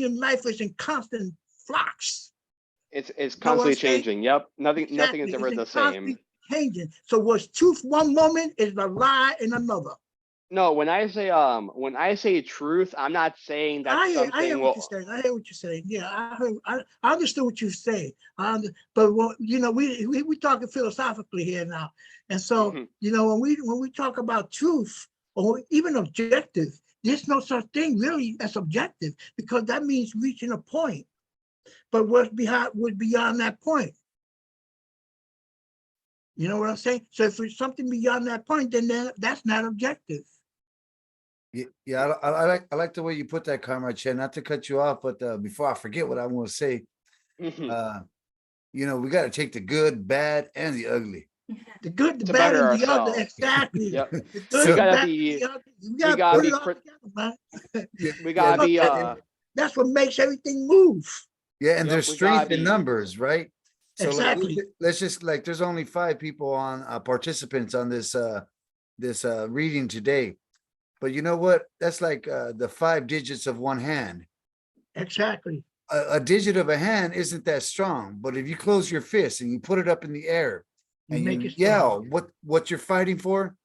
in life is in constant flux. It's constantly changing. Yep. Nothing is ever the same. Changing. So what's truth one moment is a lie in another. No, when I say truth, I'm not saying that I hear what you're saying. Yeah, I understood what you're saying. But you know, we talking philosophically here now, and so you know, when we talk about truth or even objective, there's no such thing really as objective, because that means reaching a point. But what's beyond that point? You know what I'm saying? So if there's something beyond that point, then that's not objective. Yeah, I like the way you put that, Comrade Chen. Not to cut you off, but before I forget what I want to say, you know, we got to take the good, bad, and the ugly. The good, the bad, and the ugly. Exactly. Yep. The good, the bad, and the ugly. We gotta put it all together, man. We gotta be. That's what makes everything move. Yeah, and there's strength in numbers, right? So exactly. let's just, like, there's only 5 people on participants on this this reading today. But you know what? That's like the 5 digits of one hand. Exactly. A digit of a hand isn't that strong, but if you close your fist and you put it up in the air You and make you it yell strong. what you're fighting for,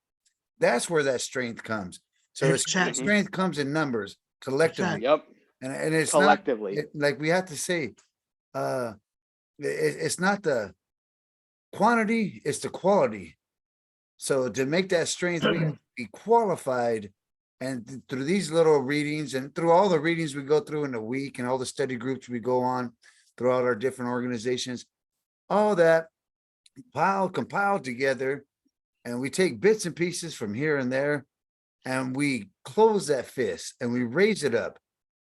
that's where that strength comes. So Exactly. strength comes in numbers collectively, Yep. and it's Collectively. not like we have to say, it's not the quantity, it's the quality. So to make that strength, we have to be qualified. And through these little readings and through all the readings we go through in a week and all the study groups we go on throughout our different organizations, all that compiled together, and we take bits and pieces from here and there, and we close that fist and we raise it up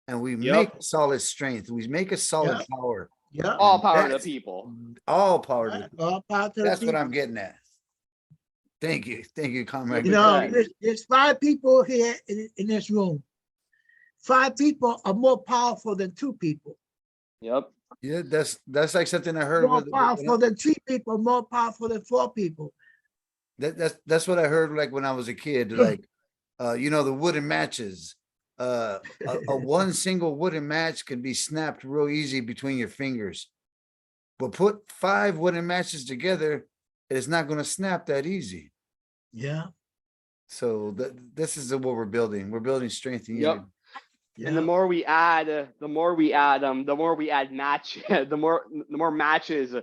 and we make Yep. solid strength. We make a solid Yep. power. Yeah. All power to the That's- people. All power to the people. All power to the That's what people. I'm getting at. Thank you, comrade. You know, 100%. there's 5 people here in this room. 5 people are more powerful than 2 people. Yep. Yeah, that's like something I heard More with powerful than 3 people, more powerful than 4 people. that's what I heard like when I was a kid, like you know, the wooden matches. A one single wooden match can be snapped real easy between your fingers. But put 5 wooden matches together, it's not going to snap that easy. Yeah. So this is what we're building. We're building strength and unity. Yep. Yeah. And the more we add match, the more matches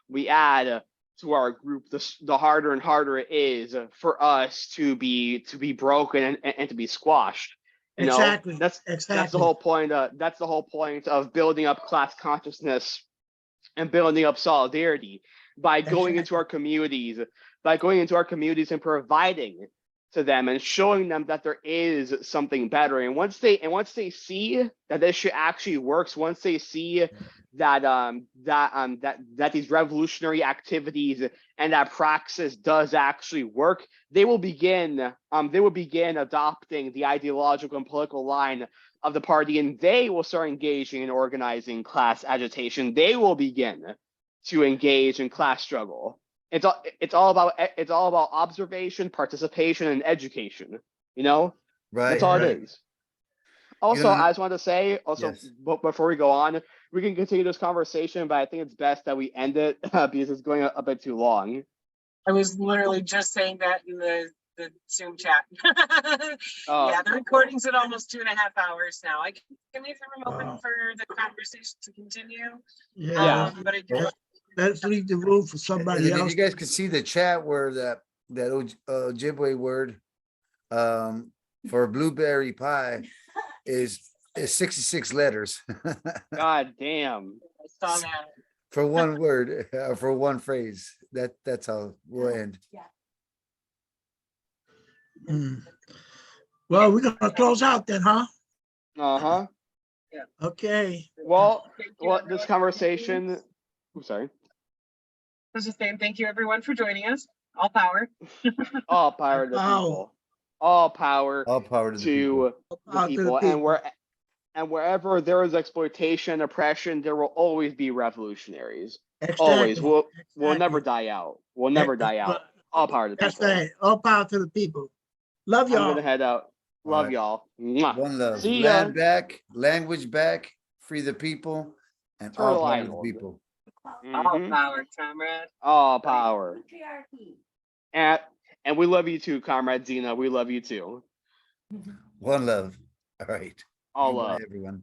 we add to our group, the harder and harder it is for us to be broken and to be squashed. You know, Exactly. that's the whole point. That's the whole point of building up class consciousness and building up solidarity by going into our communities, and providing to them and showing them that there is something better. And once they see that this shit actually works, once they see that these revolutionary activities and that praxis does actually work, they will begin adopting the ideological and political line of the party, and they will start engaging in organizing class agitation. They will begin to engage in class struggle. It's all about observation, participation, and education. You know, Right. that's all right. it is. Also, know, I just want to say, yes. before we go on, we can continue this conversation, but I think it's best that we end it because it's going a bit too long. I was literally just saying that in the Zoom chat. Oh. Yeah, the recording's at almost 2.5 hours now. I can leave the room open Wow. for the conversation to continue. Yeah. But I do. Let's leave the room for And somebody then if else. you guys can see the chat where that Ojibwe word for blueberry pie is 66 letters God damn. I saw that. for one word, for one phrase. That's how we'll end. Mm. Well, we're gonna close out then, huh? Uh-huh. Okay. Well, Thank you, this everyone. conversation. I'm sorry. I was just saying thank you everyone for joining us. All power. All power to the Wow. people. All power All power to the people. the people. And wherever there is exploitation, oppression, there will always be revolutionaries. Always. Exactly. We'll never Exactly. die out. We'll never die out. All power to the That's people. right. All power to the people. Love I'm y'all. gonna head out. Love right. y'all. Mwah. One love. See ya. Land back, language back, free the people, and all Turtle power to the Island. people. All Mhm. power, comrade. All power. And we love you too, Comrade Zena. We love you too. One love. All right. All Goodbye, love. everyone.